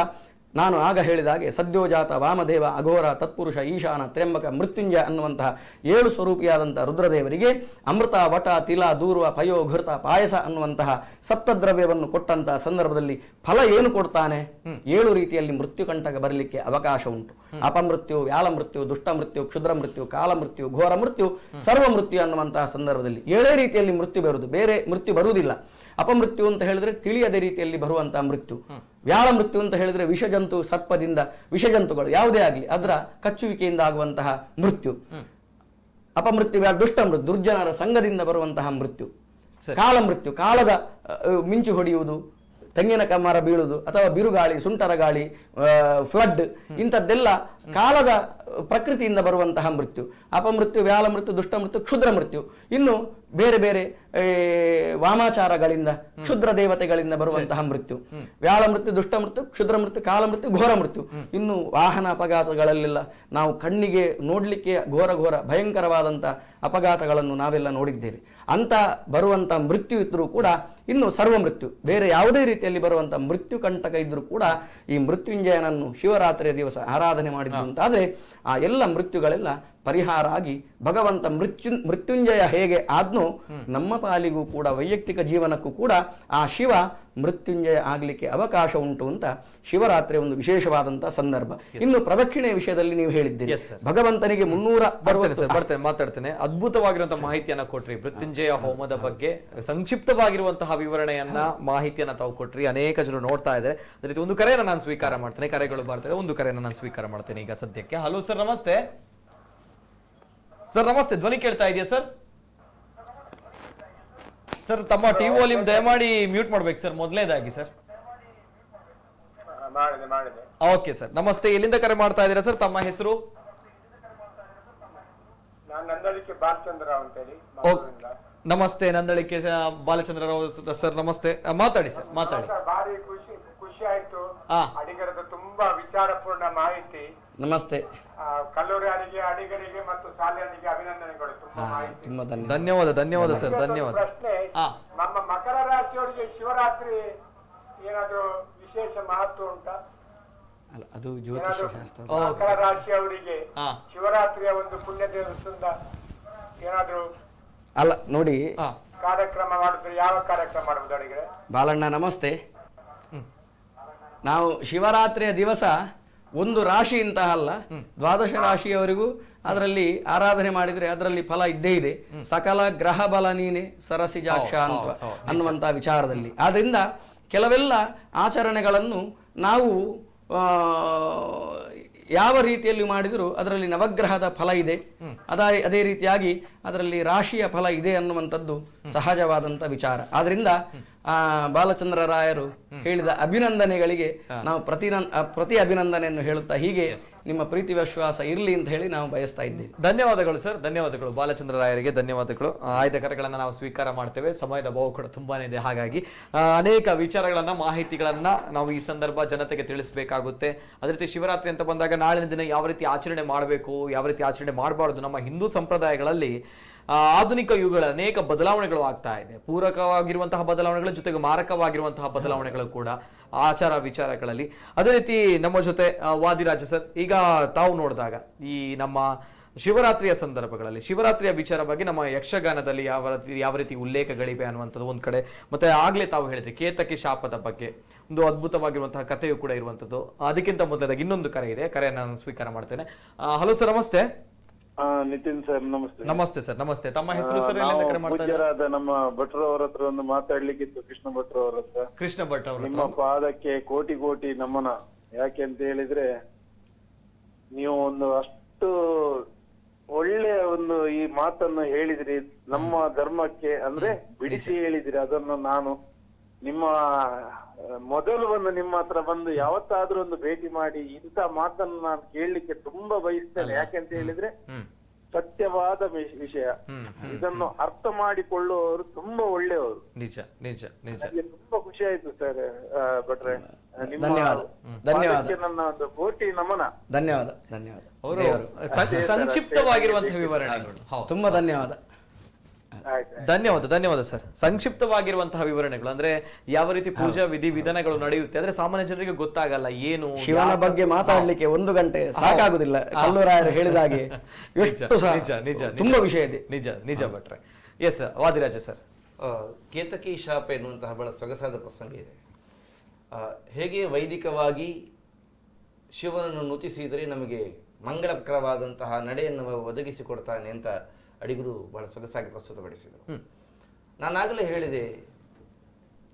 ನಾನು ಆಗ ಹೇಳಿದ ಹಾಗೆ ಸದ್ಯೋಜಾತ, ವಾಮದೇವ, ಅಘೋರ, ತತ್ಪುರುಷ, ಈಶಾನ, ತ್ರ್ಯಂಬಕ, ಮೃತ್ಯುಂಜಯ ಅನ್ನುವಂತಹ 7 ಸ್ವರೂಪಿಯಾದಂತಹ ರುದ್ರದೇವರಿಗೆ ಅಮೃತ, ವಟ, ತಿಲ, ದೂರ್ವ, ಪಯೋ, ಘೃತ, ಪಾಯಸ ಅನ್ನುವಂತಹ ಸಪ್ತದ್ರವ್ಯವನ್ನು ಕೊಟ್ಟಂತಹ ಸಂದರ್ಭದಲ್ಲಿ ಫಲ ಏನು ಕೊಡ್ತಾನೆ? 7 ರೀತಿಯಲ್ಲಿ ಮೃತ್ಯುಕಂಟಕ ಬರಲಿಕ್ಕೆ ಅವಕಾಶ ಉಂಟು. ಅಪಮೃತ್ಯು, ವ್ಯಾಲ ಮೃತ್ಯು, ದುಷ್ಟ ಮೃತ್ಯು, ಕ್ಷುದ್ರ ಮೃತ್ಯು, ಕಾಲ ಮೃತ್ಯು, ಘೋರ ಮೃತ್ಯು, ಸರ್ವ ಮೃತ್ಯು ಅನ್ನುವಂತಹ ಸಂದರ್ಭದಲ್ಲಿ 7 ರೀತಿಯಲ್ಲಿ ಮೃತ್ಯು ಬರುವುದು, ಬೇರೆ ಮೃತ್ಯು ಬರುವುದಿಲ್ಲ. ಅಪಮೃತ್ಯು ಅಂತ ಹೇಳಿದ್ರೆ ತಿಳಿಯದ ರೀತಿಯಲ್ಲಿ ಬರುವಂತಹ ಮೃತ್ಯು. ವ್ಯಾಳ ಮೃತ್ಯು ಅಂತ ಹೇಳಿದ್ರೆ ವಿಷಜಂತು, ಸರ್ಪದಿಂದ, ವಿಷಜಂತುಗಳು ಯಾವುದೇ ಆಗಲಿ ಅದರ ಕಚ್ಚುವಿಕೆಯಿಂದ ಆಗುವಂತಹ ಮೃತ್ಯು. ಅಪಮೃತ್ಯು ದುಷ್ಟ ಮೃತ್ಯು, ದುರ್ಜನರ ಸಂಘದಿಂದ ಬರುವಂತಹ ಮೃತ್ಯು. ಕಾಲ ಮೃತ್ಯು, ಕಾಲದ ಮಿಂಚು ಹೊಡೆಯುವುದು, ತೆಂಗಿನ ಮರ ಬೀಳುವುದು, ಅಥವಾ ಬಿರುಗಾಳಿ, ಸುಂಟರ ಗಾಳಿ, ಫ್ಲಡ್, ಇಂಥದ್ದೆಲ್ಲ ಕಾಲದ ಪ್ರಕೃತಿಯಿಂದ ಬರುವಂತಹ ಮೃತ್ಯು. ಅಪಮೃತ್ಯು, ವ್ಯಾಲ ಮೃತ್ಯು, ದುಷ್ಟ ಮೃತ್ಯು, ಕ್ಷುದ್ರ ಮೃತ್ಯು. ಇನ್ನು ಬೇರೆ ಬೇರೆ ವಾಮಾಚಾರಗಳಿಂದ, ಕ್ಷುದ್ರ ದೇವತೆಗಳಿಂದ ಬರುವಂತಹ ಮೃತ್ಯು. ವ್ಯಾಳ ಮೃತ್ಯು, ದುಷ್ಟ ಮೃತ್ಯು, ಕ್ಷುದ್ರ ಮೃತ್ಯು, ಕಾಲ ಮೃತ್ಯು, ಘೋರ ಮೃತ್ಯು. ಇನ್ನು ವಾಹನ ಅಪಘಾತಗಳಲ್ಲೆಲ್ಲ ನಾವು ಕಣ್ಣಿಗೆ ನೋಡ್ಲಿಕ್ಕೆ ಘೋರ ಭಯಂಕರವಾದಂತಹ ಅಪಘಾತಗಳನ್ನು ನಾವೆಲ್ಲ ನೋಡಿದ್ದೇವೆ. ಅಂತ ಬರುವಂತಹ ಮೃತ್ಯು ಇದ್ರೂ ಕೂಡ ಇನ್ನು ಸರ್ವ ಮೃತ್ಯು, ಬೇರೆ ಯಾವುದೇ ರೀತಿಯಲ್ಲಿ ಬರುವಂತಹ ಮೃತ್ಯು ಕಂಟಕ ಇದ್ರೂ ಕೂಡ ಈ ಮೃತ್ಯುಂಜಯನನ್ನು ಶಿವರಾತ್ರಿಯ ದಿವಸ ಆರಾಧನೆ ಮಾಡಿದ್ದು ಅಂತಾದ್ರೆ ಆ ಎಲ್ಲ ಮೃತ್ಯುಗಳೆಲ್ಲ ಪರಿಹಾರ ಆಗಿ ಭಗವಂತ ಮೃತ್ಯುಂಜಯ ಹೇಗೆ ಆದ್ನೋ ನಮ್ಮ ಪಾಲಿಗೂ ಕೂಡ ವೈಯಕ್ತಿಕ ಜೀವನಕ್ಕೂ ಕೂಡ ಆ ಶಿವ ಮೃತ್ಯುಂಜಯ ಆಗ್ಲಿಕ್ಕೆ ಅವಕಾಶ ಉಂಟು ಅಂತ ಶಿವರಾತ್ರಿ ಒಂದು ವಿಶೇಷವಾದಂತಹ ಸಂದರ್ಭ. ಇನ್ನು ಪ್ರದಕ್ಷಿಣೆಯ ವಿಷಯದಲ್ಲಿ ನೀವು ಹೇಳಿದ್ದೀರಿ, ಭಗವಂತನಿಗೆ 360 ಮಾತಾಡ್ತೇನೆ. ಅದ್ಭುತವಾಗಿರುವಂತಹ ಮಾಹಿತಿಯನ್ನ ಕೊಟ್ರಿ ಮೃತ್ಯುಂಜಯ ಹೋಮದ ಬಗ್ಗೆ, ಸಂಕ್ಷಿಪ್ತವಾಗಿರುವಂತಹ ವಿವರಣೆಯನ್ನ ಮಾಹಿತಿಯನ್ನ ತಾವು ಕೊಟ್ರಿ. ಅನೇಕ ಜನರು ನೋಡ್ತಾ ಇದ್ದಾರೆ. ಅದೇ ರೀತಿ ಒಂದು ಕರೆಯನ್ನು ನಾನು ಸ್ವೀಕಾರ ಮಾಡ್ತೇನೆ. ಕರೆಗಳು ಬರ್ತಾರೆ, ಒಂದು ಕರೆಯನ್ನು ನಾನು ಸ್ವೀಕಾರ ಮಾಡ್ತೇನೆ ಈಗ ಸದ್ಯಕ್ಕೆ. ಹಲೋ ಸರ್, ನಮಸ್ತೆ. ಸರ್ ನಮಸ್ತೆ, ಧ್ವನಿ ಕೇಳ್ತಾ ಇದೆಯಾ ಸರ್? ಸರ್ ತಮ್ಮ ಟಿವಿ ವಾಲ್ಯೂಮ್ ದಯಮಾಡಿ ಮ್ಯೂಟ್ ಮಾಡ್ಬೇಕು ಸರ್, ಮೊದಲನೇದಾಗಿ ಸರ್. ಓಕೆ ಸರ್, ನಮಸ್ತೆ. ಎಲ್ಲಿಂದ ಕರೆ ಮಾಡ್ತಾ ಇದ್ದೀರಾ ಸರ್? ತಮ್ಮ ಹೆಸರು? ನಮಸ್ತೆ, ನಂದಳಿಕೆ ಬಾಲಚಂದ್ರ ರಾವ್ ಸರ್, ನಮಸ್ತೆ. ಮಾತಾಡಿ ಸರ್, ಮಾತಾಡಿ. ಖುಷಿ ಆಯ್ತು, ಅಡಿಗರದ ತುಂಬಾ ವಿಚಾರಪೂರ್ಣ ಮಾಹಿತಿ. ನಮಸ್ತೆ. ಕಲ್ಲೂರಿಯರಿಗೆ, ಅಡಿಗರಿಗೆ ಮತ್ತು ಶಾಲೆಯರಿಗೆ ಅಭಿನಂದನೆಗಳು. ತುಂಬಾ ಮಾಹಿತಿ. ಧನ್ಯವಾದ ಸರ್, ಧನ್ಯವಾದ. ಪ್ರಶ್ನೆ, ನಮ್ಮ ಮಕರ ರಾಶಿಯವರಿಗೆ ಶಿವರಾತ್ರಿ ಏನಾದ್ರು ವಿಶೇಷ ಮಹತ್ವ ಉಂಟಾ? ಅದು ಜ್ಯೋತಿಷ ಶಾಸ್ತ್ರ. ಮಕರ ರಾಶಿಯವರಿಗೆ ಶಿವರಾತ್ರಿಯ ಒಂದು ಪುಣ್ಯ ದಿವಸದಿಂದ ಏನಾದ್ರು ಅಲ್ಲ ನೋಡಿ ಕಾರ್ಯಕ್ರಮ ಮಾಡಿದ್ರೆ ಯಾವ ಕಾರ್ಯಕ್ರಮ ಮಾಡುವುದು ಅಡಿಗರೆ? ಬಾಲಣ್ಣ ನಮಸ್ತೆ. ನಾವು ಶಿವರಾತ್ರಿಯ ದಿವಸ ಒಂದು ರಾಶಿ ಇಂತಹ ಅಲ್ಲ, 12 ರಾಶಿಯವರಿಗೂ ಅದರಲ್ಲಿ ಆರಾಧನೆ ಮಾಡಿದ್ರೆ ಅದರಲ್ಲಿ ಫಲ ಇದ್ದೇ ಇದೆ. ಸಕಲ ಗ್ರಹ ಬಲ ನೀನೆ ಸರಸಿಜಾಕ್ಷ ಅನ್ನುವಂತಹ ವಿಚಾರದಲ್ಲಿ. ಆದ್ರಿಂದ ಕೆಲವೆಲ್ಲ ಆಚರಣೆಗಳನ್ನು ನಾವು ಯಾವ ರೀತಿಯಲ್ಲಿ ಮಾಡಿದರೂ ಅದರಲ್ಲಿ ನವಗ್ರಹದ ಫಲ ಇದೆ, ಅದೇ ರೀತಿಯಾಗಿ ಅದರಲ್ಲಿ ರಾಶಿಯ ಫಲ ಇದೆ ಅನ್ನುವಂಥದ್ದು ಸಹಜವಾದಂಥ ವಿಚಾರ. ಆದ್ರಿಂದ ಬಾಲಚಂದ್ರ ರಾಯರು ಹೇಳಿದ ಅಭಿನಂದನೆಗಳಿಗೆ ನಾವು ಪ್ರತಿ ಅಭಿನಂದನೆಯನ್ನು ಹೇಳುತ್ತಾ ಹೀಗೆ ನಿಮ್ಮ ಪ್ರೀತಿ ವಿಶ್ವಾಸ ಇರಲಿ ಅಂತ ಹೇಳಿ ನಾವು ಬಯಸ್ತಾ ಇದ್ದೇವೆ. ಧನ್ಯವಾದಗಳು ಸರ್, ಧನ್ಯವಾದಗಳು ಬಾಲಚಂದ್ರ ರಾಯರಿಗೆ ಧನ್ಯವಾದಗಳು. ಆಯ್ದ ಕರೆಗಳನ್ನ ನಾವು ಸ್ವೀಕಾರ ಮಾಡ್ತೇವೆ, ಸಮಯದ ಬಹು ಕೂಡ ತುಂಬಾನೇ ಇದೆ, ಹಾಗಾಗಿ ಅನೇಕ ವಿಚಾರಗಳನ್ನ ಮಾಹಿತಿಗಳನ್ನ ನಾವು ಈ ಸಂದರ್ಭ ಜನತೆಗೆ ತಿಳಿಸಬೇಕಾಗುತ್ತೆ. ಅದೇ ರೀತಿ ಶಿವರಾತ್ರಿ ಅಂತ ಬಂದಾಗ ನಾಳಿನ ದಿನ ಯಾವ ರೀತಿ ಆಚರಣೆ ಮಾಡಬೇಕು, ಯಾವ ರೀತಿ ಆಚರಣೆ ಮಾಡಬಾರ್ದು, ನಮ್ಮ ಹಿಂದೂ ಸಂಪ್ರದಾಯಗಳಲ್ಲಿ ಆಧುನಿಕ ಯುಗಗಳ ಅನೇಕ ಬದಲಾವಣೆಗಳು ಆಗ್ತಾ ಇದೆ. ಪೂರಕವಾಗಿರುವಂತಹ ಬದಲಾವಣೆಗಳ ಜೊತೆಗೆ ಮಾರಕವಾಗಿರುವಂತಹ ಬದಲಾವಣೆಗಳು ಕೂಡ ಆಚಾರ ವಿಚಾರಗಳಲ್ಲಿ. ಅದೇ ರೀತಿ ನಮ್ಮ ಜೊತೆ ವಾದಿರಾಜ ಸರ್, ಈಗ ತಾವು ನೋಡಿದಾಗ ಈ ನಮ್ಮ ಶಿವರಾತ್ರಿಯ ಸಂದರ್ಭಗಳಲ್ಲಿ ಶಿವರಾತ್ರಿಯ ವಿಚಾರ ಬಗ್ಗೆ ನಮ್ಮ ಯಕ್ಷಗಾನದಲ್ಲಿ ಯಾವ ರೀತಿ ಉಲ್ಲೇಖಗಳಿವೆ ಅನ್ನುವಂಥದ್ದು ಒಂದ್ ಕಡೆ, ಮತ್ತೆ ಆಗ್ಲೇ ತಾವು ಹೇಳಿದ್ರಿ ಕೇತಕಿ ಶಾಪದ ಬಗ್ಗೆ ಒಂದು ಅದ್ಭುತವಾಗಿರುವಂತಹ ಕಥೆಯು ಕೂಡ ಇರುವಂತದ್ದು. ಅದಕ್ಕಿಂತ ಮೊದಲಾಗಿ ಇನ್ನೊಂದು ಕರೆ ಇದೆ, ಕರೆಯನ್ನು ನಾನು ಸ್ವೀಕಾರ ಮಾಡ್ತೇನೆ. ಹಲೋ ಸರ್, ನಮಸ್ತೆ. ನಿತಿನ್ ಸರ್ ನಮಸ್ತೆ. ನಮಸ್ತೆ ಸರ್, ನಮಸ್ತೆ. ತಮ್ಮ ಹೆಸರು ಸರ್? ಕರೆ ಮಾಡ್ತಾ ಪೂಜ್ಯರಾದ ನಮ್ಮ ಭಟ್ರು ಅವರ ಹತ್ರ ಒಂದು ಮಾತಾಡ್ಲಿಕ್ಕಿತ್ತು, ಕೃಷ್ಣ ಭಟ್ರು ಅವರ ಹತ್ರ. ಕೃಷ್ಣ ಭಟ್ ಅವರು, ನಿಮ್ಮ ಪಾದಕ್ಕೆ ಕೋಟಿ ಕೋಟಿ ನಮನ. ಯಾಕೆ ಅಂತ ಹೇಳಿದ್ರೆ ನೀವು ಒಂದು ಅಷ್ಟು ಒಳ್ಳೆ ಒಂದು ಈ ಮಾತನ್ನು ಹೇಳಿದ್ರಿ, ನಮ್ಮ ಧರ್ಮಕ್ಕೆ ಅಂದ್ರೆ ಬಿಡಿಸಿ ಹೇಳಿದ್ರಿ. ಅದನ್ನು ನಾನು ನಿಮ್ಮ ಮೊದಲು ಬಂದು ನಿಮ್ಮ ಹತ್ರ ಬಂದು ಯಾವತ್ತಾದ್ರೂ ಒಂದು ಭೇಟಿ ಮಾಡಿ ಇಂಥ ಮಾತನ್ನು ನಾನು ಕೇಳಲಿಕ್ಕೆ ತುಂಬಾ ಬಯಸ್ತೇನೆ. ಯಾಕೆಂತ ಹೇಳಿದ್ರೆ ಸತ್ಯವಾದ ವಿಷಯ, ಇದನ್ನು ಅರ್ಥ ಮಾಡಿಕೊಳ್ಳುವವರು ತುಂಬಾ ಒಳ್ಳೆಯವರು. ನಿಜ ನಿಜ ನಿಜ. ನನಗೆ ತುಂಬಾ ಖುಷಿ ಆಯ್ತು ಸರ್ ಭಟ್ರೆ, ನಿಮ್ಮ ಧನ್ಯವಾದ. ನನ್ನ ಒಂದು ಕೋಟಿ ನಮನ. ಧನ್ಯವಾದ ಧನ್ಯವಾದ. ಅವರು ಸಂಕ್ಷಿಪ್ತವಾಗಿರುವಂತಹ ವಿವರಣೆಗಳು. ತುಂಬಾ ಧನ್ಯವಾದ. ಧನ್ಯವಾದ ಧನ್ಯವಾದ ಸರ್. ಸಂಕ್ಷಿಪ್ತವಾಗಿರುವಂತಹ ವಿವರಣೆಗಳು ಅಂದ್ರೆ ಯಾವ ರೀತಿ ಪೂಜಾ ವಿಧಿ ವಿಧಾನಗಳು ನಡೆಯುತ್ತೆ ಅಂದ್ರೆ ಸಾಮಾನ್ಯ ಜನರಿಗೆ ಗೊತ್ತಾಗಲ್ಲ. ಏನು ಶಿವನ ಬಗ್ಗೆ ಮಾತಾಡ್ಲಿಕ್ಕೆ 1 ಗಂಟೆ ಸಾಕಾಗುದಿಲ್ಲ. ಕಲ್ಲೂರಾಯರು ಹೇಳಿದಾಗೆ ಎಷ್ಟು ತುಂಬಾ ವಿಷಯ ಇದೆ. ನಿಜ ನಿಜ ಭಟ್ರೆ. S Vadiraja sir. ಕೇತಕಿ ಶಾಪ ಎನ್ನುವಂತಹ ಬಹಳ ಸೊಗಸಾದ ಪ್ರಸಂಗ ಇದೆ. ಹೇಗೆ ವೈದಿಕವಾಗಿ ಶಿವನನ್ನು ನುತಿಸಿದರೆ ನಮಗೆ ಮಂಗಳಕರವಾದಂತಹ ನಡೆಯನ್ನು ಒದಗಿಸಿಕೊಡ್ತಾನೆ ಅಂತ ಅಡಿಗರು ಬಹಳ ಸೊಗಸಾಗಿ ಪ್ರಸ್ತುತಪಡಿಸಿದರು. ನಾನಾಗಲೇ ಹೇಳಿದೆ,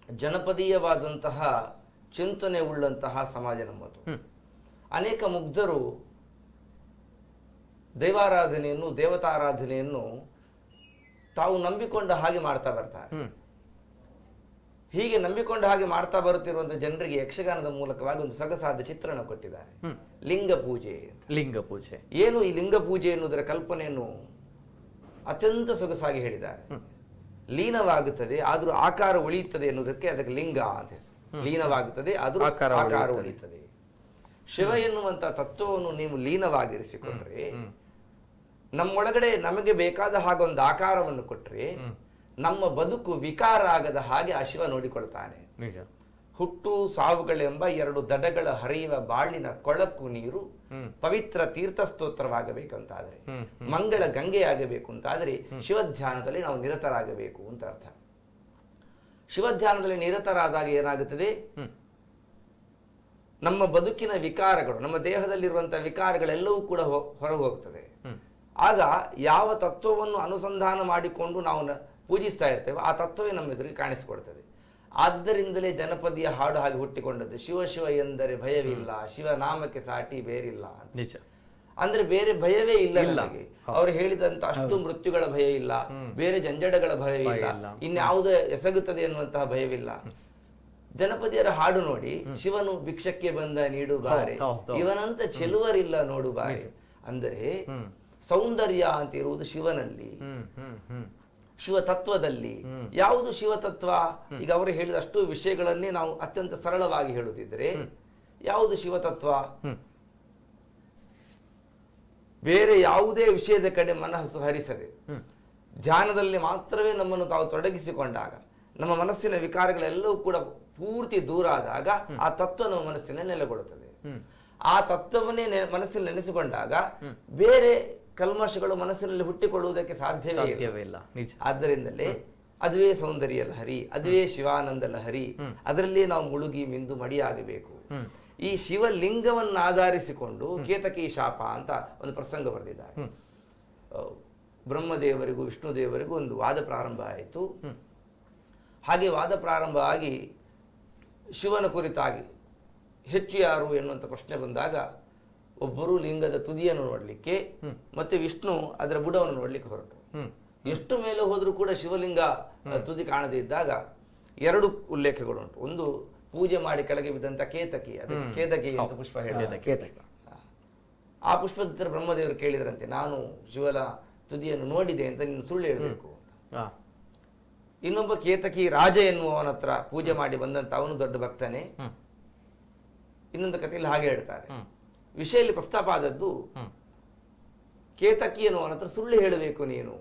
ಜನಪದೀಯವಾದಂತಹ ಚಿಂತನೆ ಉಳ್ಳಂತಹ ಸಮಾಜ ನಮ್ಮದು. ಅನೇಕ ಮುಗ್ಧರು ದೈವಾರಾಧನೆಯನ್ನು ದೇವತಾರಾಧನೆಯನ್ನು ತಾವು ನಂಬಿಕೊಂಡ ಹಾಗೆ ಮಾಡ್ತಾ ಬರ್ತಾರೆ. ಹೀಗೆ ನಂಬಿಕೊಂಡ ಹಾಗೆ ಮಾಡ್ತಾ ಬರುತ್ತಿರುವಂತಹ ಜನರಿಗೆ ಯಕ್ಷಗಾನದ ಮೂಲಕವಾಗಿ ಒಂದು ಸೊಗಸಾದ ಚಿತ್ರಣ ಕೊಟ್ಟಿದ್ದಾರೆ. ಲಿಂಗ ಪೂಜೆ. ಲಿಂಗ ಪೂಜೆ ಏನು, ಈ ಲಿಂಗ ಪೂಜೆ ಎನ್ನುವುದರ ಕಲ್ಪನೆಯನ್ನು ಅತ್ಯಂತ ಸೊಗಸಾಗಿ ಹೇಳಿದ್ದಾರೆ. ಲೀನವಾಗುತ್ತದೆ ಆದ್ರೂ ಆಕಾರ ಉಳಿಯುತ್ತದೆ ಎನ್ನುವುದಕ್ಕೆ ಅದಕ್ಕೆ ಲಿಂಗ ಅಂತ ಹೆಸರು. ಲೀನವಾಗುತ್ತದೆ ಆದ್ರೂ ಆಕಾರ ಉಳಿಯುತ್ತದೆ. ಶಿವ ಎನ್ನುವಂತ ತತ್ವವನ್ನು ನೀವು ಲೀನವಾಗಿರಿಸಿಕೊಂಡ್ರೆ, ನಮ್ಮೊಳಗಡೆ ನಮಗೆ ಬೇಕಾದ ಹಾಗೊಂದು ಆಕಾರವನ್ನು ಕೊಟ್ರೆ ನಮ್ಮ ಬದುಕು ವಿಕಾರ ಆಗದ ಹಾಗೆ ಆ ಶಿವ ನೋಡಿಕೊಳ್ತಾನೆ. ಹುಟ್ಟು ಸಾವುಗಳೆಂಬ 2 ದಡಗಳ ಹರಿಯುವ ಬಾಳಿನ ಕೊಳಕು ನೀರು ಪವಿತ್ರ ತೀರ್ಥ ಸ್ತೋತ್ರವಾಗಬೇಕಂತಾದ್ರೆ, ಮಂಗಳ ಗಂಗೆಯಾಗಬೇಕು ಅಂತಾದ್ರೆ ಶಿವಧ್ಯಾನದಲ್ಲಿ ನಾವು ನಿರತರಾಗಬೇಕು ಅಂತ ಅರ್ಥ. ಶಿವಧ್ಯಾನದಲ್ಲಿ ನಿರತರಾದಾಗ ಏನಾಗುತ್ತದೆ, ನಮ್ಮ ಬದುಕಿನ ವಿಕಾರಗಳು, ನಮ್ಮ ದೇಹದಲ್ಲಿರುವಂತಹ ವಿಕಾರಗಳೆಲ್ಲವೂ ಕೂಡ ಹೊರಗೆ ಹೋಗ್ತದೆ. ಆಗ ಯಾವ ತತ್ವವನ್ನು ಅನುಸಂಧಾನ ಮಾಡಿಕೊಂಡು ನಾವು ಪೂಜಿಸ್ತಾ ಇರ್ತೇವೆ ಆ ತತ್ವವೇ ನಮ್ಮ ಎದುರಿಗೆ ಕಾಣಿಸಿಕೊಡ್ತದೆ. ಆದ್ದರಿಂದಲೇ ಜನಪದಿಯ ಹಾಡು ಹಾಗೆ ಹುಟ್ಟಿಕೊಂಡದ್ದು, ಶಿವ ಶಿವ ಎಂದರೆ ಭಯವಿಲ್ಲ, ಶಿವ ನಾಮಕ್ಕೆ ಸಾಟಿ ಬೇರಿಲ್ಲ. ನಿಜ. ಅಂದ್ರೆ ಬೇರೆ ಭಯವೇ ಇಲ್ಲ ನನಗೆ. ಅವ್ರು ಹೇಳಿದಂತ ಅಷ್ಟು ಮೃತ್ಯುಗಳ ಭಯ ಇಲ್ಲ, ಬೇರೆ ಜಂಜಡಗಳ ಭಯವಿಲ್ಲ, ಇನ್ಯಾವುದೇ ಎಸಗುತ್ತದೆ ಎನ್ನುವಂತಹ ಭಯವಿಲ್ಲ. ಜನಪದಿಯರ ಹಾಡು ನೋಡಿ, ಶಿವನು ಭಿಕ್ಷಕ್ಕೆ ಬಂದ ನೀಡು ಬಾರೆ, ಇವನಂತ ಚೆಲುವರಿಲ್ಲ ನೋಡು ಬಾರೆ. ಅಂದರೆ ಸೌಂದರ್ಯ ಅಂತ ಇರುವುದು ಶಿವನಲ್ಲಿ, ಶಿವ ತತ್ವದಲ್ಲಿ. ಯಾವುದು ಶಿವ ತತ್ವ? ಈಗ ಅವರು ಹೇಳಿದ ಅಷ್ಟು ವಿಷಯಗಳನ್ನೇ ನಾವು ಅತ್ಯಂತ ಸರಳವಾಗಿ ಹೇಳುತ್ತಿದ್ರೆ ಯಾವುದು ಶಿವ ತತ್ವ? ಬೇರೆ ಯಾವುದೇ ವಿಷಯದ ಕಡೆ ಮನಸ್ಸು ಹರಿಸದೆ ಧ್ಯಾನದಲ್ಲಿ ಮಾತ್ರವೇ ನಮ್ಮನ್ನು ತಾವು ತೊಡಗಿಸಿಕೊಂಡಾಗ, ನಮ್ಮ ಮನಸ್ಸಿನ ವಿಕಾರಗಳೆಲ್ಲವೂ ಕೂಡ ಪೂರ್ತಿ ದೂರ ಆದಾಗ ಆ ತತ್ವ ನಮ್ಮ ಮನಸ್ಸಿನಲ್ಲಿ ನೆಲೆಗೊಳ್ಳುತ್ತದೆ. ಆ ತತ್ವವನ್ನೇ ಮನಸ್ಸಿನಲ್ಲಿ ನೆನೆಸಿಕೊಂಡಾಗ ಬೇರೆ ಕಲ್ಮಶಗಳು ಮನಸ್ಸಿನಲ್ಲಿ ಹುಟ್ಟಿಕೊಳ್ಳುವುದಕ್ಕೆ ಸಾಧ್ಯವೇ ಇಲ್ಲ. ಆದ್ದರಿಂದಲೇ ಅದುವೇ ಸೌಂದರ್ಯ ಲಹರಿ, ಅದುವೇ ಶಿವಾನಂದ ಲಹರಿ. ಅದರಲ್ಲಿ ನಾವು ಮುಳುಗಿ ಮಿಂದು ಮಡಿಯಾಗಬೇಕು. ಈ ಶಿವಲಿಂಗವನ್ನು ಆಧರಿಸಿಕೊಂಡು ಕೇತಕಿ ಶಾಪ ಅಂತ ಒಂದು ಪ್ರಸಂಗ ಬರೆದಿದ್ದಾರೆ. ಬ್ರಹ್ಮದೇವರಿಗೂ ವಿಷ್ಣು ದೇವರಿಗೂ ಒಂದು ವಾದ ಪ್ರಾರಂಭ ಆಯಿತು. ಹಾಗೆ ವಾದ ಪ್ರಾರಂಭ ಆಗಿ ಶಿವನ ಕುರಿತಾಗಿ ಹೆಚ್ಚು ಯಾರು ಎನ್ನುವಂತ ಪ್ರಶ್ನೆ ಬಂದಾಗ ಒಬ್ಬರು ಲಿಂಗದ ತುದಿಯನ್ನು ನೋಡ್ಲಿಕ್ಕೆ ಮತ್ತೆ ವಿಷ್ಣು ಅದರ ಬುಡವನ್ನು ನೋಡ್ಲಿಕ್ಕೆ ಹೊರಟು. ಎಷ್ಟು ಮೇಲೆ ಹೋದ್ರೂ ಕೂಡ ಶಿವಲಿಂಗ ತುದಿ ಕಾಣದೇ ಇದ್ದಾಗ 2 ಉಲ್ಲೇಖಗಳುಂಟು. ಒಂದು ಪೂಜೆ ಮಾಡಿ ಕೆಳಗೆ ಬಿದ್ದಂತ ಕೇತಕಿ, ಅದಕ್ಕೆ ಕೇತಕಿ ಅಂತ ಪುಷ್ಪ ಹೇಳಿದ. ಆ ಪುಷ್ಪದ ಹತ್ರ ಬ್ರಹ್ಮದೇವರು ಕೇಳಿದ್ರಂತೆ, ನಾನು ಶಿವನ ತುದಿಯನ್ನು ನೋಡಿದೆ ಅಂತ ನೀನು ಸುಳ್ಳು ಹೇಳಬೇಕು ಅಂತ. ಇನ್ನೊಬ್ಬ ಕೇತಕಿ ರಾಜ ಎನ್ನುವವನ ಹತ್ರ ಪೂಜೆ ಮಾಡಿ ಬಂದಂತ ಅವನು ದೊಡ್ಡ ಭಕ್ತನೇ. ಇನ್ನೊಂದು ಕಥೆಯಲ್ಲಿ ಹಾಗೆ ಹೇಳ್ತಾರೆ. ವಿಷಯಲ್ಲಿ ಪ್ರಸ್ತಾಪ ಆದದ್ದು ಕೇತಕಿ ಎನ್ನುವವನ ಹತ್ರ ಸುಳ್ಳು ಹೇಳಬೇಕು ನೀನು.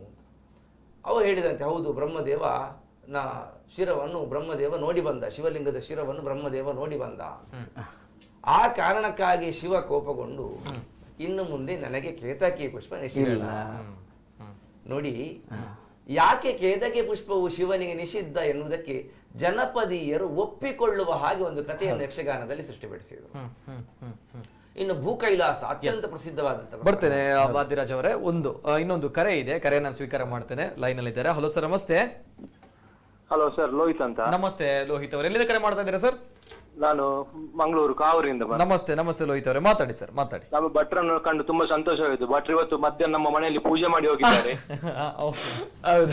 ಅವ ಹೇಳಿದಂತೆ, ಹೌದು, ಬ್ರಹ್ಮದೇವ ಶಿರವನ್ನು ಬ್ರಹ್ಮದೇವ ನೋಡಿ ಬಂದ, ಶಿವಲಿಂಗದ ಶಿರವನ್ನು ಬ್ರಹ್ಮದೇವ ನೋಡಿ ಬಂದ. ಆ ಕಾರಣಕ್ಕಾಗಿ ಶಿವ ಕೋಪಗೊಂಡು ಇನ್ನು ಮುಂದೆ ನನಗೆ ಕೇತಕಿ ಪುಷ್ಪ ನಿಷಿದ್ಧ. ನೋಡಿ, ಯಾಕೆ ಕೇತಕಿ ಪುಷ್ಪವು ಶಿವನಿಗೆ ನಿಷಿದ್ಧ ಎನ್ನುವುದಕ್ಕೆ ಜನಪದೀಯರು ಒಪ್ಪಿಕೊಳ್ಳುವ ಹಾಗೆ ಒಂದು ಕಥೆಯನ್ನು ಯಕ್ಷಗಾನದಲ್ಲಿ ಸೃಷ್ಟಿಪಡಿಸಿದರು. ಇನ್ನು ಭೂಕೈಲಾಸ ಅತ್ಯಂತ ಪ್ರಸಿದ್ಧವಾದಂತ. ಬರ್ತೇನೆ ವಾದಿರಾಜ್ ಅವರೇ, ಇನ್ನೊಂದು ಕರೆ ಇದೆ, ಕರೆಯನ್ನು ಸ್ವೀಕಾರ ಮಾಡ್ತೇನೆ. ಲೈನ್ ಅಲ್ಲಿ ಇದ್ದಾರೆ. ಹಲೋ ಸರ್, ನಮಸ್ತೆ. ಹಲೋ ಸರ್, ಲೋಹಿತ್ ಅಂತ. ನಮಸ್ತೆ ಲೋಹಿತ್ ಅವರು, ಎಲ್ಲಿಂದ ಕರೆ ಮಾಡ್ತಾ ಇದ್ದೀರಾ ಸರ್? ನಾನು ಮಂಗಳೂರು ಕಾವೂರಿಂದ ನಮಸ್ತೆ ಲೋಹಿತ್ ಅವರೇ, ಮಾತಾಡಿ ಸರ್, ಮಾತಾಡಿ. ನಮ್ಮ ಭಟ್ರನ್ನು ಕಂಡು ತುಂಬಾ ಸಂತೋಷವಾಯಿತು. ಭಟ್ರು ಇವತ್ತು ಮಧ್ಯಾಹ್ನ ನಮ್ಮ ಮನೆಯಲ್ಲಿ ಪೂಜೆ ಮಾಡಿ ಹೋಗಿದ್ದಾರೆ. ಹೌದು,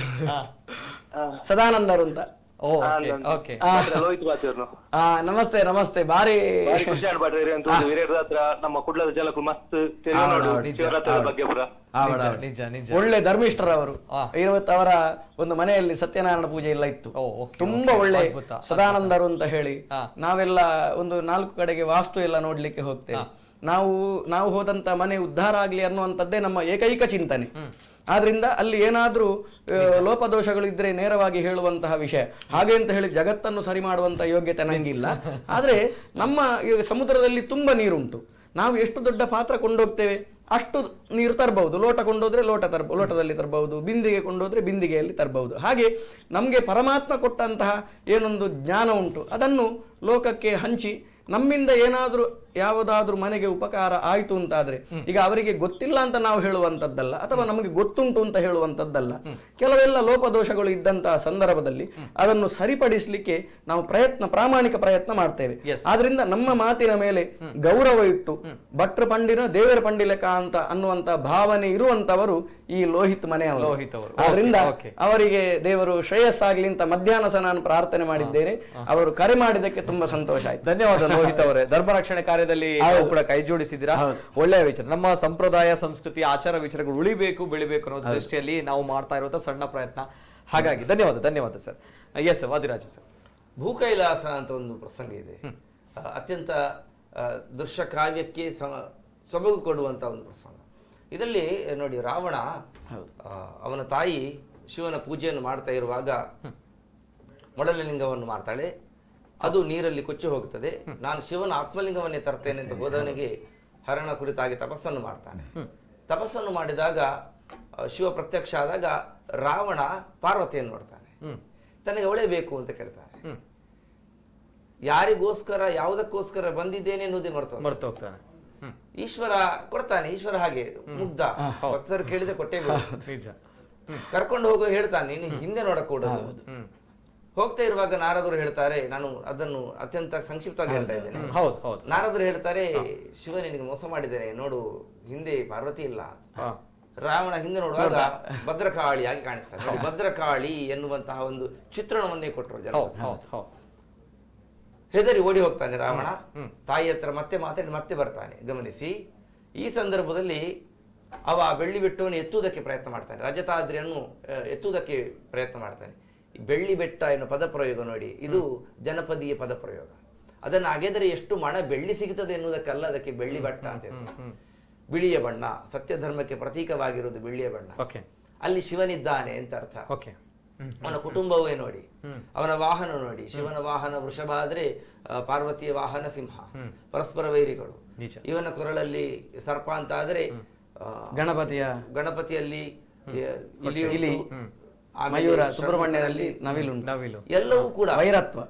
ಸದಾನಂದರು ಅಂತ. ಲೋಹಿತ್ ಬಾತಿಯವ್ರು ನಮಸ್ತೆ ನಮಸ್ತೆ. ಬಾರಿ ಖುಷಿ ಭಟ್ರಿ ಅಂತ ವೀರೇಂದ್ರ ಹತ್ರ ನಮ್ಮ ಕುಡ್ಲದ ಜಲಕ್ಕೂ ಮಸ್ತ್ ಶಿವರಾತ್ರಿ ಬಗ್ಗೆ ಪುರ ಒಳ್ಳೆ ಧರ್ಮಿಷ್ಠರ ಅವರು. ಇವತ್ತು ಅವರ ಒಂದು ಮನೆಯಲ್ಲಿ ಸತ್ಯನಾರಾಯಣ ಪೂಜೆ ಎಲ್ಲ ಇತ್ತು. ತುಂಬಾ ಒಳ್ಳೆ ಸದಾನಂದರು ಅಂತ ಹೇಳಿ ನಾವೆಲ್ಲ ಒಂದು 4 ಕಡೆಗೆ ವಾಸ್ತು ಎಲ್ಲ ನೋಡ್ಲಿಕ್ಕೆ ಹೋಗ್ತೇವೆ. ನಾವು ಹೋದಂತ ಮನೆ ಉದ್ಧಾರ ಆಗ್ಲಿ ಅನ್ನುವಂಥದ್ದೇ ನಮ್ಮ ಏಕೈಕ ಚಿಂತನೆ. ಆದ್ರಿಂದ ಅಲ್ಲಿ ಏನಾದ್ರೂ ಲೋಪದೋಷಗಳು ಇದ್ರೆ ನೇರವಾಗಿ ಹೇಳುವಂತಹ ವಿಷಯ. ಹಾಗೆ ಅಂತ ಹೇಳಿ ಜಗತ್ತನ್ನು ಸರಿ ಮಾಡುವಂತ ಯೋಗ್ಯತೆ ನಂಗಿಲ್ಲ. ಆದ್ರೆ ನಮ್ಮ ಸಮುದ್ರದಲ್ಲಿ ತುಂಬಾ ನೀರುಂಟು. ನಾವು ಎಷ್ಟು ದೊಡ್ಡ ಪಾತ್ರ ಕೊಂಡೋಗ್ತೇವೆ ಅಷ್ಟು ನೀರು ತರಬಹುದು. ಲೋಟ ಕೊಂಡೋದ್ರೆ ಲೋಟದಲ್ಲಿ ತರಬಹುದು, ಬಿಂದಿಗೆ ಕೊಂಡೋದ್ರೆ ಬಿಂದಿಗೆಯಲ್ಲಿ ತರಬಹುದು. ಹಾಗೆ ನಮಗೆ ಪರಮಾತ್ಮ ಕೊಟ್ಟಂತಹ ಏನೊಂದು ಜ್ಞಾನ ಉಂಟು ಅದನ್ನು ಲೋಕಕ್ಕೆ ಹಂಚಿ ನಮ್ಮಿಂದ ಏನಾದ್ರೂ ಯಾವುದಾದ್ರೂ ಮನೆಗೆ ಉಪಕಾರ ಆಯ್ತು ಅಂತಾದ್ರೆ, ಈಗ ಅವರಿಗೆ ಗೊತ್ತಿಲ್ಲ ಅಂತ ನಾವು ಹೇಳುವಂತದ್ದಲ್ಲ, ಅಥವಾ ನಮಗೆ ಗೊತ್ತುಂಟು ಅಂತ ಹೇಳುವಂತದ್ದಲ್ಲ. ಕೆಲವೆಲ್ಲ ಲೋಪದೋಷಗಳು ಇದ್ದಂತಹ ಸಂದರ್ಭದಲ್ಲಿ ಅದನ್ನು ಸರಿಪಡಿಸಲಿಕ್ಕೆ ನಾವು ಪ್ರಾಮಾಣಿಕ ಪ್ರಯತ್ನ ಮಾಡ್ತೇವೆ. ಆದ್ರಿಂದ ನಮ್ಮ ಮಾತಿನ ಮೇಲೆ ಗೌರವ ಇಟ್ಟು ಭಟ್ರ ಪಂಡಿನ ದೇವರ ಪಂಡಿಲಕ ಅಂತ ಅನ್ನುವಂತ ಭಾವನೆ ಇರುವಂತವರು ಈ ಲೋಹಿತ್ ಮನೆಯವರು. ಆದ್ರಿಂದ ಅವರಿಗೆ ದೇವರು ಶ್ರೇಯಸ್ಸಾಗ್ಲಿ ಅಂತ ಮಧ್ಯಾಹ್ನ ಸಹ ನಾನು ಪ್ರಾರ್ಥನೆ ಮಾಡಿದ್ದೇನೆ. ಅವರು ಕರೆ ಮಾಡಿದ್ದಕ್ಕೆ ತುಂಬಾ ಸಂತೋಷ ಆಯ್ತು. ಧನ್ಯವಾದ ಲೋಹಿತ್ ಅವರೇ. ಧರ್ಮ ರಕ್ಷಣೆ ಕಾರ್ಯದಲ್ಲಿ ಕೂಡ ಕೈ ಜೋಡಿಸಿದ್ದೀರಾ. ಒಳ್ಳೆಯ ವಿಚಾರ. ನಮ್ಮ ಸಂಪ್ರದಾಯ ಸಂಸ್ಕೃತಿ ಆಚಾರ ವಿಚಾರಗಳು ಉಳಿಬೇಕು ಬೆಳಿಬೇಕು ಅನ್ನೋ ದೃಷ್ಟಿಯಲ್ಲಿ ನಾವು ಮಾಡ್ತಾ ಇರುವಂತ ಸಣ್ಣ ಪ್ರಯತ್ನ. ಹಾಗಾಗಿ ಧನ್ಯವಾದ sir. S Vadiraja sir, Bhookailasa ಅಂತ ಒಂದು ಪ್ರಸಂಗ ಇದೆ. ಅತ್ಯಂತ ದೃಶ್ಯ ಕಾವ್ಯಕ್ಕೆ ಸೊಬಗು ಕೊಡುವಂತ ಒಂದು ಪ್ರಸಂಗ. ಇದರಲ್ಲಿ ನೋಡಿ, ರಾವಣ ಅವನ ತಾಯಿ ಶಿವನ ಪೂಜೆಯನ್ನು ಮಾಡ್ತಾ ಇರುವಾಗ ಮೊಡಲಿಂಗವನ್ನು ಮಾಡ್ತಾಳೆ. ಅದು ನೀರಲ್ಲಿ ಕೊಚ್ಚಿ ಹೋಗುತ್ತದೆ. ನಾನು ಶಿವನ ಆತ್ಮಲಿಂಗವನ್ನೇ ತರ್ತೇನೆ ಅಂತ ಹೋದವನಿಗೆ ಹರಣ ಕುರಿತಾಗಿ ತಪಸ್ಸನ್ನು ಮಾಡ್ತಾನೆ. ತಪಸ್ಸನ್ನು ಮಾಡಿದಾಗ ಶಿವ ಪ್ರತ್ಯಕ್ಷ ಆದಾಗ ರಾವಣ ಪಾರ್ವತಿಯನ್ನು ನೋಡ್ತಾನೆ. ತನಗೆ ಅವಳೇ ಬೇಕು ಅಂತ ಕೇಳ್ತಾನೆ. ಯಾರಿಗೋಸ್ಕರ ಯಾವುದಕ್ಕೋಸ್ಕರ ಬಂದಿದ್ದೇನೆ ಎನ್ನುವುದೇ ಮರೆತು ಹೋಗ್ತಾನೆ. ಈಶ್ವರ ಕೊಡ್ತಾನೆ. ಈಶ್ವರ ಹಾಗೆ ಮುಗ್ಧ, ಭಕ್ತರು ಕೇಳಿದ್ರೆ ಕೊಟ್ಟೇ ಕರ್ಕೊಂಡು ಹೋಗೋ ಹೇಳ್ತಾನೆ, ನೀನು ಹಿಂದೆ ನೋಡಕೂಡದು. ಹೋಗ್ತಾ ಇರುವಾಗ ನಾರದರು ಹೇಳ್ತಾರೆ, ನಾನು ಅದನ್ನು ಅತ್ಯಂತ ಸಂಕ್ಷಿಪ್ತವಾಗಿ ಹೇಳ್ತಾ ಇದ್ದೇನೆ. ನಾರದರು ಹೇಳ್ತಾರೆ, ಶಿವ ನಿನಗೆ ಮೋಸ ಮಾಡಿದ್ದೇನೆ, ನೋಡು ಹಿಂದೆ ಪಾರ್ವತಿ ಇಲ್ಲ. ರಾವಣ ಹಿಂದೆ ನೋಡುವಾಗ ಭದ್ರಕಾಳಿಯಾಗಿ ಕಾಣಿಸ್ತಾರೆ. ಭದ್ರಕಾಳಿ ಎನ್ನುವಂತಹ ಒಂದು ಚಿತ್ರಣವನ್ನೇ ಕೊಟ್ಟರು ಜನ. ಹೆದರಿ ಓಡಿ ಹೋಗ್ತಾನೆ ರಾವಣ. ತಾಯಿ ಹತ್ರ ಮತ್ತೆ ಮಾತಾಡಿ ಮತ್ತೆ ಬರ್ತಾನೆ. ಗಮನಿಸಿ, ಈ ಸಂದರ್ಭದಲ್ಲಿ ಅವ ಬೆಳ್ಳಿ ಬೆಟ್ಟವನ್ನು ಎತ್ತುವುದಕ್ಕೆ ಪ್ರಯತ್ನ ಮಾಡ್ತಾನೆ. ರಜತಾದ್ರಿಯನ್ನು ಎತ್ತುವುದಕ್ಕೆ ಪ್ರಯತ್ನ ಮಾಡ್ತಾನೆ. ಬೆಳ್ಳಿ ಬೆಟ್ಟ ಎನ್ನುವ ಪದ ಪ್ರಯೋಗ ನೋಡಿ, ಇದು ಜನಪದೀಯ ಪದ ಪ್ರಯೋಗ. ಅದನ್ನು ಅಗೆದರೆ ಎಷ್ಟು ಮಣ ಬೆಳ್ಳಿ ಸಿಗುತ್ತದೆ ಎನ್ನುವುದಕ್ಕಲ್ಲ ಅದಕ್ಕೆ ಬೆಳ್ಳಿ ಬೆಟ್ಟ ಅಂತ ಹೆಸರು. ಬಿಳಿಯ ಬಣ್ಣ, ಸತ್ಯ ಧರ್ಮಕ್ಕೆ ಪ್ರತೀಕವಾಗಿರುವುದು ಬಿಳಿಯ ಬಣ್ಣ. ಅಲ್ಲಿ ಶಿವನಿದ್ದಾನೆ ಅಂತ ಅರ್ಥ. ಅವನ ಕುಟುಂಬವೇ ನೋಡಿ, ಅವನ ವಾಹನ ನೋಡಿ. ಶಿವನ ವಾಹನ ವೃಷಭ ಆದ್ರೆ ಪಾರ್ವತಿಯ ವಾಹನ ಸಿಂಹ. ಪರಸ್ಪರ ವೈರಿಗಳು. ಇವನ ಕೊರಳಲ್ಲಿ ಸರ್ಪ ಅಂತ ಆದ್ರೆ ಗಣಪತಿಯಲ್ಲಿ ಇಲಿ, ಮಯೂರ, ಸುಬ್ರಹ್ಮಣ್ಯನಲ್ಲಿ ನವಿಲು. ಎಲ್ಲವೂ ಕೂಡ ವೈರತ್ವ,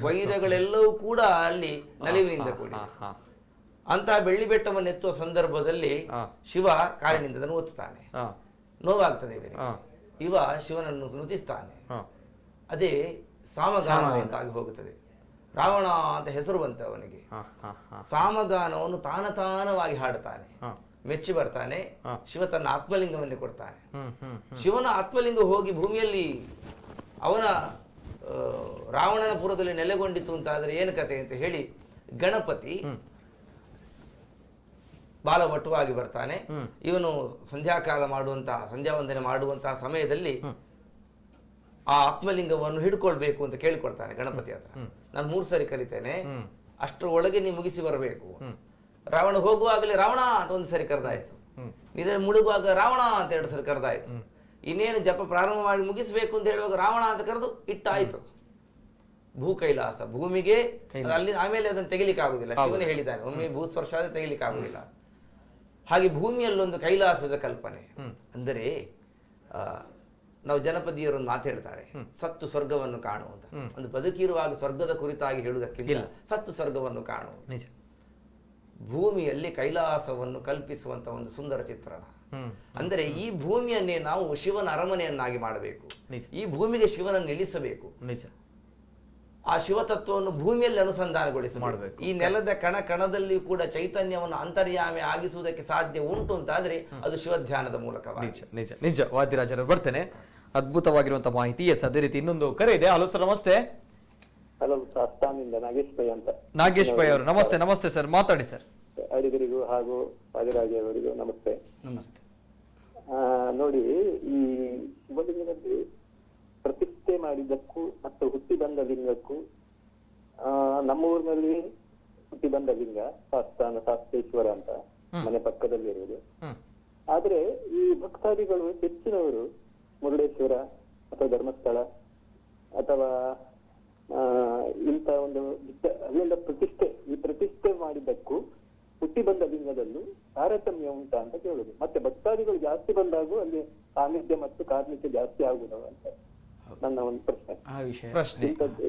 ವೈರಗಳೆಲ್ಲವೂ ಕೂಡ ಅಲ್ಲಿ ನಲಿವಿನಿಂದ ಕೂಡಿ. ಅಂತಹ ಬೆಳ್ಳಿ ಬೆಟ್ಟವನ್ನು ಎತ್ತುವ ಸಂದರ್ಭದಲ್ಲಿ ಶಿವ ಕಾಲಿನಿಂದ ಅದನ್ನು ಒತ್ತುತ್ತಾನೆ. ನೋವಾಗ್ತದೆ ಇವನಿಗೆ. ಇವ ಶಿವನನ್ನು ನುತಿಸ್ತಾನೆ. ಅದೇ ಸಾಮಗಾನ ಅಂತಾಗಿ ಹೋಗುತ್ತದೆ. ರಾವಣ ಅಂತ ಹೆಸರು ಬಂತ ಅವನಿಗೆ. ಸಾಮಗಾನವನ್ನು ತಾನತಾನವಾಗಿ ಹಾಡುತ್ತಾನೆ. ಮೆಚ್ಚಿ ಬರ್ತಾನೆ. ಶಿವ ತನ್ನ ಆತ್ಮಲಿಂಗವನ್ನೇ ಕೊಡ್ತಾನೆ. ಶಿವನ ಆತ್ಮಲಿಂಗ ಹೋಗಿ ಭೂಮಿಯಲ್ಲಿ ಅವನ ರಾವಣನ ಪುರದಲ್ಲಿ ನೆಲೆಗೊಂಡಿತು ಅಂತಾದ್ರೆ ಏನು ಕತೆ ಅಂತ ಹೇಳಿ ಗಣಪತಿ ಬಾಲವಟುವಾಗಿ ಬರ್ತಾನೆ. ಇವನು ಸಂಧ್ಯಾಕಾಲ ಸಂಧ್ಯಾ ವಂದನೆ ಮಾಡುವಂತಹ ಸಮಯದಲ್ಲಿ ಆ ಆತ್ಮಲಿಂಗವನ್ನು ಹಿಡ್ಕೊಳ್ಬೇಕು ಅಂತ ಕೇಳಿಕೊಳ್ತಾನೆ ಗಣಪತಿ ಹತ್ರ. ನಾನು 3 ಸರಿ ಕರಿತೇನೆ, ಅಷ್ಟರ ಒಳಗೆ ನೀವು ಮುಗಿಸಿ ಬರಬೇಕು. ರಾವಣ ಹೋಗುವಾಗಲೇ ರಾವಣ ಅಂತ 1 ಸರಿ ಕರೆದಾಯ್ತು, ನೀರಲ್ಲಿ ಮುಳುಗುವಾಗ ರಾವಣ ಅಂತ 2 ಸರಿ ಕರೆದಾಯ್ತು. ಇನ್ನೇನು ಜಪ ಪ್ರಾರಂಭ ಮಾಡಿ ಮುಗಿಸ್ಬೇಕು ಅಂತ ಹೇಳುವಾಗ ರಾವಣ ಅಂತ ಕರೆದು ಇಟ್ಟಾಯ್ತು. ಭೂ ಕೈಲಾಸ, ಭೂಮಿಗೆ ಅಲ್ಲಿ ಆಮೇಲೆ ಅದನ್ನು ತೆಗಿಲಿಕ್ಕೆ ಆಗುದಿಲ್ಲ, ಶಿವನೇ ಹೇಳಿದ್ದಾನೆ ಒಮ್ಮೆ ಭೂಸ್ಪರ್ಶ ಆದ್ರೆ ತೆಗಿಲಿಕ್ಕೆ ಆಗುದಿಲ್ಲ. ಹಾಗೆ ಭೂಮಿಯಲ್ಲೊಂದು ಕೈಲಾಸದ ಕಲ್ಪನೆ. ಅಂದರೆ ನಾವು ಜನಪದೀಯರೊಂದು ಮಾತು ಹೇಳ್ತಾರೆ, ಸತ್ತು ಸ್ವರ್ಗವನ್ನು ಕಾಣುವಂತ. ಒಂದು ಬದುಕಿರುವಾಗ ಸ್ವರ್ಗದ ಕುರಿತಾಗಿ ಹೇಳುವುದಕ್ಕಿಂತ ಸತ್ತು ಸ್ವರ್ಗವನ್ನು ಕಾಣುವುದು. ನಿಜ. ಭೂಮಿಯಲ್ಲಿ ಕೈಲಾಸವನ್ನು ಕಲ್ಪಿಸುವಂತ ಒಂದು ಸುಂದರ ಚಿತ್ರಣ. ಅಂದರೆ ಈ ಭೂಮಿಯನ್ನೇ ನಾವು ಶಿವನ ಅರಮನೆಯನ್ನಾಗಿ ಮಾಡಬೇಕು, ಈ ಭೂಮಿಗೆ ಶಿವನನ್ನು ನಿಲ್ಲಿಸಬೇಕು. ನಿಜ. ಆ ಶಿವತತ್ವವನ್ನು ಭೂಮಿಯಲ್ಲಿ ಅನುಸಂಧಾನಗೊಳಿಸಬೇಕು. ಈ ನೆಲದ ಕಣ ಕಣದಲ್ಲಿ ಕೂಡ ಚೈತನ್ಯವನ್ನು ಅಂತರ್ಯಾಮಿ ಆಗಿಸುವುದಕ್ಕೆ ಸಾಧ್ಯ ಉಂಟು ಅಂತಾದ್ರೆ ಅದು ಶಿವಧ್ಯಾನದ ಮೂಲಕವಾಗಿ. ನಿಜ ನಿಜ ನಿಜ. ವಾದಿರಾಜರು ಬರ್ತೇನೆ, ಅದ್ಭುತವಾಗಿರುವಂತಹ ಮಾಹಿತಿ. ಎಸ್, ಅದೇ ರೀತಿ ಇನ್ನೊಂದು ಕರೆ ಇದೆ. ಹಲೋ ಸರ್, ನಮಸ್ತೆ. ಹಲೋ, ಅಸ್ಸಾಮಿಂದ ನಾಗೇಶ್ ಪೈ ಅಂತ. ನಾಗೇಶ್ ಪೈ ಅವರು, ನಮಸ್ತೆ. ನಮಸ್ತೆ ಸರ್, ಮಾತಾಡಿ ಸರ್. ಅಡಿಗರಿಗೂ ಹಾಗೂ ವಾದಿರಾಜ ಅವರಿಗೂ ನಮಸ್ತೆ. ನಮಸ್ತೆ. ನೋಡಿ, ಈ ಶಿವಲಿಂಗದಲ್ಲಿ ಪ್ರತಿಷ್ಠೆ ಮಾಡಿದ್ದಕ್ಕೂ ಮತ್ತು ಹುಟ್ಟಿ ಬಂದ ಲಿಂಗಕ್ಕೂ, ನಮ್ಮ ಊರಿನಲ್ಲಿ ಹುಟ್ಟಿ ಬಂದ ಲಿಂಗ ಶಾಸ್ತ್ರೇಶ್ವರ ಅಂತ ಮನೆ ಪಕ್ಕದಲ್ಲಿರುವುದು. ಆದ್ರೆ ಈ ಭಕ್ತಾದಿಗಳು ಹೆಚ್ಚಿನವರು ಮುರುಡೇಶ್ವರ ಅಥವಾ ಧರ್ಮಸ್ಥಳ ಅಥವಾ ಇಂಥ ಒಂದು ಅಲ್ಲಿಂದ ಪ್ರತಿಷ್ಠೆ ಮಾಡಿದ್ದಕ್ಕೂ ಹುಟ್ಟಿ ಬಂದ ಲಿಂಗದಲ್ಲೂ ತಾರತಮ್ಯ ಉಂಟಾ ಅಂತ ಕೇಳುದು. ಮತ್ತೆ ಭಕ್ತಾದಿಗಳು ಜಾಸ್ತಿ ಬಂದಾಗೂ ಅಲ್ಲಿ ಸಾನ್ನಿಧ್ಯ ಮತ್ತು ಕಾರ್ಮಿಕ ಜಾಸ್ತಿ ಆಗುವುದು ಅಂತ ನನ್ನ ಒಂದು ಪ್ರಶ್ನೆ. ಇಂಥದ್ದು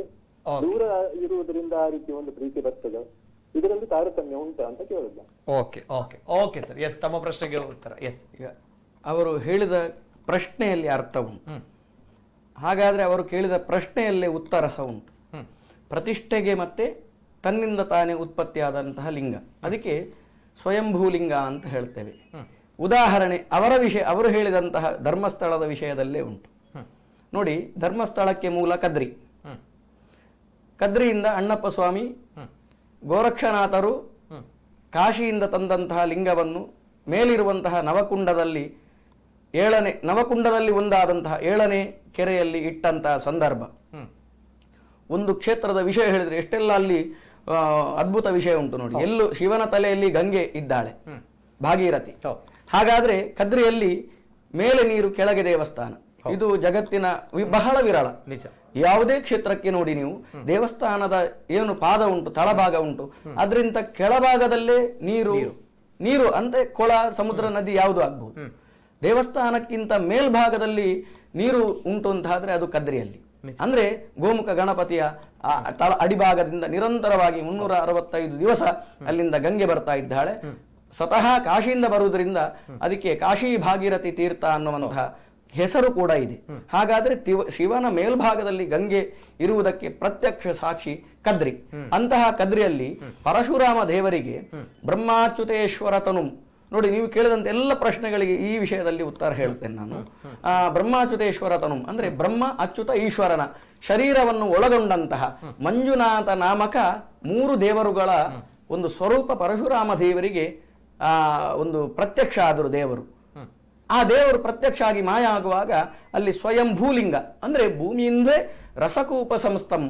ದೂರ ಇರುವುದರಿಂದ ಆ ರೀತಿ ಒಂದು ಪ್ರೀತಿ ಬರ್ತದೆ, ಇದರಲ್ಲಿ ತಾರತಮ್ಯ ಉಂಟಾ ಅಂತ ಕೇಳುದು. Okay okay okay sir. Yes, ತಮ್ಮ ಪ್ರಶ್ನೆಗೆ ಉತ್ತರ. ಎಸ್, ಈಗ ಅವರು ಹೇಳಿದ ಪ್ರಶ್ನೆಯಲ್ಲಿ ಅರ್ಥ ಉಂಟು, ಹಾಗಾದ್ರೆ ಅವರು ಕೇಳಿದ ಪ್ರಶ್ನೆಯಲ್ಲೇ ಉತ್ತರ ಸಹ ಉಂಟು. ಪ್ರತಿಷ್ಠೆಗೆ ಮತ್ತೆ ತನ್ನಿಂದ ತಾನೇ ಉತ್ಪತ್ತಿಯಾದಂತಹ ಲಿಂಗ, ಅದಕ್ಕೆ ಸ್ವಯಂಭೂಲಿಂಗ ಅಂತ ಹೇಳ್ತೇವೆ. ಉದಾಹರಣೆ ಅವರು ಹೇಳಿದಂತಹ ಧರ್ಮಸ್ಥಳದ ವಿಷಯದಲ್ಲೇ ಉಂಟು. ನೋಡಿ, ಧರ್ಮಸ್ಥಳಕ್ಕೆ ಮೂಲ ಕದ್ರಿ, ಕದ್ರಿಯಿಂದ ಅಣ್ಣಪ್ಪ ಸ್ವಾಮಿ ಗೋರಕ್ಷನಾಥರು ಕಾಶಿಯಿಂದ ತಂದಂತಹ ಲಿಂಗವನ್ನು ಮೇಲಿರುವಂತಹ ನವಕುಂಡದಲ್ಲಿ ಒಂದಾದಂತಹ 7ನೇ ಕೆರೆಯಲ್ಲಿ ಇಟ್ಟಂತಹ ಸಂದರ್ಭ. ಒಂದು ಕ್ಷೇತ್ರದ ವಿಷಯ ಹೇಳಿದ್ರೆ ಎಷ್ಟೆಲ್ಲ ಅಲ್ಲಿ ಅದ್ಭುತ ವಿಷಯ ಉಂಟು ನೋಡಿ. ಎಲ್ಲೂ ಶಿವನ ತಲೆಯಲ್ಲಿ ಗಂಗೆ ಇದ್ದಾಳೆ, ಭಾಗೀರಥಿ. ಹಾಗಾದ್ರೆ ಕದ್ರಿಯಲ್ಲಿ ಮೇಲೆ ನೀರು, ಕೆಳಗೆ ದೇವಸ್ಥಾನ. ಇದು ಜಗತ್ತಿನ ಬಹಳ ವಿರಳ. ನಿಜ. ಯಾವುದೇ ಕ್ಷೇತ್ರಕ್ಕೆ ನೋಡಿ ನೀವು, ದೇವಸ್ಥಾನದ ಏನು ಪಾದ ಉಂಟು, ತಳಭಾಗ ಉಂಟು, ಅದರಿಂದ ಕೆಳಭಾಗದಲ್ಲೇ ನೀರು ಅಂದ್ರೆ ಕೊಳ, ಸಮುದ್ರ, ನದಿ ಯಾವುದು ಆಗ್ಬಹುದು. ದೇವಸ್ಥಾನಕ್ಕಿಂತ ಮೇಲ್ಭಾಗದಲ್ಲಿ ನೀರು ಉಂಟು ಅಂತಾದ್ರೆ ಅದು ಕದ್ರಿಯಲ್ಲಿ. ಅಂದ್ರೆ ಗೋಮುಖ ಗಣಪತಿಯ ಅಡಿಭಾಗದಿಂದ ನಿರಂತರವಾಗಿ 365 ದಿವಸ ಅಲ್ಲಿಂದ ಗಂಗೆ ಬರ್ತಾ ಇದ್ದಾಳೆ. ಸ್ವತಃ ಕಾಶಿಯಿಂದ ಬರುವುದರಿಂದ ಅದಕ್ಕೆ ಕಾಶಿ ಭಾಗೀರಥಿ ತೀರ್ಥ ಅನ್ನುವಂತಹ ಹೆಸರು ಕೂಡ ಇದೆ. ಹಾಗಾದ್ರೆ ಶಿವನ ಮೇಲ್ಭಾಗದಲ್ಲಿ ಗಂಗೆ ಇರುವುದಕ್ಕೆ ಪ್ರತ್ಯಕ್ಷ ಸಾಕ್ಷಿ ಕದ್ರಿ. ಅಂತಹ ಕದ್ರಿಯಲ್ಲಿ ಪರಶುರಾಮ ದೇವರಿಗೆ ಬ್ರಹ್ಮಾಚ್ಯುತೇಶ್ವರ ತನು, ನೋಡಿ ನೀವು ಕೇಳಿದಂತೆ ಎಲ್ಲ ಪ್ರಶ್ನೆಗಳಿಗೆ ಈ ವಿಷಯದಲ್ಲಿ ಉತ್ತರ ಹೇಳ್ತೇನೆ ನಾನು. ಬ್ರಹ್ಮಾಚ್ಯುತೇಶ್ವರ ತನು ಅಂದ್ರೆ ಬ್ರಹ್ಮ, ಅಚ್ಯುತ, ಈಶ್ವರನ ಶರೀರವನ್ನು ಒಳಗೊಂಡಂತಹ ಮಂಜುನಾಥ ನಾಮಕ 3 ದೇವರುಗಳ ಒಂದು ಸ್ವರೂಪ ಪರಶುರಾಮ ದೇವರಿಗೆ ಒಂದು ಪ್ರತ್ಯಕ್ಷ ಆದರು ದೇವರು. ಆ ದೇವರು ಪ್ರತ್ಯಕ್ಷ ಆಗಿ ಮಾಯ ಆಗುವಾಗ ಅಲ್ಲಿ ಸ್ವಯಂಭೂಲಿಂಗ ಅಂದ್ರೆ ಭೂಮಿಯಿಂದಲೇ ರಸಕೂಪ ಸಂಸ್ಥಂ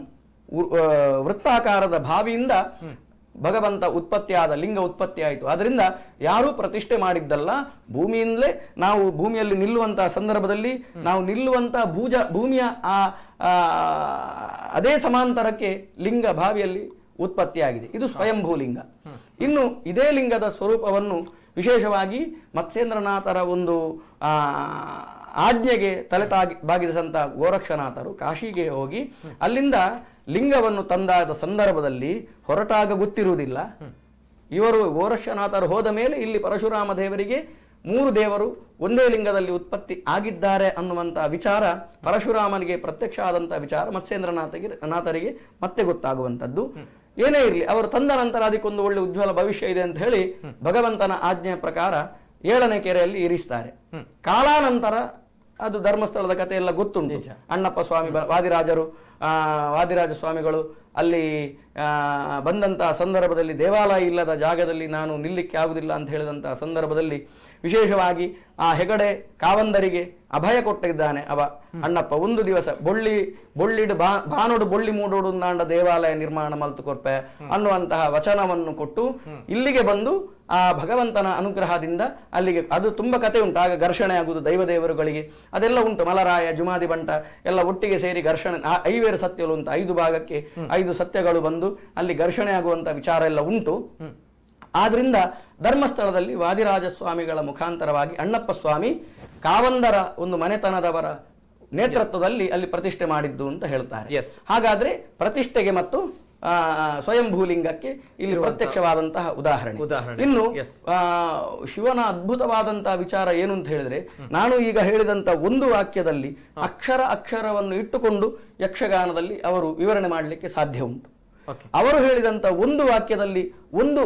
ವೃತ್ತಾಕಾರದ ಬಾವಿಯಿಂದ ಭಗವಂತ ಉತ್ಪತ್ತಿಯಾದ ಲಿಂಗ ಉತ್ಪತ್ತಿ ಆಯಿತು. ಅದರಿಂದ ಯಾರೂ ಪ್ರತಿಷ್ಠೆ ಮಾಡಿದ್ದಲ್ಲ, ಭೂಮಿಯಿಂದಲೇ ನಾವು ಭೂಮಿಯಲ್ಲಿ ನಿಲ್ಲುವಂತಹ ಸಂದರ್ಭದಲ್ಲಿ ನಾವು ನಿಲ್ಲುವಂತಹ ಭೂಮಿಯ ಅದೇ ಸಮಾಂತರಕ್ಕೆ ಲಿಂಗ ಬಾವಿಯಲ್ಲಿ ಉತ್ಪತ್ತಿಯಾಗಿದೆ. ಇದು ಸ್ವಯಂಭೂಲಿಂಗ. ಇನ್ನು ಇದೇ ಲಿಂಗದ ಸ್ವರೂಪವನ್ನು ವಿಶೇಷವಾಗಿ ಮತ್ಸ್ಯೇಂದ್ರನಾಥರ ಒಂದು ಆಜ್ಞೆಗೆ ತಲೆ ಬಾಗಿದಂತಹ ಗೋರಕ್ಷನಾಥರು ಕಾಶಿಗೆ ಹೋಗಿ ಅಲ್ಲಿಂದ ಲಿಂಗವನ್ನು ತಂದಾದ ಸಂದರ್ಭದಲ್ಲಿ ಹೊರಟಾಗ ಗೊತ್ತಿರುವುದಿಲ್ಲ. ಇವರು ಗೋರಕ್ಷನಾಥರು ಹೋದ ಮೇಲೆ ಇಲ್ಲಿ ಪರಶುರಾಮ ದೇವರಿಗೆ 3 ದೇವರು ಒಂದೇ ಲಿಂಗದಲ್ಲಿ ಉತ್ಪತ್ತಿ ಆಗಿದ್ದಾರೆ ಅನ್ನುವಂತಹ ವಿಚಾರ ಪರಶುರಾಮನಿಗೆ ಪ್ರತ್ಯಕ್ಷ ಆದಂತಹ ವಿಚಾರ ಮತ್ಸ್ಯೇಂದ್ರನಾಥರಿಗೆ ಮತ್ತೆ ಗೊತ್ತಾಗುವಂಥದ್ದು. ಏನೇ ಇರಲಿ, ಅವರು ತಂದ ನಂತರ ಅದಕ್ಕೊಂದು ಒಳ್ಳೆ ಉಜ್ವಲ ಭವಿಷ್ಯ ಇದೆ ಅಂತ ಹೇಳಿ ಭಗವಂತನ ಆಜ್ಞೆಯ ಪ್ರಕಾರ 7ನೇ ಕೆರೆಯಲ್ಲಿ ಇರಿಸ್ತಾರೆ. ಕಾಲಾನಂತರ ಅದು ಧರ್ಮಸ್ಥಳದ ಕಥೆ ಎಲ್ಲ ಗೊತ್ತುಂಟು. ಅಣ್ಣಪ್ಪ ಸ್ವಾಮಿ ವಾದಿರಾಜ ಸ್ವಾಮಿಗಳು ಅಲ್ಲಿ ಬಂದಂತಹ ಸಂದರ್ಭದಲ್ಲಿ ದೇವಾಲಯ ಇಲ್ಲದ ಜಾಗದಲ್ಲಿ ನಾನು ನಿಲ್ಲಿಕ್ಕೆ ಆಗುದಿಲ್ಲ ಅಂತ ಹೇಳಿದಂತಹ ಸಂದರ್ಭದಲ್ಲಿ ವಿಶೇಷವಾಗಿ ಆ ಹೆಗಡೆ ಕಾವಂದರಿಗೆ ಅಭಯ ಕೊಟ್ಟಿದ್ದಾನೆ ಅವ ಅಣ್ಣಪ್ಪ. ಒಂದು ದಿವಸ ಬೊಳ್ಳಿಡು ಬಾನೋಡು ಬೊಳ್ಳಿ ಮೂಡೋಡು ನಾಂಡ ದೇವಾಲಯ ನಿರ್ಮಾಣ ಮಲ್ತು ಕೊರ್ಪೆ ಅನ್ನುವಂತಹ ವಚನವನ್ನು ಕೊಟ್ಟು ಇಲ್ಲಿಗೆ ಬಂದು ಆ ಭಗವಂತನ ಅನುಗ್ರಹದಿಂದ ಅಲ್ಲಿಗೆ, ಅದು ತುಂಬಾ ಕತೆ ಉಂಟು. ಆಗ ಘರ್ಷಣೆ ಆಗುವುದು ದೈವದೇವರುಗಳಿಗೆ ಅದೆಲ್ಲ ಉಂಟು. ಮಲರಾಯ ಜುಮಾದಿ ಬಂಟ ಎಲ್ಲ ಒಟ್ಟಿಗೆ ಸೇರಿ ಘರ್ಷಣೆ, ಐವೇರು ಸತ್ಯಗಳು ಉಂಟು, 5 ಭಾಗಕ್ಕೆ 5 ಸತ್ಯಗಳು ಬಂದು ಅಲ್ಲಿ ಘರ್ಷಣೆ ಆಗುವಂತ ವಿಚಾರ ಎಲ್ಲ ಉಂಟು. ಆದ್ರಿಂದ ಧರ್ಮಸ್ಥಳದಲ್ಲಿ ವಾದಿರಾಜ ಸ್ವಾಮಿಗಳ ಮುಖಾಂತರವಾಗಿ ಅಣ್ಣಪ್ಪ ಸ್ವಾಮಿ ಕಾವಂದರ ಒಂದು ಮನೆತನದವರ ನೇತೃತ್ವದಲ್ಲಿ ಅಲ್ಲಿ ಪ್ರತಿಷ್ಠೆ ಮಾಡಿದ್ದು ಅಂತ ಹೇಳ್ತಾರೆ. ಹಾಗಾದ್ರೆ ಪ್ರತಿಷ್ಠೆಗೆ ಮತ್ತು ಸ್ವಯಂಭೂಲಿಂಗಕ್ಕೆ ಇಲ್ಲಿ ಪ್ರತ್ಯಕ್ಷವಾದಂತಹ ಉದಾಹರಣೆ. ಇನ್ನು ಶಿವನ ಅದ್ಭುತವಾದಂತಹ ವಿಚಾರ ಏನು ಅಂತ ಹೇಳಿದ್ರೆ, ನಾನು ಈಗ ಹೇಳಿದಂತ ಒಂದು ವಾಕ್ಯದಲ್ಲಿ ಅಕ್ಷರವನ್ನು ಇಟ್ಟುಕೊಂಡು ಯಕ್ಷಗಾನದಲ್ಲಿ ಅವರು ವಿವರಣೆ ಮಾಡಲಿಕ್ಕೆ ಸಾಧ್ಯ ಉಂಟು. ಅವರು ಹೇಳಿದಂತ ಒಂದು ವಾಕ್ಯದಲ್ಲಿ ಒಂದು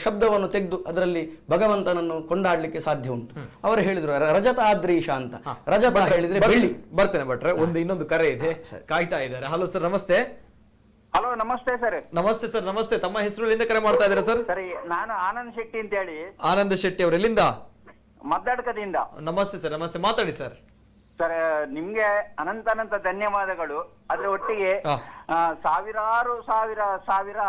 ಶಬ್ದವನ್ನು ತೆಗೆದು ಅದರಲ್ಲಿ ಭಗವಂತನನ್ನು ಕೊಂಡಾಡ್ಲಿಕ್ಕೆ ಸಾಧ್ಯ ಉಂಟು. ಅವರು ಹೇಳಿದ್ರು ರಜತಾದ್ರೀಶ ಅಂತ. ರಜತ ಹೇಳಿದ್ರೆ ಬೆಳ್ಳಿ. ಬರ್ತೇನೆ ಭಟ್ರೆ, ಇನ್ನೊಂದು ಕರೆ ಇದೆ, ಕಾಯ್ತಾ ಇದ್ದಾರೆ. ಹಲೋ ಸರ್, ನಮಸ್ತೆ. ಹಲೋ, ನಮಸ್ತೆ ಸರ್. ನಮಸ್ತೆ ಸರ್, ನಮಸ್ತೆ. ತಮ್ಮ ಹೆಸರು ಎಲ್ಲಿಂದ ಕರೆ ಮಾಡ್ತಾ ಇದ್ದಾರೆ ಸರ್? ಸರಿ, ನಾನು ಆನಂದ್ ಶೆಟ್ಟಿ ಅಂತ ಹೇಳಿ. ಆನಂದ್ ಶೆಟ್ಟಿ ಅವರು ಎಲ್ಲಿಂದ? ಮದ್ದಡ್ಕದಿಂದ. ನಮಸ್ತೆ ಸರ್, ನಮಸ್ತೆ. ಮಾತಾಡಿ ಸರ್. ಸರ್, ನಿಮ್ಗೆ ಅನಂತ ಧನ್ಯವಾದಗಳು. ಅದ್ರ ಒಟ್ಟಿಗೆ ಸಾವಿರಾರು ಸಾವಿರ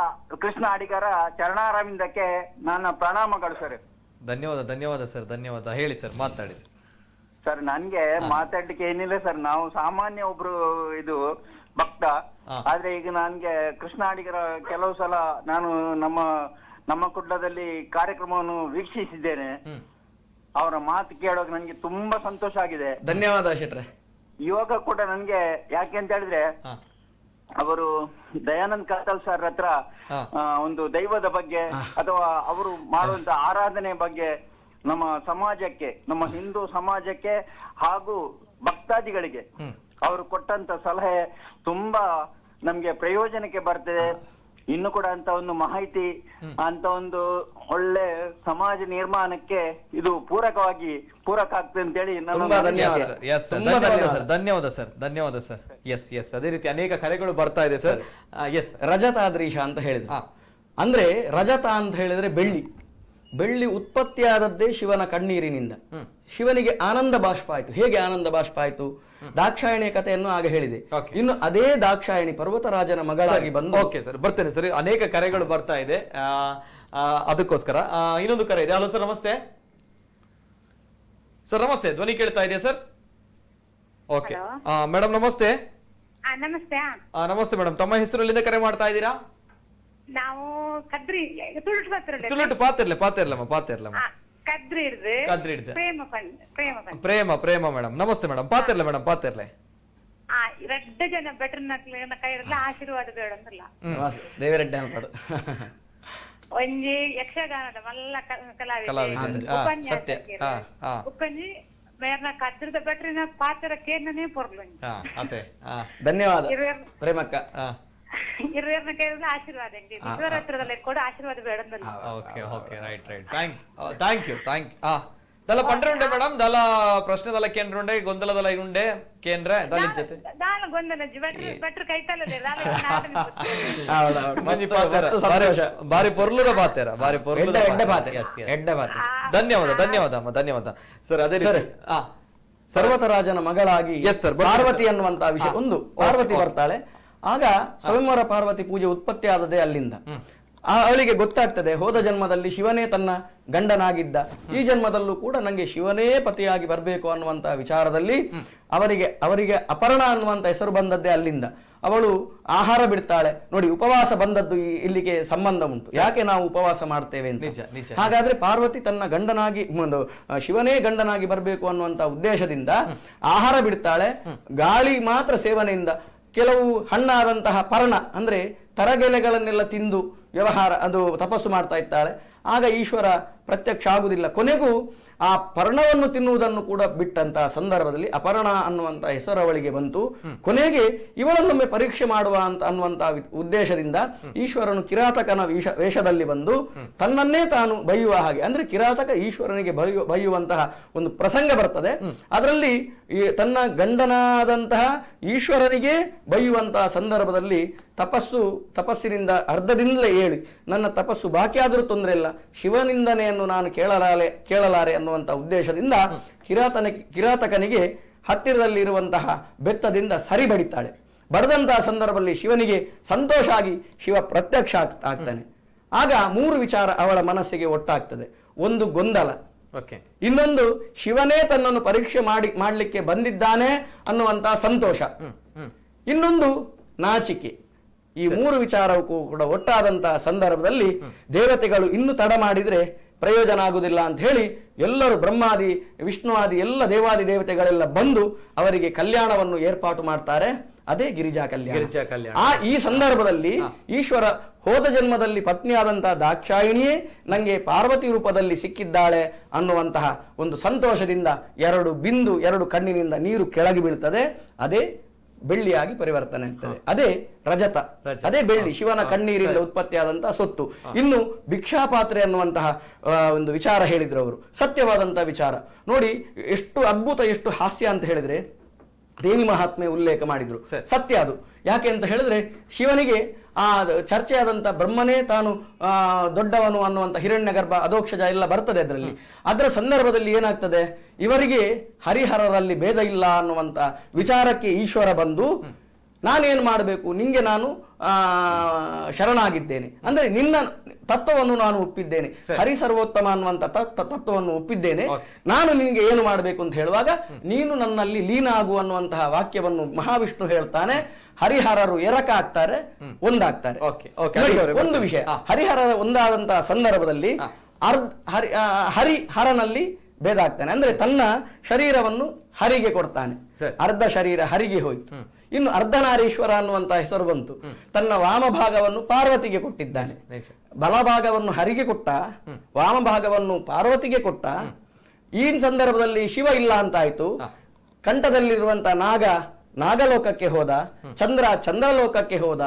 ಕೃಷ್ಣ ಅಡಿಗರ ಚರಣಾರವಿಂದಕ್ಕೆ ನನ್ನ ಪ್ರಣಾಮಗಳು ಸರ್. ಧನ್ಯವಾದ ಸರ್, ಧನ್ಯವಾದ. ಹೇಳಿ ಸರ್, ಮಾತಾಡಿ ಸರ್. ಸರ್, ನನ್ಗೆ ಮಾತಾಡ್ಲಿಕ್ಕೆ ಏನಿಲ್ಲ ಸರ್. ನಾವು ಸಾಮಾನ್ಯ ಒಬ್ರು ಭಕ್ತ. ಆದ್ರೆ ಈಗ ನನ್ಗೆ ಕೃಷ್ಣ ಅಡಿಗರ ಕೆಲವು ಸಲ ನಾನು ನಮ್ಮ ಕುಡ್ಲದಲ್ಲಿ ಕಾರ್ಯಕ್ರಮವನ್ನು ವೀಕ್ಷಿಸಿದ್ದೇನೆ. ಅವರ ಮಾತು ಕೇಳೋಕೆ ನನಗೆ ತುಂಬಾ ಸಂತೋಷ ಆಗಿದೆ. ಧನ್ಯವಾದ ಶೆಟ್ರೆ. ಇವಾಗ ಕೂಡ ನನ್ಗೆ ಯಾಕೆ ಅಂತ ಹೇಳಿದ್ರೆ, ಅವರು ದಯಾನಂದ್ ಕಾತಲ್ ಸರ್ ಹತ್ರ ಒಂದು ದೈವದ ಬಗ್ಗೆ ಅಥವಾ ಅವರು ಮಾಡುವಂತ ಆರಾಧನೆ ಬಗ್ಗೆ ನಮ್ಮ ಸಮಾಜಕ್ಕೆ, ನಮ್ಮ ಹಿಂದೂ ಸಮಾಜಕ್ಕೆ ಹಾಗೂ ಭಕ್ತಾದಿಗಳಿಗೆ ಅವರು ಕೊಟ್ಟಂತ ಸಲಹೆ ತುಂಬಾ ನಮ್ಗೆ ಪ್ರಯೋಜನಕ್ಕೆ ಬರ್ತದೆ. ಇನ್ನು ಕೂಡ ಅಂತ ಒಂದು ಮಾಹಿತಿ, ಅಂತ ಒಂದು ಒಳ್ಳೆ ಸಮಾಜ ನಿರ್ಮಾಣಕ್ಕೆ ಇದು ಪೂರಕ ಆಗ್ತದೆ ಅಂತ ಹೇಳಿ ಧನ್ಯವಾದ ಸರ್. ಎಸ್ ಅದೇ ರೀತಿ ಅನೇಕ ಕರೆಗಳು ಬರ್ತಾ ಇದೆ ಸರ್. ರಜತಾದ್ರೀಶ ಅಂತ ಹೇಳಿದ್ರು. ಅಂದ್ರೆ ರಜತ ಅಂತ ಹೇಳಿದ್ರೆ ಬೆಳ್ಳಿ ಉತ್ಪತ್ತಿಯಾದದ್ದೇ ಶಿವನ ಕಣ್ಣೀರಿನಿಂದ. ಶಿವನಿಗೆ ಆನಂದ ಬಾಷ್ಪ ಆಯ್ತು. ಹೇಗೆ ಆನಂದ ಬಾಷ್ಪ ಆಯ್ತು? ದಾಕ್ಷಾಯಣಿಯ ಕಥೆಯನ್ನು ಆಗ ಹೇಳಿದೆ. ಇನ್ನು ಅದೇ ದಾಕ್ಷಾಯಣಿ ಪರ್ವತರಾಜನ ಮಗಳಾಗಿ ಬಂದು. ಓಕೆ ಸರ್, ಬರ್ತೇನೆ ಸರ್. ಅನೇಕ ಕರೆಗಳು ಬರ್ತಾ ಇದೆ, ಅದಕ್ಕೋಸ್ಕರ ಇನ್ನೊಂದು ಕರೆ ಇದೆ. ಹಲೋ ಸರ್, ನಮಸ್ತೆ ಸರ್. ನಮಸ್ತೆ, ಧ್ವನಿ ಕೇಳ್ತಾ ಇದೆಯಾ ಸರ್? ಓಕೆ ಮೇಡಮ್, ನಮಸ್ತೆ. ನಮಸ್ತೆ ಮೇಡಮ್, ತಮ್ಮ ಹೆಸರು ಎಲ್ಲಿಂದ ಕರೆ ಮಾಡ್ತಾ ಇದ್ದೀರಾ? ನಾವು ಕದ್ರಿ ತುಳುಟು ಪಾತಿರ್ಲಮ್ಮ ಪ್ರೇಮ ಮೇಡಮ್. ನಮಸ್ತೆ ಮೇಡಮ್. ಪಾತಿರ್ಲೆ ರಡ್ಡ ಜನ ಬೆಟ್ರನ ಕೈರಲ್ಲ ಆಶೀರ್ವಾದ ಬೇಡಂದಲ್ಲ ದೇವರೆಡ್ಡ ಒಂಜಿ ಯಕ್ಷಗಾನದ ಮಲ್ಲ ಕಲಾವಿದ ಉಪ್ಪಂಜಿ ಮೇರ್ನ ಕದ್ರದ ಬೆಟ್ರಿನ ಪಾತ್ರ ಕೇರ್ನೇ ಪೊರ್ಲು. ಧನ್ಯವಾದ ಪ್ರೇಮಕ್ಕ. ಇರುವರ್ನ ಕೈರಲ್ಲ ಆಶೀರ್ವಾದ ಇವರ ಹತ್ರದಲ್ಲಿ ಕೂಡ ಆಶೀರ್ವಾದ ಬೇಡಂದಲ್ಲ. Okay right thank you. ದಲ ಪಂಡ್ರೆ ಮೇಡಮ್, ದಲ ಪ್ರಶ್ನೆ ದಲ ಕೇಂದ್ರ ಗೊಂದಲದಲ ಇರುಂಡೆ ಕೇಂದ್ರ ದಲ ಜೊತೆ ದಾಲ ಗೊಂದಲ ಬೆಟ್ರು ಕೈತಲ್ಲದೆ ಬಾರಿ ಪೊರ್ಲುದ ಪಾತೇರ ಧನ್ಯವಾದ ಸರ್. ಅದೇ ರೀತಿ ಪರ್ವತರಾಜನ ಮಗಳಾಗಿ ಪಾರ್ವತಿ ಅನ್ನುವಂತಹ ವಿಷಯ. ಒಂದು ಪಾರ್ವತಿ ಬರ್ತಾಳೆ. ಆಗ ಸ್ವಯಂವರ ಪಾರ್ವತಿ ಪೂಜೆ ಉತ್ಪತ್ತಿ ಆದದೇ ಅಲ್ಲಿಂದ. ಅವಳಿಗೆ ಗೊತ್ತಾಗ್ತದೆ, ಹೋದ ಜನ್ಮದಲ್ಲಿ ಶಿವನೇ ತನ್ನ ಗಂಡನಾಗಿದ್ದ, ಈ ಜನ್ಮದಲ್ಲೂ ಕೂಡ ನಂಗೆ ಶಿವನೇ ಪತಿಯಾಗಿ ಬರಬೇಕು ಅನ್ನುವಂತಹ ವಿಚಾರದಲ್ಲಿ ಅವರಿಗೆ ಅಪರ್ಣ ಅನ್ನುವಂತ ಹೆಸರು ಬಂದದ್ದೇ ಅಲ್ಲಿಂದ. ಅವಳು ಆಹಾರ ಬಿಡ್ತಾಳೆ. ನೋಡಿ, ಉಪವಾಸ ಬಂದದ್ದು ಇಲ್ಲಿಗೆ ಸಂಬಂಧ ಉಂಟು. ಯಾಕೆ ನಾವು ಉಪವಾಸ ಮಾಡ್ತೇವೆ ಅಂತ. ಹಾಗಾದ್ರೆ ಪಾರ್ವತಿ ತನ್ನ ಗಂಡನಾಗಿ, ಶಿವನೇ ಗಂಡನಾಗಿ ಬರಬೇಕು ಅನ್ನುವಂತ ಉದ್ದೇಶದಿಂದ ಆಹಾರ ಬಿಡ್ತಾಳೆ. ಗಾಳಿ ಮಾತ್ರ ಸೇವನೆಯಿಂದ ಕೆಲವು ಹಣ್ಣಾದಂತಹ ಪರ್ಣ ಅಂದ್ರೆ ತರಗೆಲೆಗಳನ್ನೆಲ್ಲ ತಿಂದು ವ್ಯವಹಾರ, ಅದು ತಪಸ್ಸು ಮಾಡ್ತಾ ಇದ್ದಾಳೆ. ಆಗ ಈಶ್ವರ ಪ್ರತ್ಯಕ್ಷ ಆಗುವುದಿಲ್ಲ. ಕೊನೆಗೂ ಆ ಪರ್ಣವನ್ನು ತಿನ್ನುವುದನ್ನು ಕೂಡ ಬಿಟ್ಟಂತಹ ಸಂದರ್ಭದಲ್ಲಿ ಅಪರ್ಣ ಅನ್ನುವಂಥ ಹೆಸರು ಅವಳಿಗೆ ಬಂತು. ಕೊನೆಗೆ ಇವಳನ್ನೊಮ್ಮೆ ಪರೀಕ್ಷೆ ಮಾಡುವ ಅಂತ ಅನ್ನುವಂತಹ ಉದ್ದೇಶದಿಂದ ಈಶ್ವರನು ಕಿರಾತಕನ ವೇಷದಲ್ಲಿ ಬಂದು ತನ್ನನ್ನೇ ತಾನು ಬೈಯುವ ಹಾಗೆ, ಅಂದ್ರೆ ಕಿರಾತಕ ಈಶ್ವರನಿಗೆ ಬೈಯುವಂತಹ ಒಂದು ಪ್ರಸಂಗ ಬರ್ತದೆ. ಅದರಲ್ಲಿ ತನ್ನ ಗಂಡನಾದಂತಹ ಈಶ್ವರನಿಗೆ ಬೈಯುವಂತಹ ಸಂದರ್ಭದಲ್ಲಿ ತಪಸ್ಸಿನಿಂದ ಅರ್ಧದಿಂದಲೇ ಹೇಳಿ ನನ್ನ ತಪಸ್ಸು ಬಾಕಿ ಆದರೂ ತೊಂದರೆ ಇಲ್ಲ, ಶಿವನಿಂದನೆಯನ್ನು ನಾನು ಕೇಳಲಾರೆ ಅನ್ನುವಂಥ ಉದ್ದೇಶದಿಂದ ಕಿರಾತಕನಿಗೆ ಹತ್ತಿರದಲ್ಲಿರುವಂತಹ ಬೆತ್ತದಿಂದ ಸರಿ ಬಡಿತಾಳೆ. ಬಡದಂತಹ ಸಂದರ್ಭದಲ್ಲಿ ಶಿವನಿಗೆ ಸಂತೋಷ ಆಗಿ ಶಿವ ಪ್ರತ್ಯಕ್ಷ ಆಗ್ತಾನೆ. ಆಗ 3 ವಿಚಾರ ಅವಳ ಮನಸ್ಸಿಗೆ ಒಟ್ಟಾಗ್ತದೆ. ಒಂದು ಗೊಂದಲ, ಇನ್ನೊಂದು ಶಿವನೇ ತನ್ನನ್ನು ಪರೀಕ್ಷೆ ಮಾಡಲಿಕ್ಕೆ ಬಂದಿದ್ದಾನೆ ಅನ್ನುವಂತಹ ಸಂತೋಷ, ಇನ್ನೊಂದು ನಾಚಿಕೆ. ಈ 3 ವಿಚಾರಕ್ಕೂ ಕೂಡ ಒಟ್ಟಾದಂತಹ ಸಂದರ್ಭದಲ್ಲಿ ದೇವತೆಗಳು ಇನ್ನು ತಡ ಮಾಡಿದ್ರೆ ಪ್ರಯೋಜನ ಆಗುವುದಿಲ್ಲ ಅಂತ ಹೇಳಿ ಎಲ್ಲರೂ ಬ್ರಹ್ಮಾದಿ ವಿಷ್ಣುವಾದಿ ಎಲ್ಲ ದೇವಾದಿ ದೇವತೆಗಳೆಲ್ಲ ಬಂದು ಅವರಿಗೆ ಕಲ್ಯಾಣವನ್ನು ಏರ್ಪಾಟು ಮಾಡ್ತಾರೆ. ಅದೇ ಗಿರಿಜಾ ಕಲ್ಯಾಣ. ಈ ಸಂದರ್ಭದಲ್ಲಿ ಈಶ್ವರ ಹೋದ ಜನ್ಮದಲ್ಲಿ ಪತ್ನಿಯಾದಂತಹ ದಾಕ್ಷಾಯಿಣಿಯೇ ನಂಗೆ ಪಾರ್ವತಿ ರೂಪದಲ್ಲಿ ಸಿಕ್ಕಿದ್ದಾಳೆ ಅನ್ನುವಂತಹ ಒಂದು ಸಂತೋಷದಿಂದ 2 ಕಣ್ಣಿನಿಂದ ನೀರು ಕೆಳಗೆ ಬೀಳ್ತದೆ. ಅದೇ ಬೆಳ್ಳಿಯಾಗಿ ಪರಿವರ್ತನೆ ಆಗ್ತದೆ. ಅದೇ ರಜತ, ಅದೇ ಬೆಳ್ಳಿ, ಶಿವನ ಕಣ್ಣೀರಿಂದ ಉತ್ಪತ್ತಿಯಾದಂತಹ ಸೊತ್ತು. ಇನ್ನು ಭಿಕ್ಷಾಪಾತ್ರೆ ಅನ್ನುವಂತಹ ಒಂದು ವಿಚಾರ ಹೇಳಿದ್ರು ಅವರು, ಸತ್ಯವಾದಂತಹ ವಿಚಾರ ನೋಡಿ. ಎಷ್ಟು ಅದ್ಭುತ, ಎಷ್ಟು ಹಾಸ್ಯ ಅಂತ ಹೇಳಿದ್ರೆ ದೇವಿ ಮಹಾತ್ಮೆ ಉಲ್ಲೇಖ ಮಾಡಿದ್ರು. ಸತ್ಯ ಅದು. ಯಾಕೆ ಅಂತ ಹೇಳಿದ್ರೆ ಶಿವನಿಗೆ ಆ ಚರ್ಚೆಯಾದಂಥ ಬ್ರಹ್ಮನೇ ತಾನು ದೊಡ್ಡವನು ಅನ್ನುವಂಥ ಹಿರಣ್ಯಗರ್ಭ ಅಧೋಕ್ಷಜ ಎಲ್ಲ ಬರ್ತದೆ ಅದರಲ್ಲಿ. ಅದರ ಸಂದರ್ಭದಲ್ಲಿ ಏನಾಗ್ತದೆ, ಇವರಿಗೆ ಹರಿಹರರಲ್ಲಿ ಭೇದ ಇಲ್ಲ ಅನ್ನುವಂಥ ವಿಚಾರಕ್ಕೆ ಈಶ್ವರ ಬಂದು ನಾನೇನು ಮಾಡಬೇಕು, ನಿಂಗೆ ನಾನು ಶರಣಾಗಿದ್ದೇನೆ, ಅಂದ್ರೆ ನಿನ್ನ ತತ್ವವನ್ನು ನಾನು ಒಪ್ಪಿದ್ದೇನೆ, ಹರಿ ಸರ್ವೋತ್ತಮ ಅನ್ನುವಂಥ ತತ್ವವನ್ನು ಒಪ್ಪಿದ್ದೇನೆ, ನಾನು ನಿನಗೆ ಏನು ಮಾಡಬೇಕು ಅಂತ ಹೇಳುವಾಗ ನೀನು ನನ್ನಲ್ಲಿ ಲೀನ ಆಗು ಅನ್ನುವಂತಹ ವಾಕ್ಯವನ್ನು ಮಹಾವಿಷ್ಣು ಹೇಳ್ತಾನೆ. ಹರಿಹರರು ಎರಕ ಆಗ್ತಾರೆ, ಒಂದಾಗ್ತಾರೆ. ಒಂದು ವಿಷಯ, ಹರಿಹರರ ಒಂದಾದಂತಹ ಸಂದರ್ಭದಲ್ಲಿ ಹರಿಹರನಲ್ಲಿ ಭೇದ ಆಗ್ತಾನೆ, ಅಂದ್ರೆ ತನ್ನ ಶರೀರವನ್ನು ಹರಿಗೆ ಕೊಡ್ತಾನೆ. ಅರ್ಧ ಶರೀರ ಹರಿಗೆ ಹೋಯ್ತು. ಇನ್ನು ಅರ್ಧನಾರೀಶ್ವರ ಅನ್ನುವಂತ ಹೆಸರು ಬಂತು. ತನ್ನ ವಾಮಭಾಗವನ್ನು ಪಾರ್ವತಿಗೆ ಕೊಟ್ಟಿದ್ದಾನೆ. ಬಲಭಾಗವನ್ನು ಹರಿಗೆ ಕೊಟ್ಟ, ವಾಮಭಾಗವನ್ನು ಪಾರ್ವತಿಗೆ ಕೊಟ್ಟ. ಈ ಸಂದರ್ಭದಲ್ಲಿ ಶಿವ ಇಲ್ಲ ಅಂತ ಆಯ್ತು. ಕಂಠದಲ್ಲಿರುವಂತ ನಾಗಲೋಕಕ್ಕೆ ಹೋದ, ಚಂದ್ರಲೋಕಕ್ಕೆ ಹೋದ,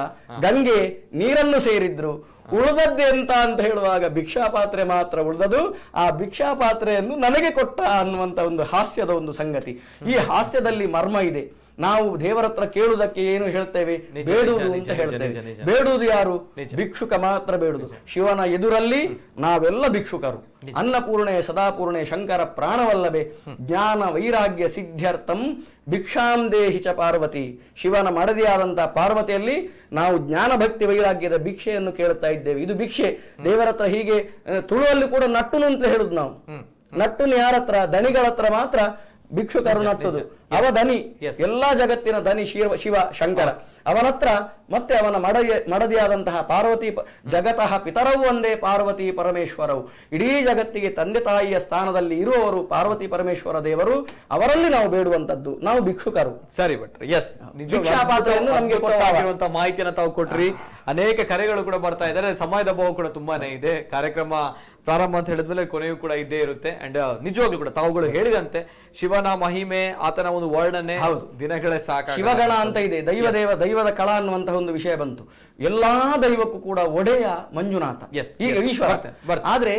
ಗಂಗೆ ನೀರನ್ನು ಸೇರಿದ್ರು. ಉಳಿದದ್ದೆ ಅಂತ ಹೇಳುವಾಗ ಭಿಕ್ಷಾಪಾತ್ರೆ ಮಾತ್ರ ಉಳಿದದು. ಆ ಭಿಕ್ಷಾಪಾತ್ರೆಯನ್ನು ನನಗೆ ಕೊಟ್ಟ ಅನ್ನುವಂತ ಒಂದು ಹಾಸ್ಯದ ಒಂದು ಸಂಗತಿ. ಈ ಹಾಸ್ಯದಲ್ಲಿ ಮರ್ಮ ಇದೆ. ನಾವು ದೇವರ ಹತ್ರ ಕೇಳುವುದಕ್ಕೆ ಏನು ಹೇಳ್ತೇವೆ, ಬೇಡುವುದು ಅಂತ ಹೇಳ್ತೇವೆ. ಬೇಡುವುದು ಯಾರು? ಭಿಕ್ಷುಕ ಮಾತ್ರ ಬೇಡುದು. ಶಿವನ ಎದುರಲ್ಲಿ ನಾವೆಲ್ಲ ಭಿಕ್ಷುಕರು. ಅನ್ನಪೂರ್ಣೆ ಸದಾಪೂರ್ಣೆ ಶಂಕರ ಪ್ರಾಣವಲ್ಲಭೆ ಜ್ಞಾನ ವೈರಾಗ್ಯ ಸಿದ್ಧ್ಯರ್ಥಂ ಭಿಕ್ಷಾಂ ದೇಹಿ ಚ ಪಾರ್ವತಿ. ಶಿವನ ಮಡದಿಯಾದಂತಹ ಪಾರ್ವತಿಯಲ್ಲಿ ನಾವು ಜ್ಞಾನ ಭಕ್ತಿ ವೈರಾಗ್ಯದ ಭಿಕ್ಷೆಯನ್ನು ಕೇಳುತ್ತಾ ಇದ್ದೇವೆ. ಇದು ಭಿಕ್ಷೆ. ದೇವರ ಹತ್ರ ಹೀಗೆ ತುಳುವಲ್ಲಿ ಕೂಡ ನಟ್ಟುನು ಅಂತ ಹೇಳುದು ನಾವು. ನಟ್ಟುನು ಯಾರ ಹತ್ರ? ದನಿಗಳ ಹತ್ರ ಮಾತ್ರ ಭಿಕ್ಷುಕರು ನಟ್ಟುದು. ಅವ ದನಿ, ಎಲ್ಲಾ ಜಗತ್ತಿನ ದನಿ ಶಿವ ಶಂಕರ. ಅವನತ್ರ ಮತ್ತೆ ಅವನ ಮಡದಿಯಾದಂತಹ ಪಾರ್ವತಿ, ಜಗತಃ ಪಿತರವು ಒಂದೇ ಪಾರ್ವತಿ ಪರಮೇಶ್ವರವು. ಇಡೀ ಜಗತ್ತಿಗೆ ತಂದೆ ತಾಯಿಯ ಸ್ಥಾನದಲ್ಲಿ ಇರುವವರು ಪಾರ್ವತಿ ಪರಮೇಶ್ವರ ದೇವರು. ಅವರಲ್ಲಿ ನಾವು ಬೇಡುವಂತದ್ದು. ನಾವು ಭಿಕ್ಷುಕರು. ಸರಿ ಭಟ್ರೆ, ಎಸ್, ಭಿಕ್ಷಾಪಾತ್ರೆಯನ್ನು ನಮಗೆ ಕೊಟ್ಟಿರುವಂತಹ ಮಾಹಿತಿಯನ್ನು ತಾವು ಕೊಟ್ರಿ. ಅನೇಕ ಕರೆಗಳು ಕೂಡ ಬರ್ತಾ ಇದ್ದಾರೆ. ಸಮಯದ ಅಭಾವ ಕೂಡ ತುಂಬಾನೇ ಇದೆ. ಕಾರ್ಯಕ್ರಮ ಪ್ರಾರಂಭ ಅಂತ ಹೇಳಿದ್ಮೇಲೆ ಕೊನೆಯೂ ಕೂಡ ಇದ್ದೇ ಇರುತ್ತೆ. ಅಂಡ್ ನಿಜವಾಗ್ಲೂ ಕೂಡ ತಾವುಗಳು ಹೇಳಿದಂತೆ ಶಿವನ ಮಹಿಮೆ, ಆತನ ಒಂದು ವರ್ಣನೆ ದಿನಗಳೇ ಸಾಕ. ಶಿವಗಣ ಅಂತ ಇದೆ, ದೈವದ ಕಳ ಅನ್ನುವಂತಹ ಒಂದು ವಿಷಯ ಬಂತು. ಎಲ್ಲಾ ದೈವಕ್ಕೂ ಕೂಡ ಒಡೆಯ ಮಂಜುನಾಥ, ಈಶ್ವರ. ಆದ್ರೆ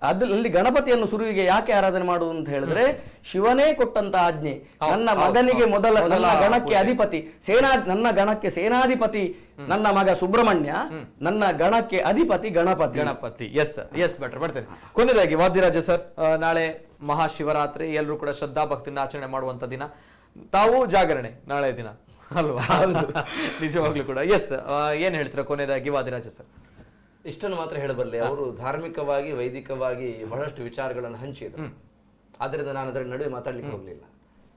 ಅಲ್ಲಿ ಗಣಪತಿಯನ್ನು ಸುರುವಿಗೆ ಯಾಕೆ ಆರಾಧನೆ ಮಾಡುವುದು ಅಂತ ಹೇಳಿದ್ರೆ ಶಿವನೇ ಕೊಟ್ಟಂತ ಆಜ್ಞೆ. ನನ್ನ ಮಗನಿಗೆ ನನ್ನ ಗಣಕ್ಕೆ ಅಧಿಪತಿ ನನ್ನ ಗಣಕ್ಕೆ ಸೇನಾಧಿಪತಿ ನನ್ನ ಮಗ ಸುಬ್ರಹ್ಮಣ್ಯ, ನನ್ನ ಗಣಕ್ಕೆ ಅಧಿಪತಿ ಗಣಪತಿ. ಎಸ್ ಬೆಟರ್ ಬರ್ತೇನೆ. ಕೊನೆಯದಾಗಿ ವಾದ್ಯರಾಜ ಸರ್, ನಾಳೆ ಮಹಾಶಿವರಾತ್ರಿ, ಎಲ್ಲರೂ ಕೂಡ ಶ್ರದ್ಧಾ ಭಕ್ತಿಯಿಂದ ಆಚರಣೆ ಮಾಡುವಂತ ದಿನ. ತಾವು ಜಾಗರಣೆ ನಾಳೆ ದಿನ ಅಲ್ವಾ? ನಿಜವಾಗ್ಲೂ ಕೂಡ. ಎಸ್, ಏನ್ ಹೇಳ್ತೀರಾ ಕೊನೆಯದಾಗಿ ವಾದ್ಯರಾಜ ಸರ್? ಇಷ್ಟನ್ನು ಮಾತ್ರ ಹೇಳಬಲ್ಲೆ, ಅವರು ಧಾರ್ಮಿಕವಾಗಿ ವೈದಿಕವಾಗಿ ಬಹಳಷ್ಟು ವಿಚಾರಗಳನ್ನು ಹಂಚಿದ್ರು. ಆದ್ರಿಂದ ನಾನು ಅದರ ನಡುವೆ ಮಾತಾಡ್ಲಿಕ್ಕೆ ಹೋಗ್ಲಿಲ್ಲ.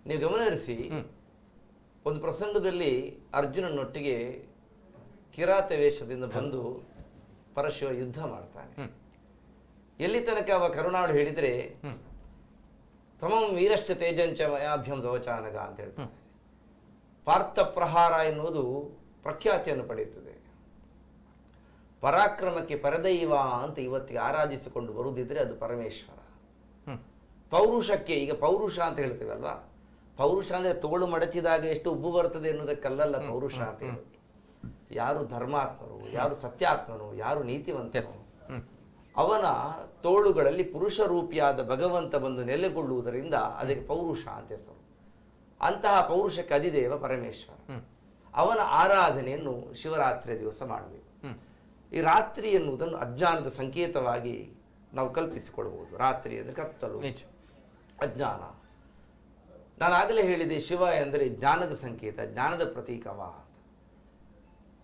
ನೀವು ಗಮನಹರಿಸಿ, ಒಂದು ಪ್ರಸಂಗದಲ್ಲಿ ಅರ್ಜುನನೊಟ್ಟಿಗೆ ಕಿರಾತ ವೇಷದಿಂದ ಬಂದು ಪರಶಿವ ಯುದ್ಧ ಮಾಡ್ತಾನೆ. ಎಲ್ಲಿ ತನಕ ಅವ ಕರುಣಾಡು ಹೇಳಿದ್ರೆ ತಮಂ ವೀರಶ್ಚ ತೇಜಂಚ ಮಯಾಭ್ಯಂ ದವಚಾನಗ ಅಂತ ಹೇಳ್ತಾನೆ. ಪಾರ್ಥ ಪ್ರಹಾರ ಎನ್ನುವುದು ಪ್ರಖ್ಯಾತಿಯನ್ನು ಪಡೆಯುತ್ತದೆ. ಪರಾಕ್ರಮಕ್ಕೆ ಪರದೈವ ಅಂತ ಇವತ್ತಿಗೆ ಆರಾಧಿಸಿಕೊಂಡು ಬರುವುದಿದ್ರೆ ಅದು ಪರಮೇಶ್ವರ. ಪೌರುಷಕ್ಕೆ, ಈಗ ಪೌರುಷ ಅಂತ ಹೇಳ್ತೀವಲ್ವಾ, ಪೌರುಷ ಅಂದ್ರೆ ತೋಳು ಮಡಚಿದಾಗ ಎಷ್ಟು ಉಬ್ಬು ಬರ್ತದೆ ಎನ್ನುವುದಕ್ಕಲ್ಲ ಪೌರುಷ ಅಂತ ಹೇಳೋದು. ಯಾರು ಧರ್ಮಾತ್ಮರು, ಯಾರು ಸತ್ಯಾತ್ಮನು, ಯಾರು ನೀತಿವಂತನು, ಅವನ ತೋಳುಗಳಲ್ಲಿ ಪುರುಷ ರೂಪಿಯಾದ ಭಗವಂತ ಬಂದು ನೆಲೆಗೊಳ್ಳುವುದರಿಂದ ಅದಕ್ಕೆ ಪೌರುಷ ಅಂತ ಹೆಸರು. ಅಂತಹ ಪೌರುಷಕ್ಕೆ ಅಧಿದೇವ ಪರಮೇಶ್ವರ. ಅವನ ಆರಾಧನೆಯನ್ನು ಶಿವರಾತ್ರಿಯ ದಿವಸ ಮಾಡಬೇಕು. ಈ ರಾತ್ರಿ ಎನ್ನುವುದನ್ನು ಅಜ್ಞಾನದ ಸಂಕೇತವಾಗಿ ನಾವು ಕಲ್ಪಿಸಿಕೊಳ್ಬಹುದು. ರಾತ್ರಿ ಅಂದರೆ ಕತ್ತಲು, ಅಜ್ಞಾನ. ನಾನು ಆಗಲೇ ಹೇಳಿದೆ, ಶಿವ ಎಂದರೆ ಜ್ಞಾನದ ಸಂಕೇತ, ಜ್ಞಾನದ ಪ್ರತೀಕವ.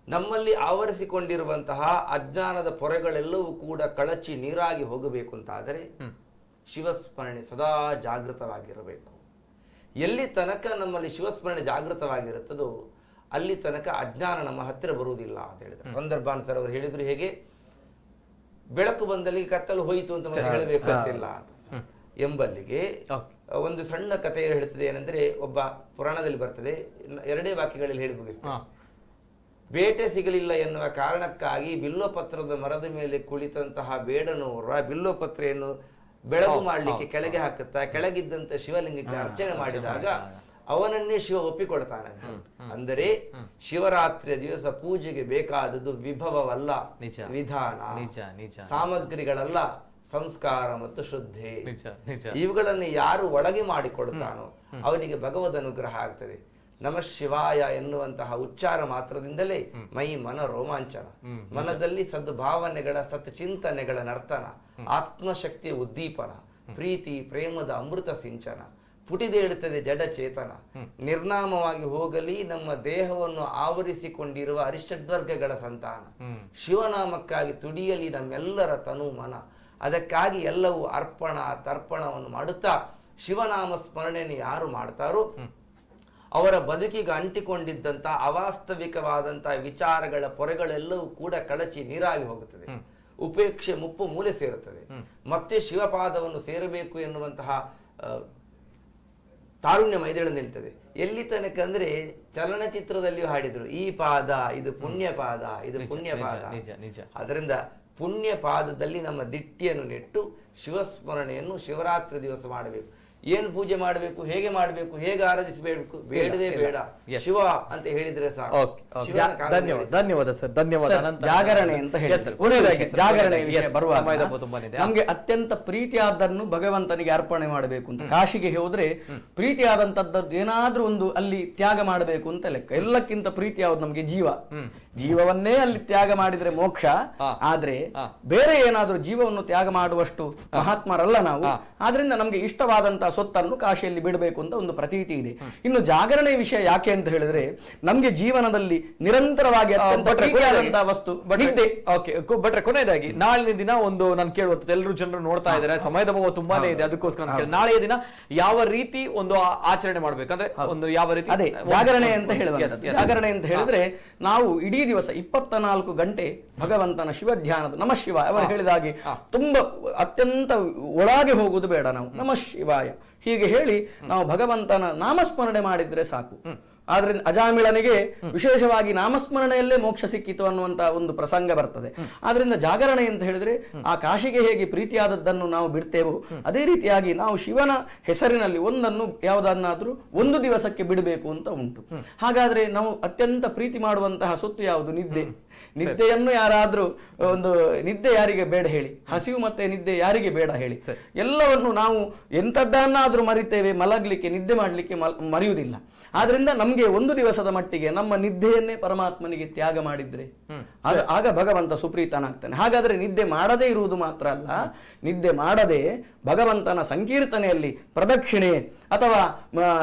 ನಮ್ಮಲ್ಲಿ ಆವರಿಸಿಕೊಂಡಿರುವಂತಹ ಅಜ್ಞಾನದ ಪೊರೆಗಳೆಲ್ಲವೂ ಕೂಡ ಕಳಚಿ ನೀರಾಗಿ ಹೋಗಬೇಕು ಅಂತಾದರೆ ಶಿವಸ್ಮರಣೆ ಸದಾ ಜಾಗೃತವಾಗಿರಬೇಕು. ಎಲ್ಲಿ ತನಕ ನಮ್ಮಲ್ಲಿ ಶಿವಸ್ಮರಣೆ ಜಾಗೃತವಾಗಿರುತ್ತದೋ ಅಲ್ಲಿ ತನಕ ಅಜ್ಞಾನ ನಮ್ಮ ಹತ್ತಿರ ಬರುವುದಿಲ್ಲ ಅಂತ ಹೇಳಿದ್ರು. ಸಂದರ್ಭಾನುಸಾರ ಅವರು ಹೇಳಿದ್ರು, ಹೇಗೆ ಬೆಳಕು ಬಂದಲ್ಲಿ ಕತ್ತಲು ಹೋಯಿತು ಅಂತ ಹೇಳಬೇಕು ಅಂತಿಲ್ಲ ಎಂಬಲ್ಲಿಗೆ ಒಂದು ಸಣ್ಣ ಕಥೆ ಹೇಳ್ತದೆ. ಏನಂದ್ರೆ, ಒಬ್ಬ ಪುರಾಣದಲ್ಲಿ ಬರ್ತದೆ, 2 ವಾಕ್ಯಗಳಲ್ಲಿ ಹೇಳಿ ಮುಗಿಸ್ತೇನೆ. ಬೇಟೆ ಸಿಗಲಿಲ್ಲ ಎನ್ನುವ ಕಾರಣಕ್ಕಾಗಿ ಬಿಲ್ವಪತ್ರದ ಮರದ ಮೇಲೆ ಕುಳಿತಂತಹ ಬೇಡನವರ ಬಿಲ್ವಪತ್ರೆಯನ್ನು ಬೆಳಗು ಮಾಡಲಿಕ್ಕೆ ಕೆಳಗೆ ಹಾಕುತ್ತಾ ಕೆಳಗಿದ್ದಂತ ಶಿವಲಿಂಗಕ್ಕೆ ಅರ್ಚನೆ ಮಾಡಿದಾಗ ಅವನನ್ನೇ ಶಿವ ಒಪ್ಪಿಕೊಡ್ತಾನೆ. ಅಂದರೆ ಶಿವರಾತ್ರಿಯ ದಿವಸ ಪೂಜೆಗೆ ಬೇಕಾದದ್ದು ವಿಭವವಲ್ಲ, ವಿಧಾನ, ಸಾಮಗ್ರಿಗಳಲ್ಲ, ಸಂಸ್ಕಾರ ಮತ್ತು ಶ್ರದ್ಧೆ. ಇವುಗಳನ್ನು ಯಾರು ಒಳಗೆ ಮಾಡಿಕೊಡ್ತಾನೋ ಅವನಿಗೆ ಭಗವದ್ ಅನುಗ್ರಹ ಆಗ್ತದೆ. ನಮಃ ಶಿವಾಯ ಎನ್ನುವಂತಹ ಉಚ್ಚಾರ ಮಾತ್ರದಿಂದಲೇ ಮೈ ಮನ ರೋಮಾಂಚನ, ಮನದಲ್ಲಿ ಸದ್ಭಾವನೆಗಳ ಸತ್ಚಿಂತನೆಗಳ ನರ್ತನ, ಆತ್ಮಶಕ್ತಿಯ ಉದ್ದೀಪನ, ಪ್ರೀತಿ ಪ್ರೇಮದ ಅಮೃತ ಸಿಂಚನ, ಪುಟಿದೇಳುತ್ತದೆ ಜಡ ಚೇತನ. ನಿರ್ನಾಮವಾಗಿ ಹೋಗಲಿ ನಮ್ಮ ದೇಹವನ್ನು ಆವರಿಸಿಕೊಂಡಿರುವ ಅರಿಷಡ್ವರ್ಗಗಳ ಸಂತಾನ. ಶಿವನಾಮಕ್ಕಾಗಿ ತುಡಿಯಲಿ ನಮ್ಮೆಲ್ಲರ ತನು ಮನ. ಅದಕ್ಕಾಗಿ ಎಲ್ಲವೂ ಅರ್ಪಣ ತರ್ಪಣವನ್ನು ಮಾಡುತ್ತಾ ಶಿವನಾಮ ಸ್ಮರಣೆಯನ್ನು ಯಾರು ಮಾಡ್ತಾರೋ ಅವರ ಬದುಕಿಗೆ ಅಂಟಿಕೊಂಡಿದ್ದಂತ ಅವಾಸ್ತವಿಕವಾದಂತಹ ವಿಚಾರಗಳ ಪೊರೆಗಳೆಲ್ಲವೂ ಕೂಡ ಕಳಚಿ ನೀರಾಗಿ ಹೋಗುತ್ತದೆ. ಉಪೇಕ್ಷೆ ಮುಪ್ಪು ಮೂಲೆ ಸೇರುತ್ತದೆ. ಮತ್ತೆ ಶಿವಪಾದವನ್ನು ಸೇರಬೇಕು ಎನ್ನುವಂತಹ ತಾರುಣ್ಯ ಮೈದಳ ನಿಲ್ತದೆ. ಎಲ್ಲಿ ತನಕ ಅಂದ್ರೆ ಚಲನಚಿತ್ರದಲ್ಲಿಯೂ ಹಾಡಿದ್ರು, ಈ ಪಾದ ಇದು ಪುಣ್ಯ ಪಾದ, ಇದು ಪುಣ್ಯ ಪಾದ. ಅದರಿಂದ ಪುಣ್ಯ ಪಾದದಲ್ಲಿ ನಮ್ಮ ದಿಟ್ಟಿಯನ್ನು ನೆಟ್ಟು ಶಿವಸ್ಮರಣೆಯನ್ನು ಶಿವರಾತ್ರಿ ದಿವಸ ಮಾಡಬೇಕು. ಏನು ಪೂಜೆ ಮಾಡಬೇಕು, ಹೇಗೆ ಮಾಡಬೇಕು, ಹೇಗೆ ಆರಾಧಿಸಬೇಕು, ಬೇಡವೇ ಬೇಡ, ಶಿವ ಅಂತ ಹೇಳಿದ್ರೆ ಸಾಕು. ಧನ್ಯವಾದ ಸರ್, ಧನ್ಯವಾದ. ಜಾಗರಣೆ ಅಂತ ಹೇಳಿ ಜಾಗರಣೆ ನಮ್ಗೆ ಅತ್ಯಂತ ಪ್ರೀತಿಯಾದನ್ನು ಭಗವಂತನಿಗೆ ಅರ್ಪಣೆ ಮಾಡಬೇಕು ಅಂತ. ಕಾಶಿಗೆ ಹೋದ್ರೆ ಪ್ರೀತಿಯಾದಂತದ್ದು ಏನಾದ್ರೂ ಒಂದು ಅಲ್ಲಿ ತ್ಯಾಗ ಮಾಡಬೇಕು ಅಂತ ಲೆಕ್ಕ. ಎಲ್ಲಕ್ಕಿಂತ ಪ್ರೀತಿ ಯಾವ್ದು ನಮ್ಗೆ? ಜೀವವನ್ನೇ ಅಲ್ಲಿ ತ್ಯಾಗ ಮಾಡಿದ್ರೆ ಮೋಕ್ಷ. ಆದ್ರೆ ಬೇರೆ ಏನಾದ್ರೂ ಜೀವವನ್ನು ತ್ಯಾಗ ಮಾಡುವಷ್ಟು ಮಹಾತ್ಮರಲ್ಲ ನಾವು. ಆದ್ರಿಂದ ನಮ್ಗೆ ಇಷ್ಟವಾದಂತಹ ಸೊತ್ತನ್ನು ಕಾಶಿಯಲ್ಲಿ ಬಿಡಬೇಕು ಅಂತ ಒಂದು ಪ್ರತೀತಿ ಇದೆ. ಇನ್ನು ಜಾಗರಣೆ ವಿಷಯ ಯಾಕೆ ಅಂತ ಹೇಳಿದ್ರೆ, ನಮ್ಗೆ ಜೀವನದಲ್ಲಿ ನಿರಂತರವಾಗಿ ವಸ್ತು ಬಟ್ರೆ ಕೊನೆಯದಾಗಿ ನಾಳಿನ ದಿನ ಒಂದು ನಾನು ಕೇಳುವಂಥದ್ದು, ಎಲ್ಲರೂ ಜನರು ನೋಡ್ತಾ ಇದ್ದಾರೆ, ಸಮಯದ ಅಭಾವ ತುಂಬಾನೇ ಇದೆ, ಅದಕ್ಕೋಸ್ಕರ ನಾಳೆಯ ದಿನ ಯಾವ ರೀತಿ ಒಂದು ಆಚರಣೆ ಮಾಡ್ಬೇಕಂದ್ರೆ ಒಂದು ಯಾವ ರೀತಿ ಅದೇ ಜಾಗರಣೆ ಅಂತ ಹೇಳುವಂಥದ್ದು. ಜಾಗರಣೆ ಅಂತ ಹೇಳಿದ್ರೆ ನಾವು ಇಡೀ ದಿವಸ 24 ಗಂಟೆ ಭಗವಂತನ ಶಿವಧ್ಯಾನದ ನಮಃ ಶಿವಾಯ ಅವರು ಹೇಳಿದಾಗೆ ತುಂಬಾ ಅತ್ಯಂತ ಒಳಗೆ ಹೋಗುವುದು ಬೇಡ. ನಾವು ನಮಃ ಶಿವಾಯ ಹೀಗೆ ಹೇಳಿ ನಾವು ಭಗವಂತನ ನಾಮಸ್ಮರಣೆ ಮಾಡಿದ್ರೆ ಸಾಕು. ಆದ್ರಿಂದ ಅಜಾಮಿಳನಿಗೆ ವಿಶೇಷವಾಗಿ ನಾಮಸ್ಮರಣೆಯಲ್ಲೇ ಮೋಕ್ಷ ಸಿಕ್ಕಿತು ಅನ್ನುವಂತ ಒಂದು ಪ್ರಸಂಗ ಬರ್ತದೆ. ಆದ್ರಿಂದ ಜಾಗರಣೆ ಅಂತ ಹೇಳಿದ್ರೆ ಆ ಕಾಶಿಗೆ ಹೇಗೆ ಪ್ರೀತಿಯಾದದ್ದನ್ನು ನಾವು ಬಿಡ್ತೇವೋ ಅದೇ ರೀತಿಯಾಗಿ ನಾವು ಶಿವನ ಹೆಸರಿನಲ್ಲಿ ಒಂದನ್ನು ಯಾವುದನ್ನಾದ್ರೂ ಒಂದು ದಿವಸಕ್ಕೆ ಬಿಡಬೇಕು ಅಂತ ಉಂಟು. ಹಾಗಾದ್ರೆ ನಾವು ಅತ್ಯಂತ ಪ್ರೀತಿ ಮಾಡುವಂತಹ ಸೊತ್ತು ಯಾವುದು? ನಿದ್ದೆ. ನಿದ್ದೆಯನ್ನು ಯಾರಾದ್ರೂ ಒಂದು ನಿದ್ದೆ ಯಾರಿಗೆ ಬೇಡ ಹೇಳಿ? ಹಸಿವು ಮತ್ತೆ ನಿದ್ದೆ ಯಾರಿಗೆ ಬೇಡ ಹೇಳಿ? ಎಲ್ಲವನ್ನು ನಾವು ಎಂತದ್ದನ್ನಾದ್ರೂ ಮರಿತೇವೆ, ಮಲಗ್ಲಿಕ್ಕೆ ನಿದ್ದೆ ಮಾಡ್ಲಿಕ್ಕೆ ಮರೆಯುವುದಿಲ್ಲ. ಆದ್ರಿಂದ ನಮ್ಗೆ ಒಂದು ದಿವಸದ ಮಟ್ಟಿಗೆ ನಮ್ಮ ನಿದ್ದೆಯನ್ನೇ ಪರಮಾತ್ಮನಿಗೆ ತ್ಯಾಗ ಮಾಡಿದ್ರೆ ಆಗ ಭಗವಂತ ಸುಪ್ರೀತನಾಗ್ತಾನೆ. ಹಾಗಾದ್ರೆ ನಿದ್ದೆ ಮಾಡದೇ ಇರುವುದು ಮಾತ್ರ ಅಲ್ಲ, ನಿದ್ದೆ ಮಾಡದೆ ಭಗವಂತನ ಸಂಕೀರ್ತನೆಯಲ್ಲಿ ಪ್ರದಕ್ಷಿಣೆ ಅಥವಾ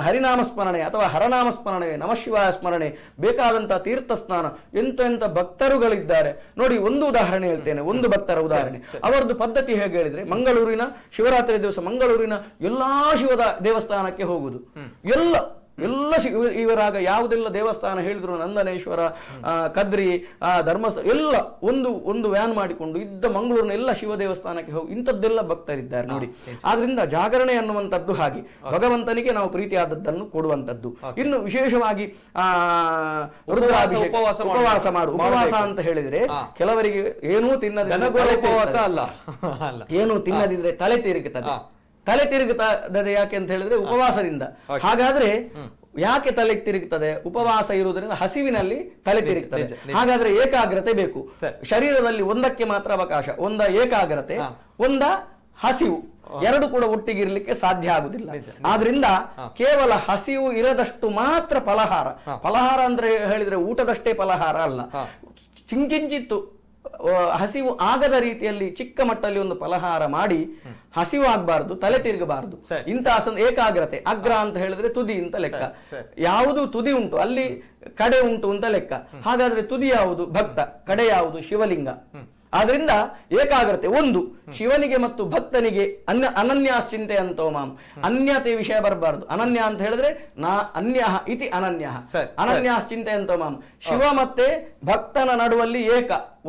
ಹರಿನಾಮ ಸ್ಮರಣೆ ಅಥವಾ ಹರನಾಮ ಸ್ಮರಣೆ, ನಮಃಶಿವಾಯ ಸ್ಮರಣೆ, ಬೇಕಾದಂತ ತೀರ್ಥ ಸ್ನಾನ, ಎಂತ ಭಕ್ತರುಗಳಿದ್ದಾರೆ ನೋಡಿ. ಒಂದು ಉದಾಹರಣೆ ಹೇಳ್ತೇನೆ, ಒಂದು ಭಕ್ತರ ಉದಾಹರಣೆ. ಅವರದ್ದು ಪದ್ಧತಿ ಹೇಗೆ ಹೇಳಿದ್ರೆ, ಮಂಗಳೂರಿನ ಶಿವರಾತ್ರಿ ದಿವಸ ಮಂಗಳೂರಿನ ಎಲ್ಲಾ ಶಿವದ ದೇವಸ್ಥಾನಕ್ಕೆ ಹೋಗುದು. ಎಲ್ಲ ಇವರಾಗ ಯಾವುದೆಲ್ಲ ದೇವಸ್ಥಾನ ಹೇಳಿದ್ರು, ನಂದನೇಶ್ವರ, ಕದ್ರಿ, ಧರ್ಮಸ್ಥಳ ಎಲ್ಲ ಒಂದು ವ್ಯಾನ್ ಮಾಡಿಕೊಂಡು ಇದ್ದ ಮಂಗಳೂರಿನ ಎಲ್ಲ ಶಿವ ದೇವಸ್ಥಾನಕ್ಕೆ ಹೋಗಿ ಇಂಥದ್ದೆಲ್ಲ ಭಕ್ತರಿದ್ದಾರೆ ನೋಡಿ. ಆದ್ರಿಂದ ಜಾಗರಣೆ ಅನ್ನುವಂಥದ್ದು ಹಾಗೆ ಭಗವಂತನಿಗೆ ನಾವು ಪ್ರೀತಿಯಾದದ್ದನ್ನು ಕೊಡುವಂಥದ್ದು. ಇನ್ನು ವಿಶೇಷವಾಗಿ ಉಪವಾಸ ಮಾಡು. ಉಪವಾಸ ಅಂತ ಹೇಳಿದ್ರೆ ಕೆಲವರಿಗೆ ಏನೂ ತಿನ್ನದಿದ್ರೆ, ಉಪವಾಸ ಅಲ್ಲ, ಏನು ತಿನ್ನದಿದ್ರೆ ತಲೆ ತಿರುಗುತ್ತದೆ. ತಲೆ ತಿರುಗುತ್ತದೆ ಯಾಕೆ ಅಂತ ಹೇಳಿದ್ರೆ ಉಪವಾಸದಿಂದ. ಹಾಗಾದ್ರೆ ಯಾಕೆ ತಲೆ ತಿರುಗುತ್ತದೆ? ಉಪವಾಸ ಇರುವುದರಿಂದ ಹಸಿವಿನಲ್ಲಿ ತಲೆ ತಿರುಗುತ್ತದೆ. ಹಾಗಾದ್ರೆ ಏಕಾಗ್ರತೆ ಬೇಕು. ಶರೀರದಲ್ಲಿ ಒಂದಕ್ಕೆ ಮಾತ್ರ ಅವಕಾಶ, ಒಂದ ಏಕಾಗ್ರತೆ, ಒಂದ ಹಸಿವು, ಎರಡು ಕೂಡ ಒಟ್ಟಿಗಿರ್ಲಿಕ್ಕೆ ಸಾಧ್ಯ ಆಗುದಿಲ್ಲ. ಆದ್ರಿಂದ ಕೇವಲ ಹಸಿವು ಇರದಷ್ಟು ಮಾತ್ರ ಫಲಹಾರ ಅಂದ್ರೆ ಹೇಳಿದ್ರೆ ಊಟದಷ್ಟೇ ಫಲಹಾರ ಅಲ್ಲ, ಕಿಂಚಿತ್ತು ಹಸಿವು ಆಗದ ರೀತಿಯಲ್ಲಿ ಚಿಕ್ಕ ಮಟ್ಟಲ್ಲಿ ಒಂದು ಫಲಹಾರ ಮಾಡಿ ಹಸಿವು ಆಗ್ಬಾರ್ದು, ತಲೆ ತಿರುಗಬಾರ್ದು. ಇಂತಹ ಏಕಾಗ್ರತೆ. ಅಗ್ರ ಅಂತ ಹೇಳಿದ್ರೆ ತುದಿ ಅಂತ ಲೆಕ್ಕ. ಯಾವುದು ತುದಿ ಉಂಟು ಅಲ್ಲಿ ಕಡೆ ಉಂಟು ಅಂತ ಲೆಕ್ಕ. ಹಾಗಾದ್ರೆ ತುದಿ ಯಾವುದು? ಭಕ್ತ. ಕಡೆ ಯಾವುದು? ಶಿವಲಿಂಗ. ಆದ್ರಿಂದ ಏಕಾಗ್ರತೆ ಒಂದು. ಶಿವನಿಗೆ ಮತ್ತು ಭಕ್ತನಿಗೆ ಅನನ್ಯಾಶ್ಚಿಂತೆ ಅಂತೋ ಮಾಂ, ಅನ್ಯತೆ ವಿಷಯ ಬರಬಾರ್ದು. ಅನನ್ಯ ಅಂತ ಹೇಳಿದ್ರೆ ನಾ ಅನ್ಯ ಇತಿ ಅನನ್ಯ, ಅನನ್ಯಾಶ್ಚಿಂತೆ ಅಂತೋ ಮಾಂ. ಶಿವ ಮತ್ತೆ ಭಕ್ತನ ನಡುವಲ್ಲಿ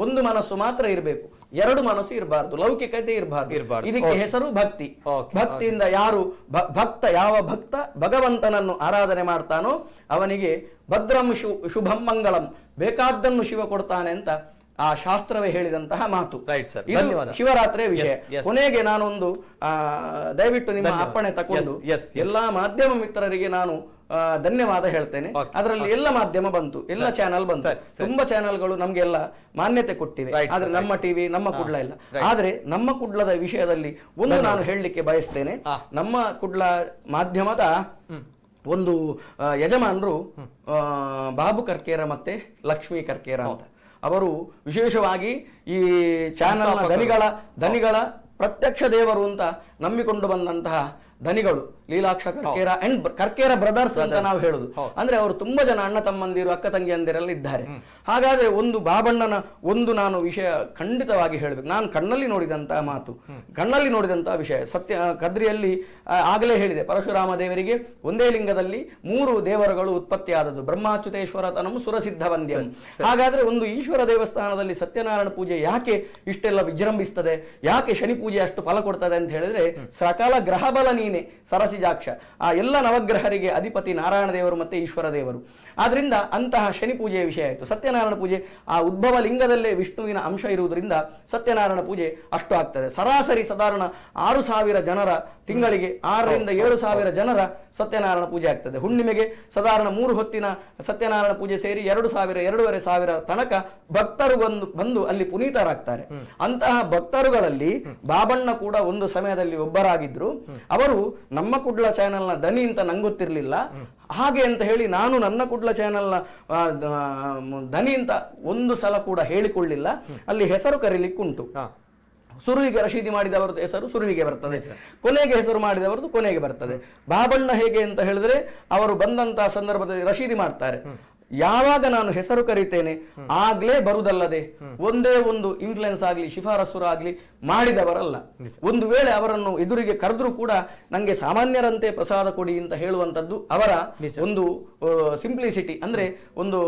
ಒಂದು ಮನಸ್ಸು ಮಾತ್ರ ಇರಬೇಕು, ಎರಡು ಮನಸ್ಸು ಇರಬಾರ್ದು, ಲೌಕಿಕತೆ ಇರಬಾರ್ದು. ಇದಕ್ಕೆ ಹೆಸರು ಭಕ್ತಿ. ಭಕ್ತಿಯಿಂದ ಯಾರು ಯಾವ ಭಕ್ತ ಭಗವಂತನನ್ನು ಆರಾಧನೆ ಮಾಡ್ತಾನೋ ಅವನಿಗೆ ಭದ್ರಂ ಶುಭಂ ಮಂಗಳಂ, ಬೇಕಾದ್ದನ್ನು ಶಿವ ಕೊಡ್ತಾನೆ ಅಂತ ಆ ಶಾಸ್ತ್ರವೇ ಹೇಳಿದಂತಹ ಮಾತು. ಶಿವರಾತ್ರಿಯ ವಿಷಯ. ಕೊನೆಗೆ ನಾನೊಂದು ದಯವಿಟ್ಟು ನಿಮ್ಮ ಅಪ್ಪಣೆ ತಕೊಂಡು ಎಲ್ಲಾ ಮಾಧ್ಯಮ ಮಿತ್ರರಿಗೆ ನಾನು ಧನ್ಯವಾದ ಹೇಳ್ತೇನೆ. ಅದರಲ್ಲಿ ಎಲ್ಲ ಮಾಧ್ಯಮ ಬಂತು, ಎಲ್ಲ ಚಾನೆಲ್ ಬಂತು, ತುಂಬಾ ಚಾನೆಲ್ಗಳು ನಮ್ಗೆಲ್ಲ ಮಾನ್ಯತೆ ಕೊಟ್ಟಿವೆ. ಆದ್ರೆ ನಮ್ಮ ಟಿವಿ, ನಮ್ಮ ಕುಡ್ಲ ಇಲ್ಲ. ಆದ್ರೆ ನಮ್ಮ ಕುಡ್ಲದ ವಿಷಯದಲ್ಲಿ ಒಂದು ನಾನು ಹೇಳಲಿಕ್ಕೆ ಬಯಸ್ತೇನೆ. ನಮ್ಮ ಕುಡ್ಲ ಮಾಧ್ಯಮದ ಒಂದು ಯಜಮಾನರು ಬಾಬು ಕರ್ಕೇರ ಮತ್ತೆ ಲಕ್ಷ್ಮೀ ಕರ್ಕೇರ ಅಂತ, ಅವರು ವಿಶೇಷವಾಗಿ ಈ ಚಾನೆಲ್ನ ದನಿಗಳ ಪ್ರತ್ಯಕ್ಷ ದೇವರು ಅಂತ ನಂಬಿಕೊಂಡು ಬಂದಂತಹ ದನಿಗಳು ಲೀಲಾಕ್ಷ ಕರ್ಕೇರ ಅಂಡ್ ಕರ್ಕೇರ ಬ್ರದರ್ಸ್ ಅಂತ ನಾವು ಹೇಳುದು. ಅಂದ್ರೆ ಅವರು ತುಂಬಾ ಜನ ಅಣ್ಣ ತಮ್ಮಂದಿರು ಅಕ್ಕ ತಂಗಿಯಂದಿರೆಲ್ಲ ಇದ್ದಾರೆ. ಹಾಗಾದ್ರೆ ಒಂದು ಬಾಬಣ್ಣನ ಒಂದು ನಾನು ವಿಷಯ ಖಂಡಿತವಾಗಿ ಹೇಳ್ಬೇಕು. ನಾನು ಕಣ್ಣಲ್ಲಿ ನೋಡಿದಂತಹ ಮಾತು, ಕಣ್ಣಲ್ಲಿ ನೋಡಿದಂತಹ ವಿಷಯ ಸತ್ಯ. ಕದ್ರಿಯಲ್ಲಿ ಆಗಲೇ ಹೇಳಿದೆ, ಪರಶುರಾಮ ದೇವರಿಗೆ ಒಂದೇ ಲಿಂಗದಲ್ಲಿ 3 ದೇವರುಗಳು ಉತ್ಪತ್ತಿಯಾದದ್ದು, ಬ್ರಹ್ಮಾಚ್ಯುತೇಶ್ವರ ತನಂ ಸುರಸಿದ್ಧ ವಂದ್ಯಂ. ಹಾಗಾದ್ರೆ ಒಂದು ಈಶ್ವರ ದೇವಸ್ಥಾನದಲ್ಲಿ ಸತ್ಯನಾರಾಯಣ ಪೂಜೆ ಯಾಕೆ ಇಷ್ಟೆಲ್ಲ ವಿಜೃಂಭಿಸ್ತದೆ, ಯಾಕೆ ಶನಿ ಪೂಜೆ ಅಷ್ಟು ಫಲ ಕೊಡ್ತದೆ ಅಂತ ಹೇಳಿದ್ರೆ ಸಕಲ ಗ್ರಹ ಬಲ ನೀನೆ ಸರಸಿಜಾಕ್ಷ. ಆ ಎಲ್ಲ ನವಗ್ರಹರಿಗೆ ಅಧಿಪತಿ ನಾರಾಯಣ ದೇವರು ಮತ್ತೆ ಈಶ್ವರ ದೇವರು. ಆದ್ರಿಂದ ಅಂತಹ ಶನಿ ಪೂಜೆಯ ವಿಷಯ ಆಯಿತು. ಸತ್ಯನಾರಾಯಣ ಪೂಜೆ ಆ ಉದ್ಭವ ಲಿಂಗದಲ್ಲೇ ವಿಷ್ಣುವಿನ ಅಂಶ ಇರುವುದರಿಂದ ಸತ್ಯನಾರಾಯಣ ಪೂಜೆ ಅಷ್ಟು ಆಗ್ತದೆ. ಸರಾಸರಿ ಸಾಧಾರಣ 6,000 ಜನರ ತಿಂಗಳಿಗೆ 6,000 to 7,000 ಜನರ ಸತ್ಯನಾರಾಯಣ ಪೂಜೆ ಆಗ್ತದೆ. ಹುಣ್ಣಿಮೆಗೆ ಸಾಧಾರಣ 3 ಹೊತ್ತಿನ ಸತ್ಯನಾರಾಯಣ ಪೂಜೆ ಸೇರಿ 2,000 2,500 ತನಕ ಭಕ್ತರು ಬಂದು ಅಲ್ಲಿ ಪುನೀತರಾಗ್ತಾರೆ. ಅಂತಹ ಭಕ್ತರುಗಳಲ್ಲಿ ಬಾಬಣ್ಣ ಕೂಡ ಒಂದು ಸಮಯದಲ್ಲಿ ಒಬ್ಬರಾಗಿದ್ರು. ಅವರು ನಮ್ಮ ಕುಡ್ಲ ಚಾನೆಲ್ನ ದನಿ ಅಂತ ನಂಗೆ ಗೊತ್ತಿರಲಿಲ್ಲ. ಹಾಗೆ ಅಂತ ಹೇಳಿ ನಾನು ನನ್ನ ಕುಡ್ಲ ಚಾನೆಲ್ನ ದನಿ ಅಂತ ಒಂದು ಸಲ ಕೂಡ ಹೇಳಿಕೊಳ್ಳಿಲ್ಲ. ಅಲ್ಲಿ ಹೆಸರು ಕರೀಲಿಕ್ಕುಂಟು. ಸುರುವಿಗೆ ರಶೀದಿ ಮಾಡಿದವರದ್ದು ಹೆಸರು ಸುರುವಿಗೆ ಬರ್ತದೆ, ಕೊನೆಗೆ ಹೆಸರು ಮಾಡಿದವರದ್ದು ಕೊನೆಗೆ ಬರ್ತದೆ. ಬಾಬಣ್ಣ ಹೇಗೆ ಅಂತ ಹೇಳಿದ್ರೆ ಅವರು ಬಂದಂತಹ ಸಂದರ್ಭದಲ್ಲಿ ರಶೀದಿ ಮಾಡ್ತಾರೆ. ಯಾವಾಗ ನಾನು ಹೆಸರು ಕರೀತೇನೆ ಆಗ್ಲೇ ಬರುದಲ್ಲದೆ ಒಂದೇ ಒಂದು ಇನ್ಫ್ಲುಯೆನ್ಸ್ ಆಗ್ಲಿ ಶಿಫಾರಸುರ ಆಗ್ಲಿ ಮಾಡಿದವರಲ್ಲ. ಒಂದು ವೇಳೆ ಅವರನ್ನು ಎದುರಿಗೆ ಕರೆದ್ರೂ ಕೂಡ ನಂಗೆ ಸಾಮಾನ್ಯರಂತೆ ಪ್ರಸಾದ ಕೊಡಿ ಅಂತ ಹೇಳುವಂತದ್ದು ಅವರ ಒಂದು ಸಿಂಪ್ಲಿಸಿಟಿ, ಅಂದ್ರೆ ಒಂದು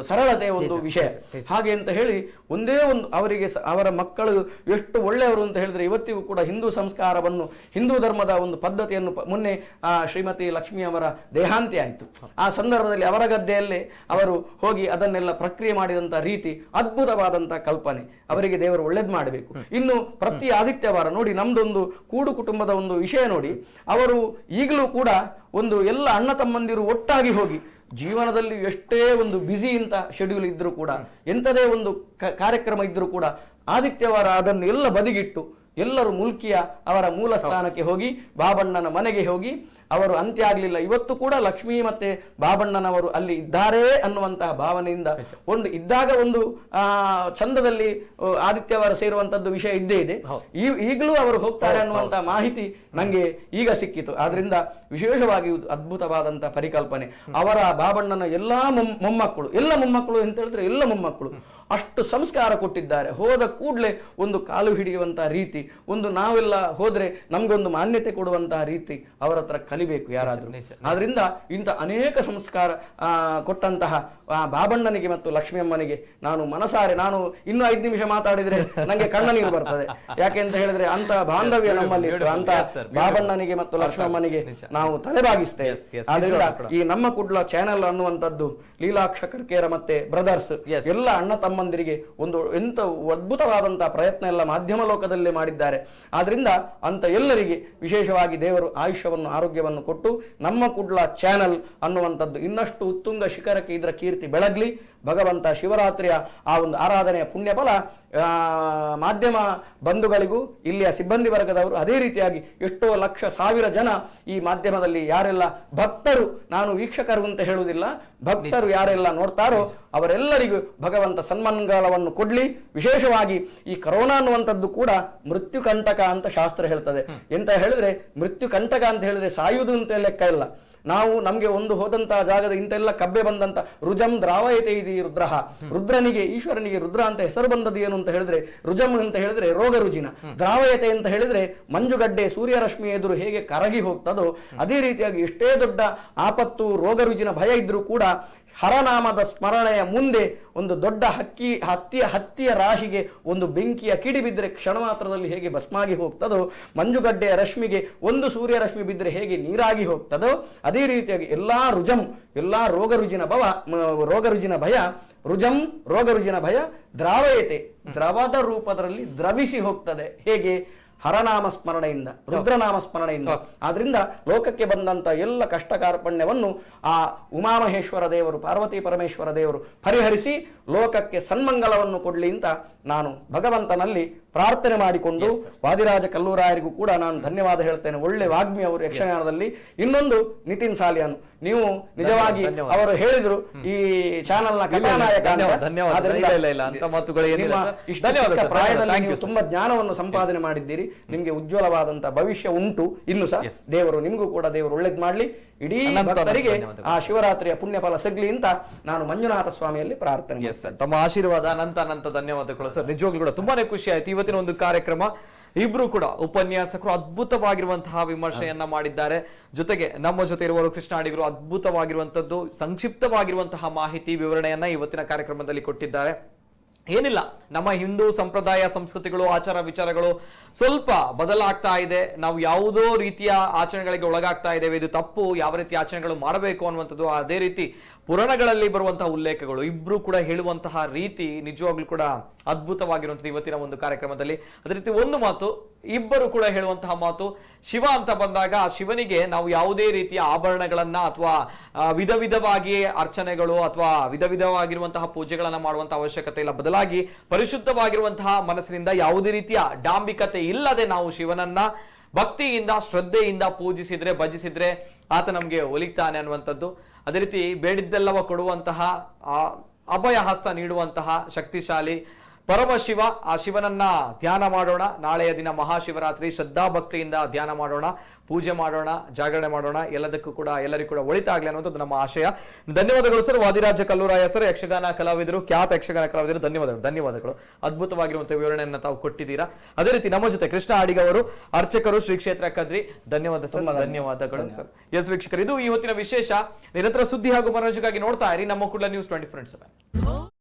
ಸರಳತೆ ಒಂದು ವಿಷಯ. ಹಾಗೆ ಅಂತ ಹೇಳಿ ಒಂದೇ ಒಂದು ಅವರಿಗೆ ಅವರ ಮಕ್ಕಳು ಎಷ್ಟು ಒಳ್ಳೆಯವರು ಅಂತ ಹೇಳಿದ್ರೆ ಇವತ್ತಿಗೂ ಕೂಡ ಹಿಂದೂ ಸಂಸ್ಕಾರವನ್ನು, ಹಿಂದೂ ಧರ್ಮದ ಒಂದು ಪದ್ಧತಿಯನ್ನು, ಮೊನ್ನೆ ಶ್ರೀಮತಿ ಲಕ್ಷ್ಮಿ ಅವರ ದೇಹಾಂತ್ಯ ಆಯಿತು. ಆ ಸಂದರ್ಭದಲ್ಲಿ ಅವರ ಗದ್ದೆಯಲ್ಲೇ ಅವರು ಹೋಗಿ ಅದನ್ನೆಲ್ಲ ಪ್ರಕ್ರಿಯೆ ಮಾಡಿದಂತ ರೀತಿ ಅದ್ಭುತವಾದಂತಹ ಕಲ್ಪನೆ. ಅವರಿಗೆ ದೇವರು ಒಳ್ಳೇದು ಮಾಡಬೇಕು. ಇನ್ನು ಪ್ರತಿ ಆದಿತ್ಯವಾರ ನೋಡಿ, ನಮ್ದೊಂದು ಕೂಡು ಕುಟುಂಬದ ಒಂದು ವಿಷಯ ನೋಡಿ, ಅವರು ಈಗಲೂ ಕೂಡ ಒಂದು ಎಲ್ಲ ಅಣ್ಣ ತಮ್ಮಂದಿರು ಒಟ್ಟಾಗಿ ಹೋಗಿ ಜೀವನದಲ್ಲಿ ಎಷ್ಟೇ ಒಂದು ಬ್ಯುಸಿ ಅಂತ ಶೆಡ್ಯೂಲ್ ಇದ್ರೂ ಕೂಡ, ಎಂಥದೇ ಒಂದು ಕಾರ್ಯಕ್ರಮ ಇದ್ರೂ ಕೂಡ ಆದಿತ್ಯವಾರ ಅದನ್ನು ಎಲ್ಲ ಬದಿಗಿಟ್ಟು ಎಲ್ಲರೂ ಮುಲ್ಕಿಯ ಅವರ ಮೂಲ ಸ್ಥಾನಕ್ಕೆ ಹೋಗಿ ಬಾಬಣ್ಣನ ಮನೆಗೆ ಹೋಗಿ ಅವರು ಅಂತ್ಯ ಆಗಲಿಲ್ಲ. ಇವತ್ತು ಕೂಡ ಲಕ್ಷ್ಮೀ ಮತ್ತೆ ಬಾಬಣ್ಣನವರು ಅಲ್ಲಿ ಇದ್ದಾರೆ ಅನ್ನುವಂತಹ ಭಾವನೆಯಿಂದ ಒಂದು ಇದ್ದಾಗ ಒಂದು ಚಂದದಲ್ಲಿ ಆದಿತ್ಯವಾರ ಸೇರುವಂತದ್ದು ವಿಷಯ ಇದ್ದೇ ಇದೆ. ಈಗಲೂ ಅವರು ಹೋಗ್ತಾರೆ ಅನ್ನುವಂತಹ ಮಾಹಿತಿ ನಂಗೆ ಈಗ ಸಿಕ್ಕಿತು. ಆದ್ರಿಂದ ವಿಶೇಷವಾಗಿ ಅದ್ಭುತವಾದಂತಹ ಪರಿಕಲ್ಪನೆ. ಅವರ ಬಾಬಣ್ಣನ ಎಲ್ಲಾ ಮೊಮ್ಮಕ್ಕಳು, ಎಲ್ಲ ಮೊಮ್ಮಕ್ಕಳು ಅಂತ ಹೇಳಿದ್ರೆ ಎಲ್ಲ ಮೊಮ್ಮಕ್ಕಳು ಅಷ್ಟು ಸಂಸ್ಕಾರ ಕೊಟ್ಟಿದ್ದಾರೆ. ಹೋದ ಕೂಡಲೇ ಒಂದು ಕಾಲು ಹಿಡಿಯುವಂತಹ ರೀತಿ, ಒಂದು ನಾವೆಲ್ಲ ಹೋದ್ರೆ ನಮ್ಗೊಂದು ಮಾನ್ಯತೆ ಕೊಡುವಂತಹ ರೀತಿ ಅವರ ಹತ್ರ ಕಲಿ ಕಲಿಬೇಕು ಯಾರಾದ್ರೂ. ಆದ್ರಿಂದ ಇಂಥ ಅನೇಕ ಸಂಸ್ಕಾರ ಕೊಟ್ಟಂತಹ ಬಾಬಣ್ಣನಿಗೆ ಮತ್ತು ಲಕ್ಷ್ಮಿಯಮ್ಮನಿಗೆ ನಾನು ಮನಸಾರೆ, ನಾನು ಇನ್ನೂ 5 ನಿಮಿಷ ಮಾತಾಡಿದ್ರೆ ನಂಗೆ ಕಣ್ಣ ನೀರು ಬರ್ತದೆ. ಯಾಕೆ ಅಂತ ಹೇಳಿದ್ರೆ ಅಂತ ಬಾಂಧವ್ಯ ನಮ್ಮಲ್ಲಿ ಇತ್ತು. ಅಂತ ಬಾಬಣ್ಣನಿಗೆ ಮತ್ತು ಲಕ್ಷ್ಮಮ್ಮನಿಗೆ ನಾವು ತಲೆಬಾಗಿಸ್ತೇವೆ. ಆದ್ರಿಂದ ಈ ನಮ್ಮ ಕುಡ್ಲ ಚಾನೆಲ್ ಅನ್ನುವಂಥದ್ದು ಲೀಲಾಕ್ಷ ಕರ್ಕೇರ ಮತ್ತೆ ಬ್ರದರ್ಸ್ ಎಲ್ಲ ಅಣ್ಣ ತಮ್ಮಂದಿರಿಗೆ ಒಂದು ಎಂತ ಅದ್ಭುತವಾದಂತಹ ಪ್ರಯತ್ನ ಎಲ್ಲ ಮಾಧ್ಯಮ ಲೋಕದಲ್ಲೇ ಮಾಡಿದ್ದಾರೆ. ಆದ್ರಿಂದ ಅಂತ ಎಲ್ಲರಿಗೆ ವಿಶೇಷವಾಗಿ ದೇವರು ಆಯುಷ್ಯವನ್ನು ಆರೋಗ್ಯವನ್ನು ಕೊಟ್ಟು ನಮ್ಮ ಕುಡ್ಲ ಚಾನೆಲ್ ಅನ್ನುವಂಥದ್ದು ಇನ್ನಷ್ಟು ಉತ್ತುಂಗ ಶಿಖರಕ್ಕೆ ಇದರ ಕೀರ್ತಿ ಬೆಳಗ್ಲಿ. ಭಗವಂತ ಶಿವರಾತ್ರಿಯ ಆ ಒಂದು ಆರಾಧನೆಯ ಪುಣ್ಯ ಫಲ ಮಾಧ್ಯಮ ಬಂಧುಗಳಿಗೂ ಇಲ್ಲಿಯ ಸಿಬ್ಬಂದಿ ವರ್ಗದವರು ಅದೇ ರೀತಿಯಾಗಿ ಎಷ್ಟೋ ಲಕ್ಷ ಸಾವಿರ ಜನ ಈ ಮಾಧ್ಯಮದಲ್ಲಿ ಯಾರೆಲ್ಲ ಭಕ್ತರು, ನಾನು ವೀಕ್ಷಕರು ಅಂತ ಹೇಳುವುದಿಲ್ಲ, ಭಕ್ತರು ಯಾರೆಲ್ಲ ನೋಡ್ತಾರೋ ಅವರೆಲ್ಲರಿಗೂ ಭಗವಂತ ಸನ್ಮಂಗಲವನ್ನು ಕೊಡ್ಲಿ. ವಿಶೇಷವಾಗಿ ಈ ಕರೋನಾ ಅನ್ನುವಂಥದ್ದು ಕೂಡ ಮೃತ್ಯು ಕಂಟಕ ಅಂತ ಶಾಸ್ತ್ರ ಹೇಳ್ತದೆ. ಎಂತ ಹೇಳಿದ್ರೆ ಮೃತ್ಯು ಕಂಟಕ ಅಂತ ಹೇಳಿದ್ರೆ ಸಾಯುವುದು ಅಂತ ಲೆಕ್ಕ ಇಲ್ಲ. ನಾವು ನಮ್ಗೆ ಒಂದು ಹೋದಂತಹ ಜಾಗದ ಇಂತೆಲ್ಲ ಕಬ್ಬೆ ಬಂದಂತ ರುಜಂ ದ್ರಾವಯತೆ ಇದೆ ರುದ್ರಹ, ರುದ್ರನಿಗೆ ಈಶ್ವರನಿಗೆ ರುದ್ರ ಅಂತ ಹೆಸರು ಬಂದದ್ದು ಏನು ಅಂತ ಹೇಳಿದ್ರೆ ರುಜಂ ಅಂತ ಹೇಳಿದ್ರೆ ರೋಗ ರುಜಿನ, ದ್ರಾವಯತೆ ಅಂತ ಹೇಳಿದ್ರೆ ಮಂಜುಗಡ್ಡೆ ಸೂರ್ಯರಶ್ಮಿ ಎದುರು ಹೇಗೆ ಕರಗಿ ಹೋಗ್ತದೋ ಅದೇ ರೀತಿಯಾಗಿ ಎಷ್ಟೇ ದೊಡ್ಡ ಆಪತ್ತು ರೋಗ ರುಜಿನ ಭಯ ಇದ್ರೂ ಕೂಡ ಹರನಾಮದ ಸ್ಮರಣೆಯ ಮುಂದೆ ಒಂದು ದೊಡ್ಡ ಹತ್ತಿಯ ರಾಶಿಗೆ ಒಂದು ಬೆಂಕಿಯ ಕಿಡಿ ಬಿದ್ದರೆ ಕ್ಷಣ ಮಾತ್ರದಲ್ಲಿ ಹೇಗೆ ಭಸ್ಮಾಗಿ ಹೋಗ್ತದೋ, ಮಂಜುಗಡ್ಡೆಯ ರಶ್ಮಿಗೆ ಒಂದು ಸೂರ್ಯ ರಶ್ಮಿ ಬಿದ್ದರೆ ಹೇಗೆ ನೀರಾಗಿ ಹೋಗ್ತದೋ ಅದೇ ರೀತಿಯಾಗಿ ಎಲ್ಲಾ ರೋಗ ರುಜಿನ ಭಯ ರುಜಂ ರೋಗ ರುಜಿನ ಭಯ ದ್ರಾವಯತೆ ದ್ರವದ ರೂಪದಲ್ಲಿ ದ್ರವಿಸಿ ಹೋಗ್ತದೆ. ಹೇಗೆ? ಹರನಾಮ ಸ್ಮರಣೆಯಿಂದ, ರುದ್ರನಾಮ ಸ್ಮರಣೆಯಿಂದ. ಆದ್ರಿಂದ ಲೋಕಕ್ಕೆ ಬಂದಂತ ಎಲ್ಲ ಕಷ್ಟ ಕಾರ್ಪಣ್ಯವನ್ನು ಆ ಉಮಾಮಹೇಶ್ವರ ದೇವರು, ಪಾರ್ವತಿ ಪರಮೇಶ್ವರ ದೇವರು ಪರಿಹರಿಸಿ ಲೋಕಕ್ಕೆ ಸನ್ಮಂಗಲವನ್ನು ಕೊಡ್ಲಿ ಅಂತ ನಾನು ಭಗವಂತನಲ್ಲಿ ಪ್ರಾರ್ಥನೆ ಮಾಡಿಕೊಂಡು ವಾದಿರಾಜ ಕಲ್ಲೂರಾಯರಿಗೂ ಕೂಡ ನಾನು ಧನ್ಯವಾದ ಹೇಳ್ತೇನೆ. ಒಳ್ಳೆ ವಾಗ್ಮಿ ಅವರು ಯಕ್ಷಗಾನದಲ್ಲಿ. ಇನ್ನೊಂದು ನಿತಿನ್ ಸಾಲಿಯಾನ್, ನೀವು ನಿಜವಾಗಿ ಅವರು ಹೇಳಿದ್ರು ಈ ಚಾನೆಲ್ ನ ಕಥಾನಾಯಕ. ಪ್ರಾಯದಲ್ಲಿ ನೀವು ತುಂಬಾ ಜ್ಞಾನವನ್ನು ಸಂಪಾದನೆ ಮಾಡಿದ್ದೀರಿ. ನಿಮ್ಗೆ ಉಜ್ವಲವಾದಂತಹ ಭವಿಷ್ಯ ಉಂಟು ಇನ್ನು ಸಹ. ದೇವರು ನಿಮ್ಗೂ ಕೂಡ ದೇವರು ಒಳ್ಳೇದ್ ಮಾಡ್ಲಿ. ಇಡೀ ಭಕ್ತರಿಗೆ ಆ ಶಿವರಾತ್ರಿಯ ಪುಣ್ಯ ಫಲ ಸಿಗ್ಲಿ ಅಂತ ನಾನು ಮಂಜುನಾಥ ಸ್ವಾಮಿಯಲ್ಲಿ ಪ್ರಾರ್ಥನೆ. ತಮ್ಮ ಆಶೀರ್ವಾದ ಅನಂತ ಧನ್ಯವಾದಗಳು ಸರ್. ನಿಜವಾಗ್ಲೂ ಕೂಡ ತುಂಬಾನೇ ಖುಷಿ ಆಯ್ತು. ಇವತ್ತಿನ ಒಂದು ಕಾರ್ಯಕ್ರಮ ಇಬ್ರು ಕೂಡ ಉಪನ್ಯಾಸಕರು ಅದ್ಭುತವಾಗಿರುವಂತಹ ವಿಮರ್ಶೆಯನ್ನ ಮಾಡಿದ್ದಾರೆ. ಜೊತೆಗೆ ನಮ್ಮ ಜೊತೆ ಇರುವವರು ಕೃಷ್ಣಾಡಿಗರು ಅದ್ಭುತವಾಗಿರುವಂತದ್ದು ಸಂಕ್ಷಿಪ್ತವಾಗಿರುವಂತಹ ಮಾಹಿತಿ ವಿವರಣೆಯನ್ನ ಇವತ್ತಿನ ಕಾರ್ಯಕ್ರಮದಲ್ಲಿ ಕೊಟ್ಟಿದ್ದಾರೆ. ಏನಿಲ್ಲ, ನಮ್ಮ ಹಿಂದೂ ಸಂಪ್ರದಾಯ ಸಂಸ್ಕೃತಿಗಳು ಆಚಾರ ವಿಚಾರಗಳು ಸ್ವಲ್ಪ ಬದಲಾಗ್ತಾ ಇದೆ. ನಾವು ಯಾವುದೋ ರೀತಿಯ ಆಚರಣೆಗಳಿಗೆ ಒಳಗಾಗ್ತಾ ಇದ್ದೇವೆ. ಇದು ತಪ್ಪು, ಯಾವ ರೀತಿ ಆಚರಣೆಗಳು ಮಾಡಬೇಕು ಅನ್ನುವಂಥದ್ದು. ಅದೇ ರೀತಿ ಪುರಾಣಗಳಲ್ಲಿ ಬರುವಂತಹ ಉಲ್ಲೇಖಗಳು ಇಬ್ರು ಕೂಡ ಹೇಳುವಂತಹ ರೀತಿ ನಿಜವಾಗ್ಲೂ ಕೂಡ ಅದ್ಭುತವಾಗಿರುವಂಥದ್ದು ಇವತ್ತಿನ ಒಂದು ಕಾರ್ಯಕ್ರಮದಲ್ಲಿ. ಅದೇ ರೀತಿ ಒಂದು ಮಾತು, ಇಬ್ಬರು ಕೂಡ ಹೇಳುವಂತಹ ಮಾತು, ಶಿವ ಅಂತ ಬಂದಾಗ ಆ ಶಿವನಿಗೆ ನಾವು ಯಾವುದೇ ರೀತಿಯ ಆಭರಣಗಳನ್ನ ಅಥವಾ ವಿಧ ವಿಧವಾಗಿ ಅರ್ಚನೆಗಳು ಅಥವಾ ವಿಧ ವಿಧವಾಗಿರುವಂತಹ ಪೂಜೆಗಳನ್ನ ಮಾಡುವಂತಹ ಅವಶ್ಯಕತೆ ಇಲ್ಲ. ಬದಲಾಗಿ ಪರಿಶುದ್ಧವಾಗಿರುವಂತಹ ಮನಸ್ಸಿನಿಂದ ಯಾವುದೇ ರೀತಿಯ ಡಾಂಬಿಕತೆ ಇಲ್ಲದೆ ನಾವು ಶಿವನನ್ನ ಭಕ್ತಿಯಿಂದ ಶ್ರದ್ಧೆಯಿಂದ ಪೂಜಿಸಿದ್ರೆ ಭಜಿಸಿದ್ರೆ ಆತ ನಮ್ಗೆ ಒಲಿತಾನೆ ಅನ್ನುವಂಥದ್ದು. ಅದೇ ರೀತಿ ಬೇಡಿದ್ದೆಲ್ಲವ ಕೊಡುವಂತಹ ಅಭಯ ಹಸ್ತ ನೀಡುವಂತಹ ಶಕ್ತಿಶಾಲಿ ಪರಮಶಿವ, ಆ ಶಿವನನ್ನ ಧ್ಯಾನ ಮಾಡೋಣ. ನಾಳೆಯ ದಿನ ಮಹಾಶಿವರಾತ್ರಿ, ಶ್ರದ್ಧಾ ಭಕ್ತಿಯಿಂದ ಧ್ಯಾನ ಮಾಡೋಣ, ಪೂಜೆ ಮಾಡೋಣ, ಜಾಗರಣೆ ಮಾಡೋಣ. ಎಲ್ಲದಕ್ಕೂ ಕೂಡ ಎಲ್ಲರಿಗೂ ಕೂಡ ಒಳಿತಾಗ್ಲಿ ಅನ್ನುವಂಥದ್ದು ನಮ್ಮ ಆಶಯ. ಧನ್ಯವಾದಗಳು ಸರ್. ವಾದಿರಾಜ ಕಲ್ಲೂರಾಯ ಸರ್, ಯಕ್ಷಗಾನ ಕಲಾವಿದರು, ಖ್ಯಾತ ಯಕ್ಷಗಾನ ಕಲಾವಿದರು. ಧನ್ಯವಾದಗಳು. ಅದ್ಭುತವಾಗಿರುವಂತಹ ವಿವರಣೆಯನ್ನು ತಾವು ಕೊಟ್ಟಿದ್ದೀರಾ. ಅದೇ ರೀತಿ ನಮ್ಮ ಜೊತೆ ಕೃಷ್ಣ ಅಡಿಗ ಅವರು, ಅರ್ಚಕರು, ಶ್ರೀ ಕ್ಷೇತ್ರ ಕದ್ರಿ. ಧನ್ಯವಾದ ಸರ್. ಧನ್ಯವಾದಗಳು ಸರ್. ಎಸ್ ವೀಕ್ಷಕರು, ಇದು ಇವತ್ತಿನ ವಿಶೇಷ. ನಿರಂತರ ಸುದ್ದಿ ಹಾಗೂ ಮನೋರಂಜನೆಗಾಗಿ ನೋಡ್ತಾ ಇರಿ ನಮ್ಮ ಕುಡ್ಲ ನ್ಯೂಸ್ 24/7.